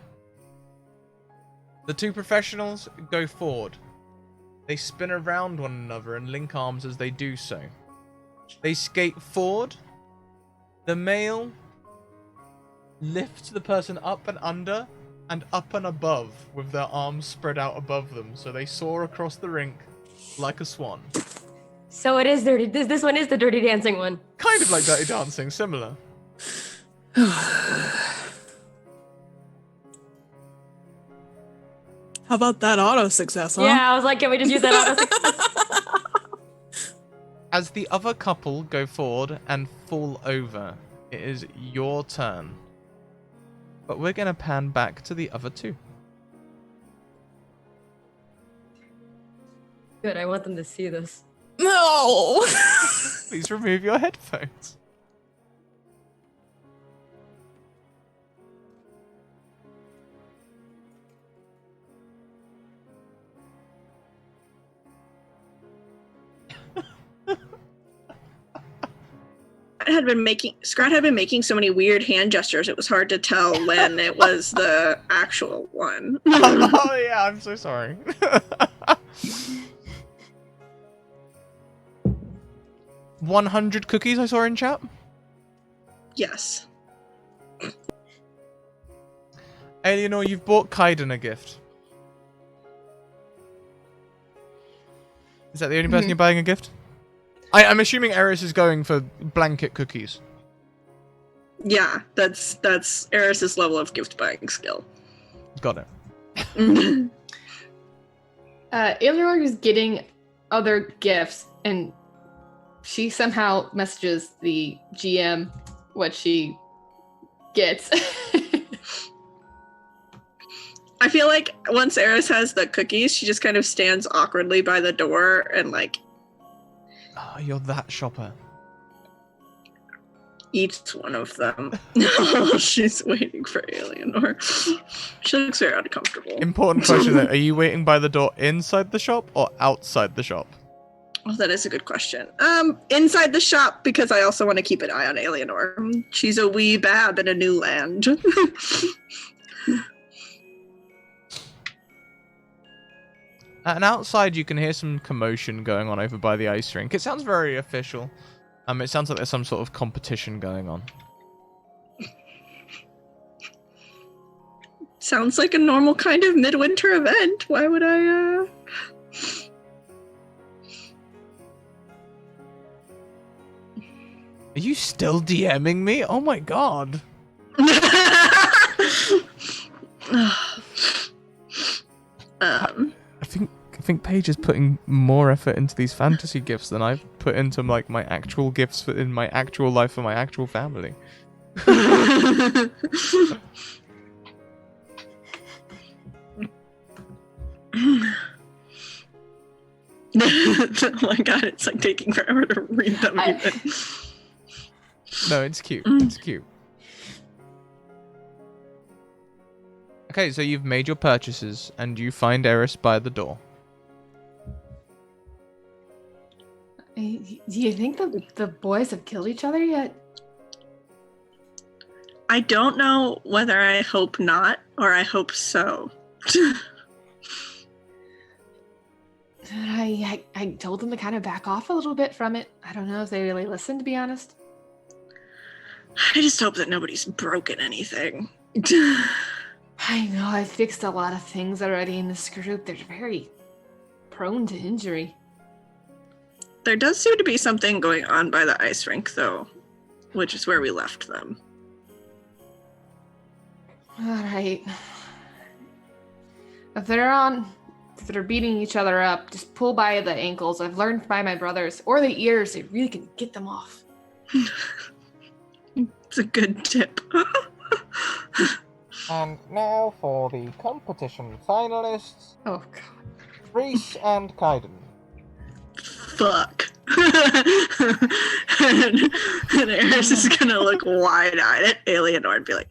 The two professionals go forward. They spin around one another and link arms as they do so. They skate forward. The male lifts the person up and under and up and above with their arms spread out above them, so they soar across the rink like a swan.
So it is dirty. This one is the Dirty Dancing one.
Kind of like Dirty Dancing, similar.
How about that auto success, huh?
Yeah, I was like, can we just use that auto success?
As the other couple go forward and fall over, it is your turn. But we're going to pan back to the other two.
Good, I want them to see this.
No!
Please remove your headphones.
Scrat had been making so many weird hand gestures, it was hard to tell when it was the actual one.
Oh yeah, I'm so sorry. 100 cookies I saw in chat.
Yes.
Eleanor, you've bought Kaiden a gift. Is that the only person you're buying a gift? I'm assuming Eris is going for blanket cookies.
Yeah, that's Eris's level of gift buying skill.
Got it.
Eleanor is getting other gifts, and she somehow messages the GM what she gets.
I feel like once Eris has the cookies, she just kind of stands awkwardly by the door and like
Oh, you're that shopper.
eats one of them. She's waiting for Eleanor. She looks very uncomfortable.
Important question though. Are you waiting by the door inside the shop or outside the shop?
Oh, that is a good question. Inside the shop, because I also want to keep an eye on Eleanor. She's a wee bab in a new land.
And outside you can hear some commotion going on over by the ice rink. It sounds very official. It sounds like there's some sort of competition going on.
Sounds like a normal kind of midwinter event. Why would I,
Are you still DMing me? Oh my god. I think Paige is putting more effort into these fantasy gifts than I've put into like my actual gifts in my actual life for my actual family.
Oh my god, it's like taking forever to read them even.
No, it's cute. It's cute. Okay, so you've made your purchases and you find Eris by the door.
Do you think the boys have killed each other yet?
I don't know whether I hope not or I hope so.
I told them to kind of back off a little bit from it. I don't know if they really listened, to be honest.
I just hope that nobody's broken anything.
I know, I fixed a lot of things already in this group. They're very prone to injury.
There does seem to be something going on by the ice rink, though, which is where we left them.
Alright. If they're beating each other up, just pull by the ankles. I've learned by my brothers, or the ears, they really can get them off.
It's a good tip.
And now for the competition finalists.
Oh, God.
Reese and Kaiden.
Fuck. and Eris is gonna look wide-eyed at Eleanor and be like,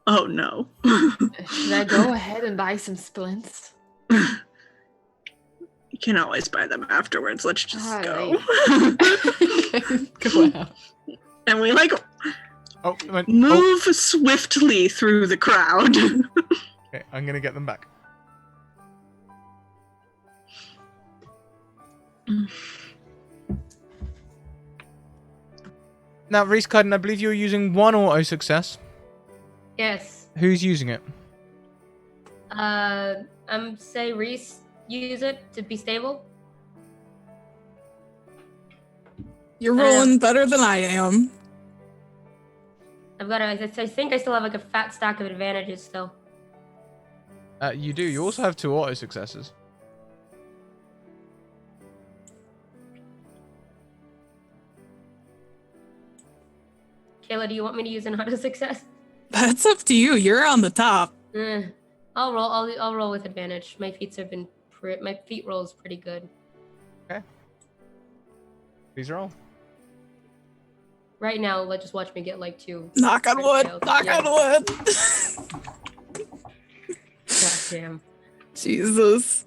oh no.
Should I go ahead and buy some splints?
You can always buy them afterwards. Let's just go.
Go out.
And we move swiftly through the crowd.
Okay, I'm gonna get them back. Now, Reese Kaiden, I believe you're using one auto success.
Yes.
Who's using it?
Say Reese use it to be stable.
You're rolling better than I am.
I think I still have like a fat stack of advantages still.
You do. You also have 2 auto successes.
Kayla, do you want me to use an auto success?
That's up to you. You're on the top.
I'll roll. I'll roll with advantage. My feet roll is pretty good.
Okay. Please roll.
Right now, let's just watch me get like 2.
Knock on wood. Knock on wood.
God damn.
Jesus.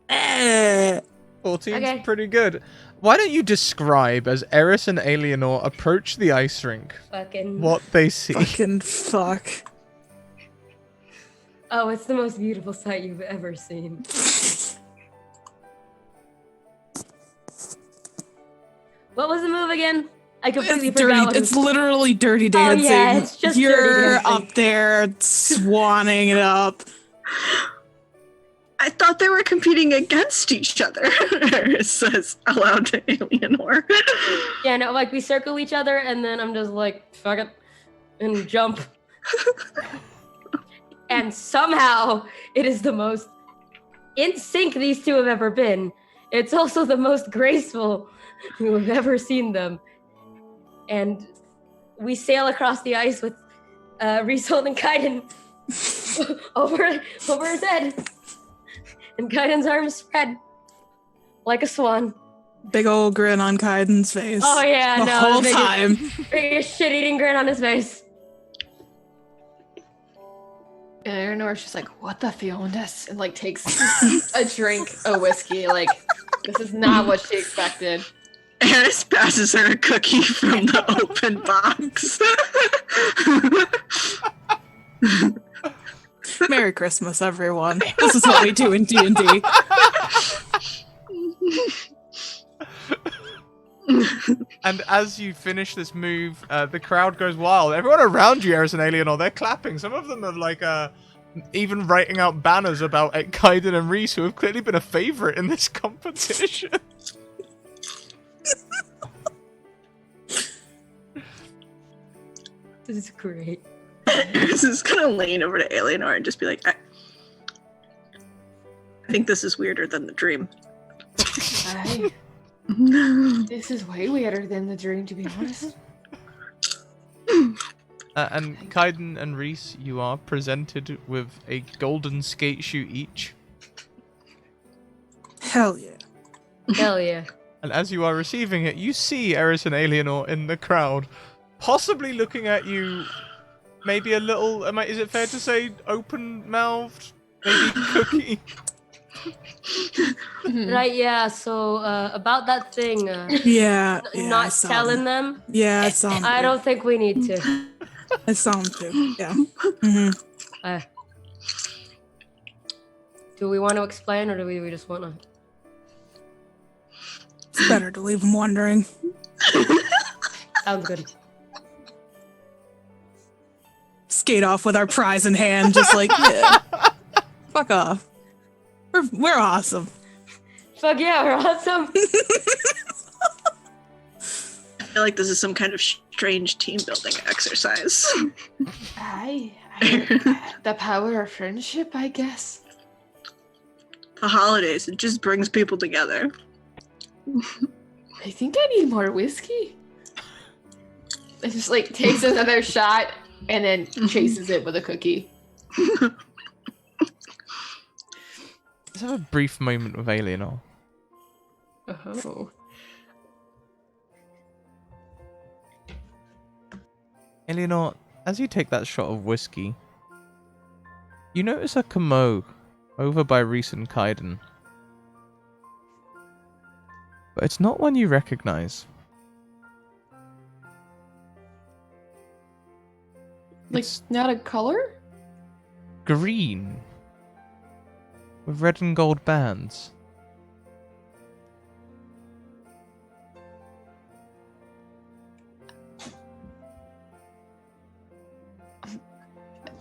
14's pretty good. Why don't you describe as Eris and Eleanor approach the ice rink what they see?
Fucking fuck.
Oh, it's the most beautiful sight you've ever seen. What was the move again? I completely forgot.
It's literally Dirty Dancing.
Oh, yeah, it's just
You're
Dirty Dancing.
up there swanning it up.
I thought they were competing against each other, Eris says aloud to Eleanor.
Yeah, no, like we circle each other and then I'm just like, fuck it, and jump. And somehow it is the most in sync these two have ever been. It's also the most graceful you have ever seen them. And we sail across the ice with Reese holding Kaiden over his head. And Kaiden's arms spread like a swan.
Big old grin on Kaiden's face.
Oh yeah,
the whole time.
Biggest shit-eating grin on his face.
And Eleanor's just like, what the Fiondas? And like takes a drink of whiskey. Like, this is not what she expected.
Eris passes her a cookie from the open box.
Merry Christmas, everyone. This is what we do in D&D.
And as you finish this move, the crowd goes wild. Everyone around you, Eris and Eleanor, they're clapping. Some of them are like even writing out banners about Kaiden and Reese, who have clearly been a favorite in this competition.
This is great.
Eris is gonna lean over to Eleanor and just be like, I think this is weirder than the dream.
This is way weirder than the dream, to be honest.
And Kaiden and Reese, you are presented with a golden skate shoe each.
Hell yeah.
Hell yeah.
And as you are receiving it, you see Eris and Eleanor in the crowd, possibly looking at you, maybe a little, is it fair to say open-mouthed? Maybe cookie?
Right, yeah, so about that thing,
Yeah. I
not
saw
telling
him.
them,
Yeah, I saw him.
I don't think we need to.
I saw him too. Yeah. Hmm.
Do we want to explain, or do we just want to?
It's better to leave him wondering.
Sounds good.
Skate off with our prize in hand, just like, yeah. Fuck off. We're awesome.
Fuck yeah, we're awesome.
I feel like this is some kind of strange team building exercise.
The power of friendship, I guess.
The holidays, it just brings people together.
I think I need more whiskey. It just like takes another shot and then chases it with a cookie.
Let's have a brief moment with Alienor.
Oh.
Alienor, as you take that shot of whiskey, you notice a Kamo over by Reese and Kaiden. But it's not one you recognize.
Like,
It's
not a color?
green. With red and gold bands.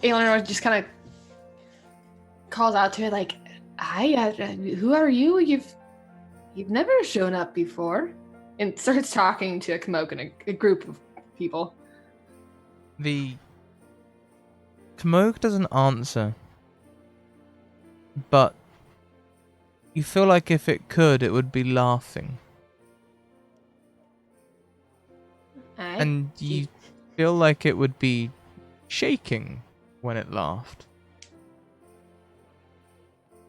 Eleanor just kind of calls out to it like, "Hi, who are you? You've never shown up before," and starts talking to a Kamoke and a group of people.
The Kamoke doesn't answer. But you feel like if it could, it would be laughing.
Aye.
And you feel like it would be shaking when it laughed.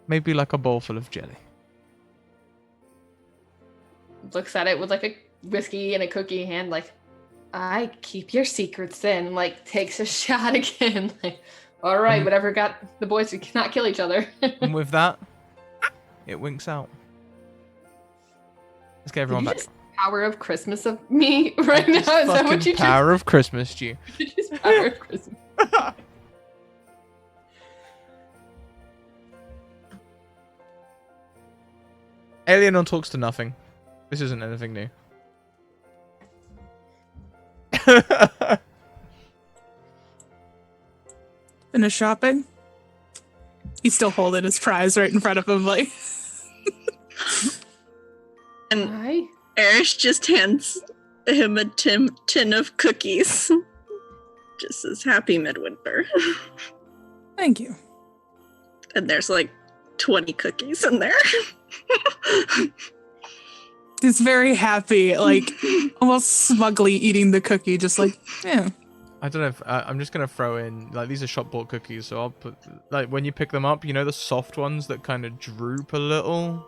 Maybe like a bowl full of jelly.
Looks at it with like a whiskey and a cookie in hand, like, "I keep your secrets then," like takes a shot again, like, all right, whatever got the boys to not kill each other.
And with that, it winks out. Let's get everyone
Did you
back.
just power of Christmas of me right now? Is that what you
Power of Christmas, Jew.
just power of Christmas?
Alienor talks to nothing. This isn't anything new.
Finish shopping? He's still holding his prize right in front of him, like.
And
Hi.
Erish just hands him a tin of cookies. Just says happy midwinter.
Thank you.
And there's like 20 cookies in there.
He's very happy, like almost smugly eating the cookie, just like, yeah.
I don't know if I'm just gonna throw in, like, these are shop bought cookies, so I'll put, like, when you pick them up, you know the soft ones that kind of droop a little.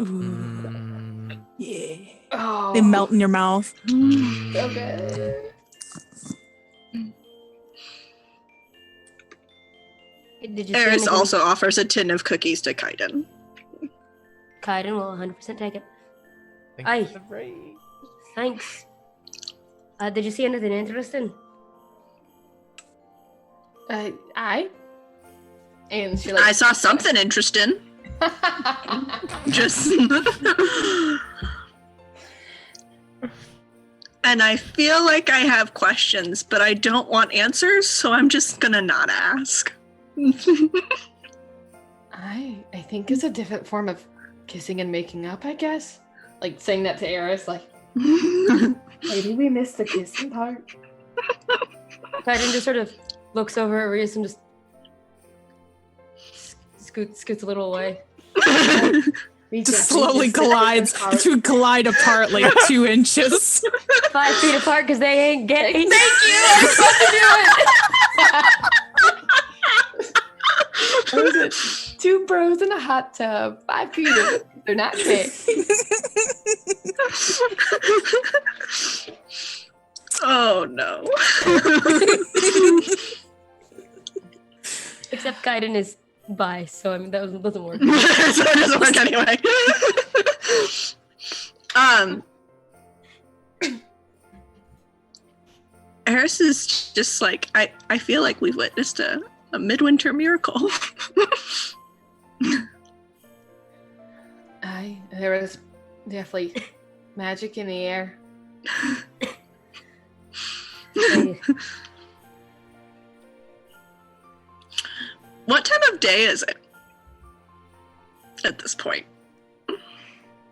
Ooh. Yeah.
Oh,
They melt in your mouth.
so good.
Did you say
Eris
anything?
also offers a tin of cookies to Kaiden.
Kaiden will 100% take it.
Thank
Aye.
you for the raise.
Thanks. Did you see anything interesting?
I. And she like.
I saw something interesting. Just. And I feel like I have questions, but I don't want answers, so I'm just gonna not ask.
I think it's a different form of kissing and making up, I guess. Like saying that to Eris, like, maybe we missed the kissing part.
Kaiden just sort of looks over at Reese and just scoots a little away.
Just slowly collides to collide apart like 2 inches.
5 feet apart because they ain't gay.
Thank you! I was about to do it! What was it? 2 bros in a hot tub. 5 feet. They're not gay.
Oh no.
Except Kaiden is Bye. So I mean that doesn't work.
So it doesn't work anyway. Eris is just like, I feel like we've witnessed a midwinter miracle.
There was definitely magic in the air.
What time of day is it at this point?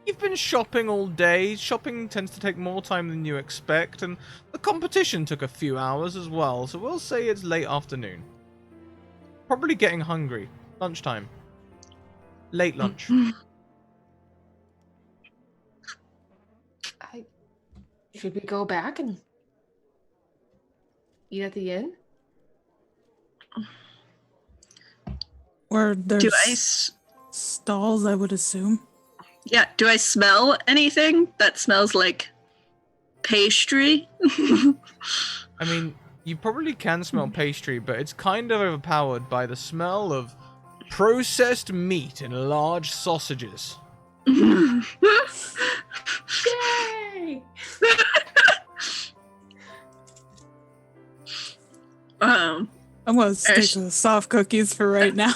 You've been shopping all day. Shopping tends to take more time than you expect, and the competition took a few hours as well, so we'll say it's late afternoon. Probably getting hungry. Lunchtime. Late lunch.
Should we go back and eat at the inn?
Or there's
Do I
stalls, I would assume.
Yeah, do I smell anything that smells like pastry?
I mean, you probably can smell pastry, but it's kind of overpowered by the smell of processed meat and large sausages.
Yay!
I'm gonna stick to the soft cookies for right now.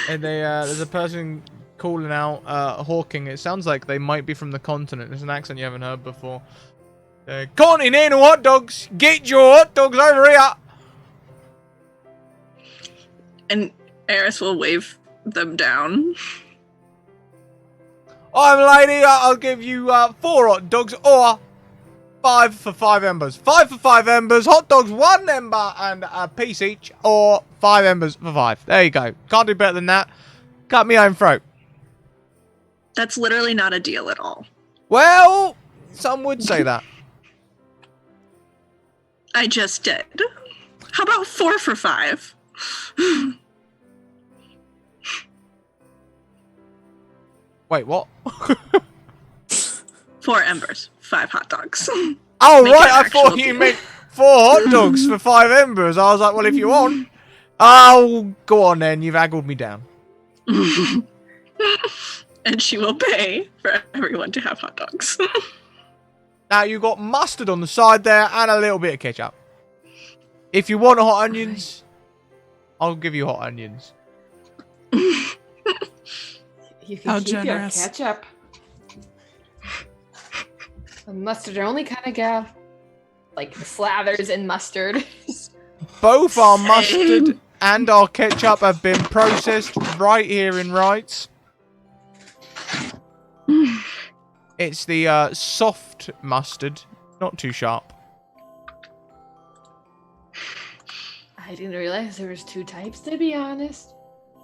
And there's a person calling out, hawking. It sounds like they might be from the continent. There's an accent you haven't heard before. Continental hot dogs! Get your hot dogs over here!
And Eris will wave them down.
I'm lady, I'll give you 4 hot dogs or 5 for 5 embers. 5 for 5 embers, hot dogs 1 ember and a piece each, or 5 embers for 5. There you go. Can't do better than that. Cut me own throat.
That's literally not a deal at all.
Well, some would say that.
I just did. How about 4 for 5?
Wait, what?
4 embers, 5 hot dogs.
Oh,
Make
right,
it an
I thought
actual
you
deal.
meant 4 hot dogs for 5 embers. I was like, well, if you want. Oh, go on then. You've haggled me down.
And she will pay for everyone to have hot dogs.
Now, you got mustard on the side there and a little bit of ketchup. If you want hot onions, I'll give you hot onions.
You can
How
keep
generous.
your ketchup. The mustard, I only kind of got like slathers in mustard.
Both our
Same.
mustard and our ketchup have been processed right here in Wrights. It's the soft mustard, not too sharp.
I didn't realize there was 2 types, to be honest.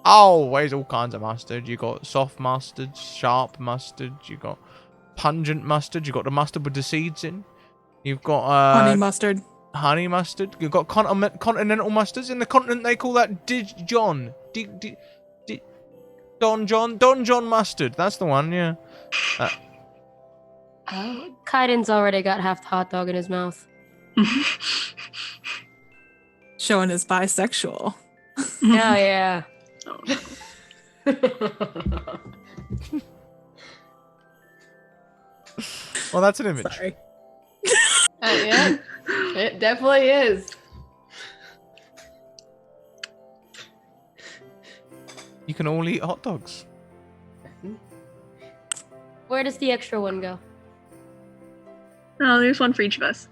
Oh, there's all kinds of mustard. You got soft mustard, sharp mustard. You got pungent mustard. You got the mustard with the seeds in. You've got
Honey mustard.
honey mustard. You've got continental mustards. In the continent, they call that Dijon. Don John mustard. That's the one. Yeah.
Oh,
Kaiden's already got half the hot dog in his mouth.
Showing his bisexual.
Hell yeah.
Well, that's an image.
Sorry.
yeah, it definitely is.
You can all eat hot dogs.
Where does the extra one go?
Oh, there's one for each of us.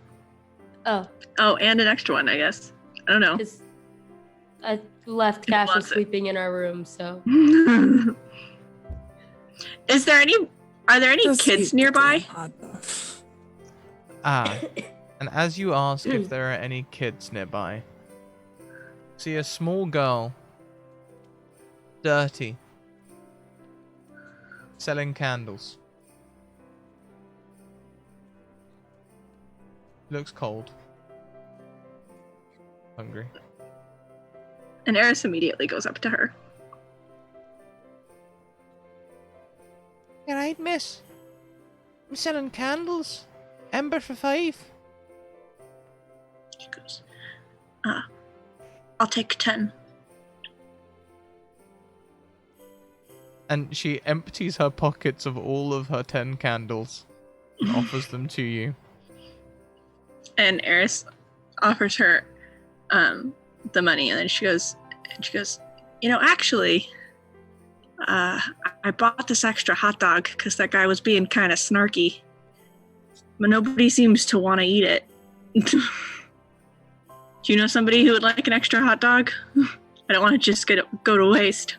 Oh,
Oh, and an extra one, I guess. I don't know.
because I left
Who
Cassius
wants it?
sleeping in our room, so.
Are there any
Just eat
kids
the
nearby?
damn hot dog.
And as you ask if there are any kids nearby, see a small girl, dirty, selling candles. Looks cold. Hungry.
And Eris immediately goes up to her.
You right, miss? I'm selling candles. Ember for 5.
She goes, I'll take 10.
And she empties her pockets of all of her 10 candles and offers them to you.
And Eris offers her the money, and then she goes, actually, I bought this extra hot dog because that guy was being kind of snarky, but nobody seems to want to eat it. Do you know somebody who would like an extra hot dog? I don't want to just go to waste.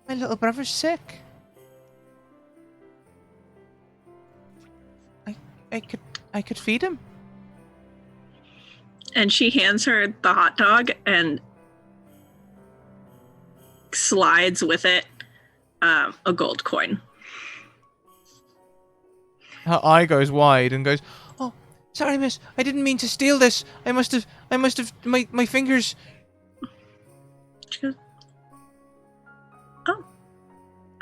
My little brother's sick. I could feed him.
And she hands her the hot dog and slides with it a gold coin.
Her eye goes wide and goes, "Oh, sorry, miss. I didn't mean to steal this. I must have, my fingers."
She goes, "Oh,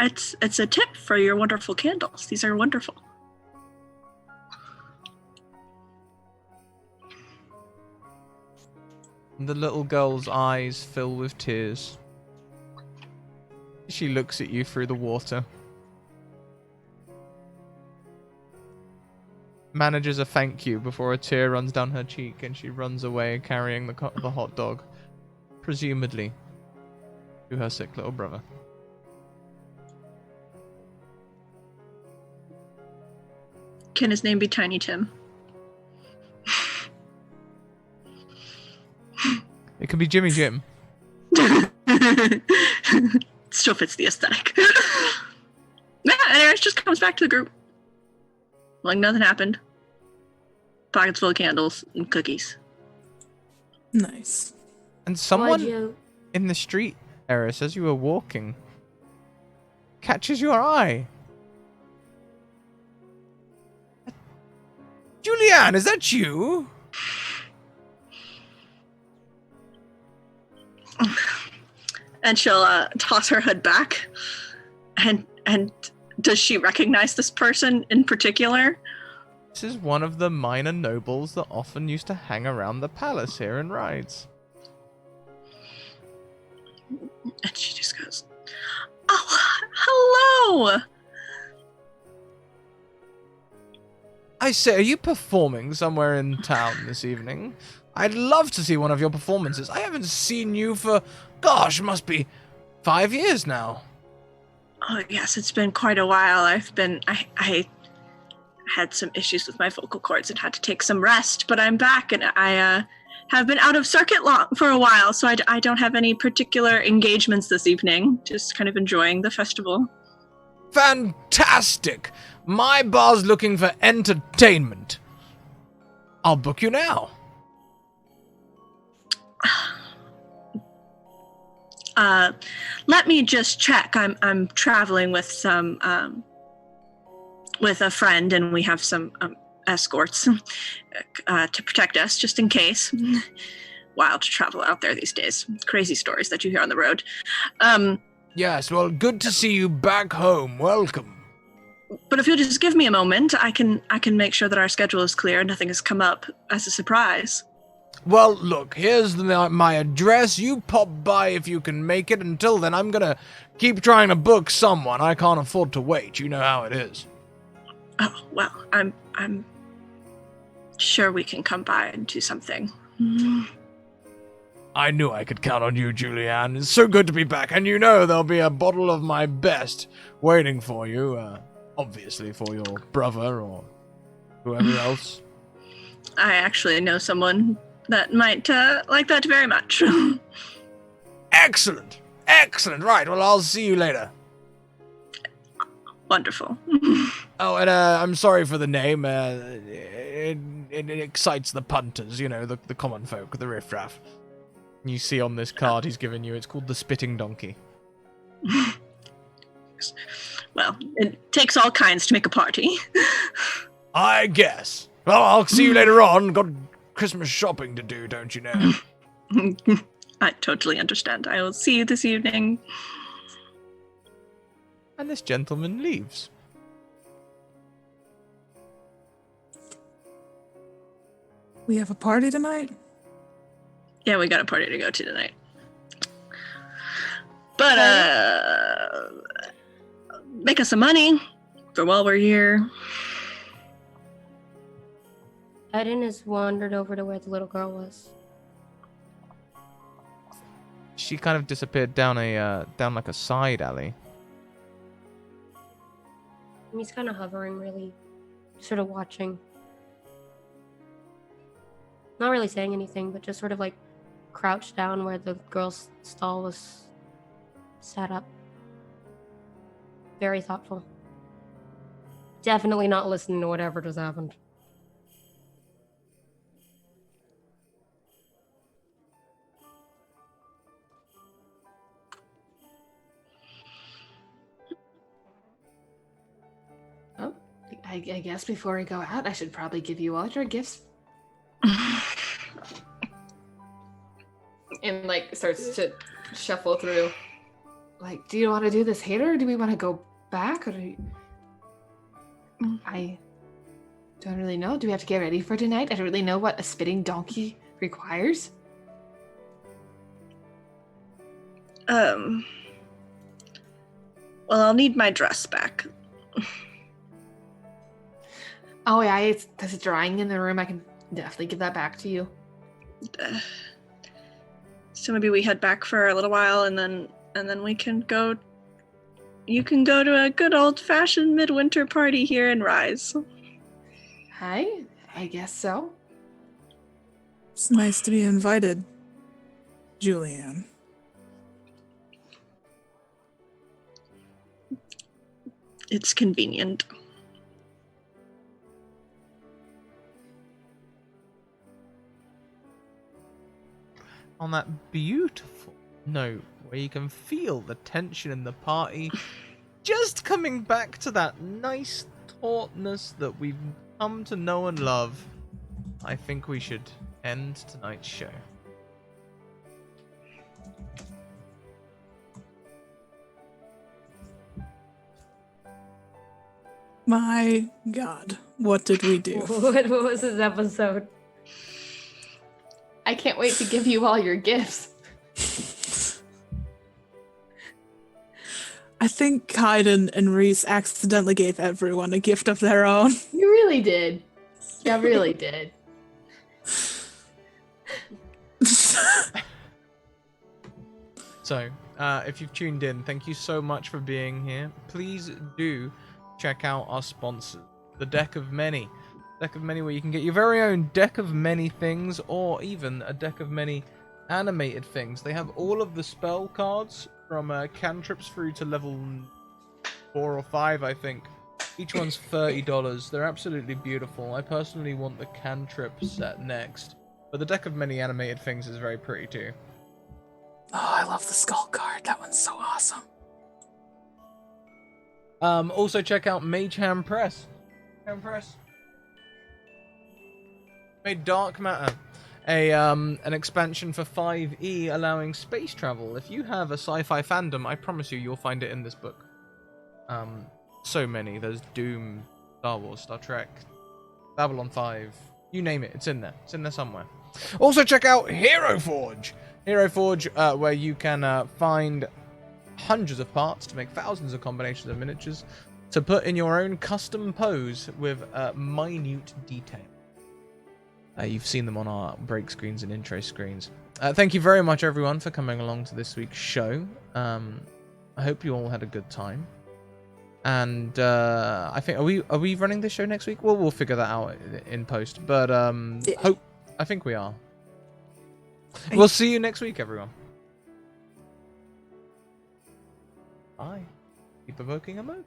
it's a tip for your wonderful candles. These are wonderful."
The little girl's eyes fill with tears. She looks at you through the water. Manages a thank you before a tear runs down her cheek, and she runs away carrying the hot dog, presumably to her sick little brother.
Can his name be Tiny Tim?
It could be Jimmy Jim.
Still fits the aesthetic. Yeah, and Eris just comes back to the group like nothing happened. Pockets full of candles and cookies.
Nice.
And someone in the street, Eris, as you were walking, catches your eye. Julianne, is that you?
And she'll toss her hood back. And does she recognize this person in particular?
This is one of the minor nobles that often used to hang around the palace here in rides.
And she just goes, "Oh, hello!"
I say, are you performing somewhere in town this evening? I'd love to see one of your performances. I haven't seen you for, gosh, must be 5 years now.
Oh, yes, it's been quite a while. I had some issues with my vocal cords and had to take some rest, but I'm back, and I have been out of circuit for a while, so I don't have any particular engagements this evening. Just kind of enjoying the festival.
Fantastic! My bar's looking for entertainment. I'll book you now.
Let me just check. I'm traveling with some with a friend, and we have some escorts to protect us, just in case. Wild to travel out there these days. Crazy stories that you hear on the road.
Yes, well, good to see you back home. Welcome.
But if you'll just give me a moment, I can make sure that our schedule is clear. Nothing has come up as a surprise.
Well, look, here's my address. You pop by if you can make it. Until then, I'm gonna keep trying to book someone. I can't afford to wait. You know how it is.
Oh, well, I'm sure we can come by and do something.
I knew I could count on you, Julianne. It's so good to be back, and you know there'll be a bottle of my best waiting for you. Obviously for your brother or whoever else.
I actually know someone that might like that very much.
Excellent. Excellent. Right, well, I'll see you later.
Wonderful.
Oh, and I'm sorry for the name. It excites the punters, you know, the common folk, the riffraff. You see on this card he's given you, it's called the Spitting Donkey.
Well, it takes all kinds to make a party.
I guess. Well, I'll see you later on. Got Christmas shopping to do, don't you know?
I totally understand. I will see you this evening.
And this gentleman leaves.
We have a party tonight?
Yeah, we got a party to go to tonight. But make us some money for while we're here.
Eden has wandered over to where the little girl was.
She kind of disappeared down like a side alley.
And he's kind of hovering, really, sort of watching. Not really saying anything, but just sort of like crouched down where the girl's stall was set up. Very thoughtful. Definitely not listening to whatever just happened.
Oh, I guess before we go out, I should probably give you all your gifts. And like starts to shuffle through. Like, do you want to do this here, or do we want to go back? Or I don't really know. Do we have to get ready for tonight? I don't really know what a spitting donkey requires.
Well, I'll need my dress back.
Oh yeah, there's drying in the room. I can definitely give that back to you.
So maybe we head back for a little while, and then we can go. You can go to a good old-fashioned midwinter party here in Rise.
Hi, I guess so.
It's nice to be invited, Julianne.
It's convenient.
On that beautiful note where you can feel the tension in the party just coming back to that nice tautness that we've come to know and love, I think we should end tonight's show.
My God, what did we do?
What was this episode?
I can't wait to give you all your gifts.
I think Kaiden and Reese accidentally gave everyone a gift of their own.
You really did. You really did.
So, if you've tuned in, thank you so much for being here. Please do check out our sponsors, the Deck of Many. Deck of Many, where you can get your very own deck of many things, or even a deck of many animated things. They have all of the spell cards from cantrips through to level 4 or 5, I think. Each one's $30. They're absolutely beautiful. I personally want the cantrip set next, but the Deck of Many animated things is very pretty too.
Oh, I love the skull card. That one's so awesome.
Also check out Mage Hand Press. Made Dark Matter, an expansion for 5e allowing space travel. If you have a sci-fi fandom, I promise you'll find it in this book. So many. There's Doom, Star Wars, Star Trek, Babylon 5. You name it, it's in there. It's in there somewhere. Also check out Hero Forge. Hero Forge, where you can find hundreds of parts to make thousands of combinations of miniatures to put in your own custom pose with minute detail. You've seen them on our break screens and intro screens. Thank you very much, everyone, for coming along to this week's show. I hope you all had a good time. And I think, are we running this show next week? Well, we'll figure that out in post. But I think we are. We'll see you next week, everyone. Bye. Keep evoking a mood.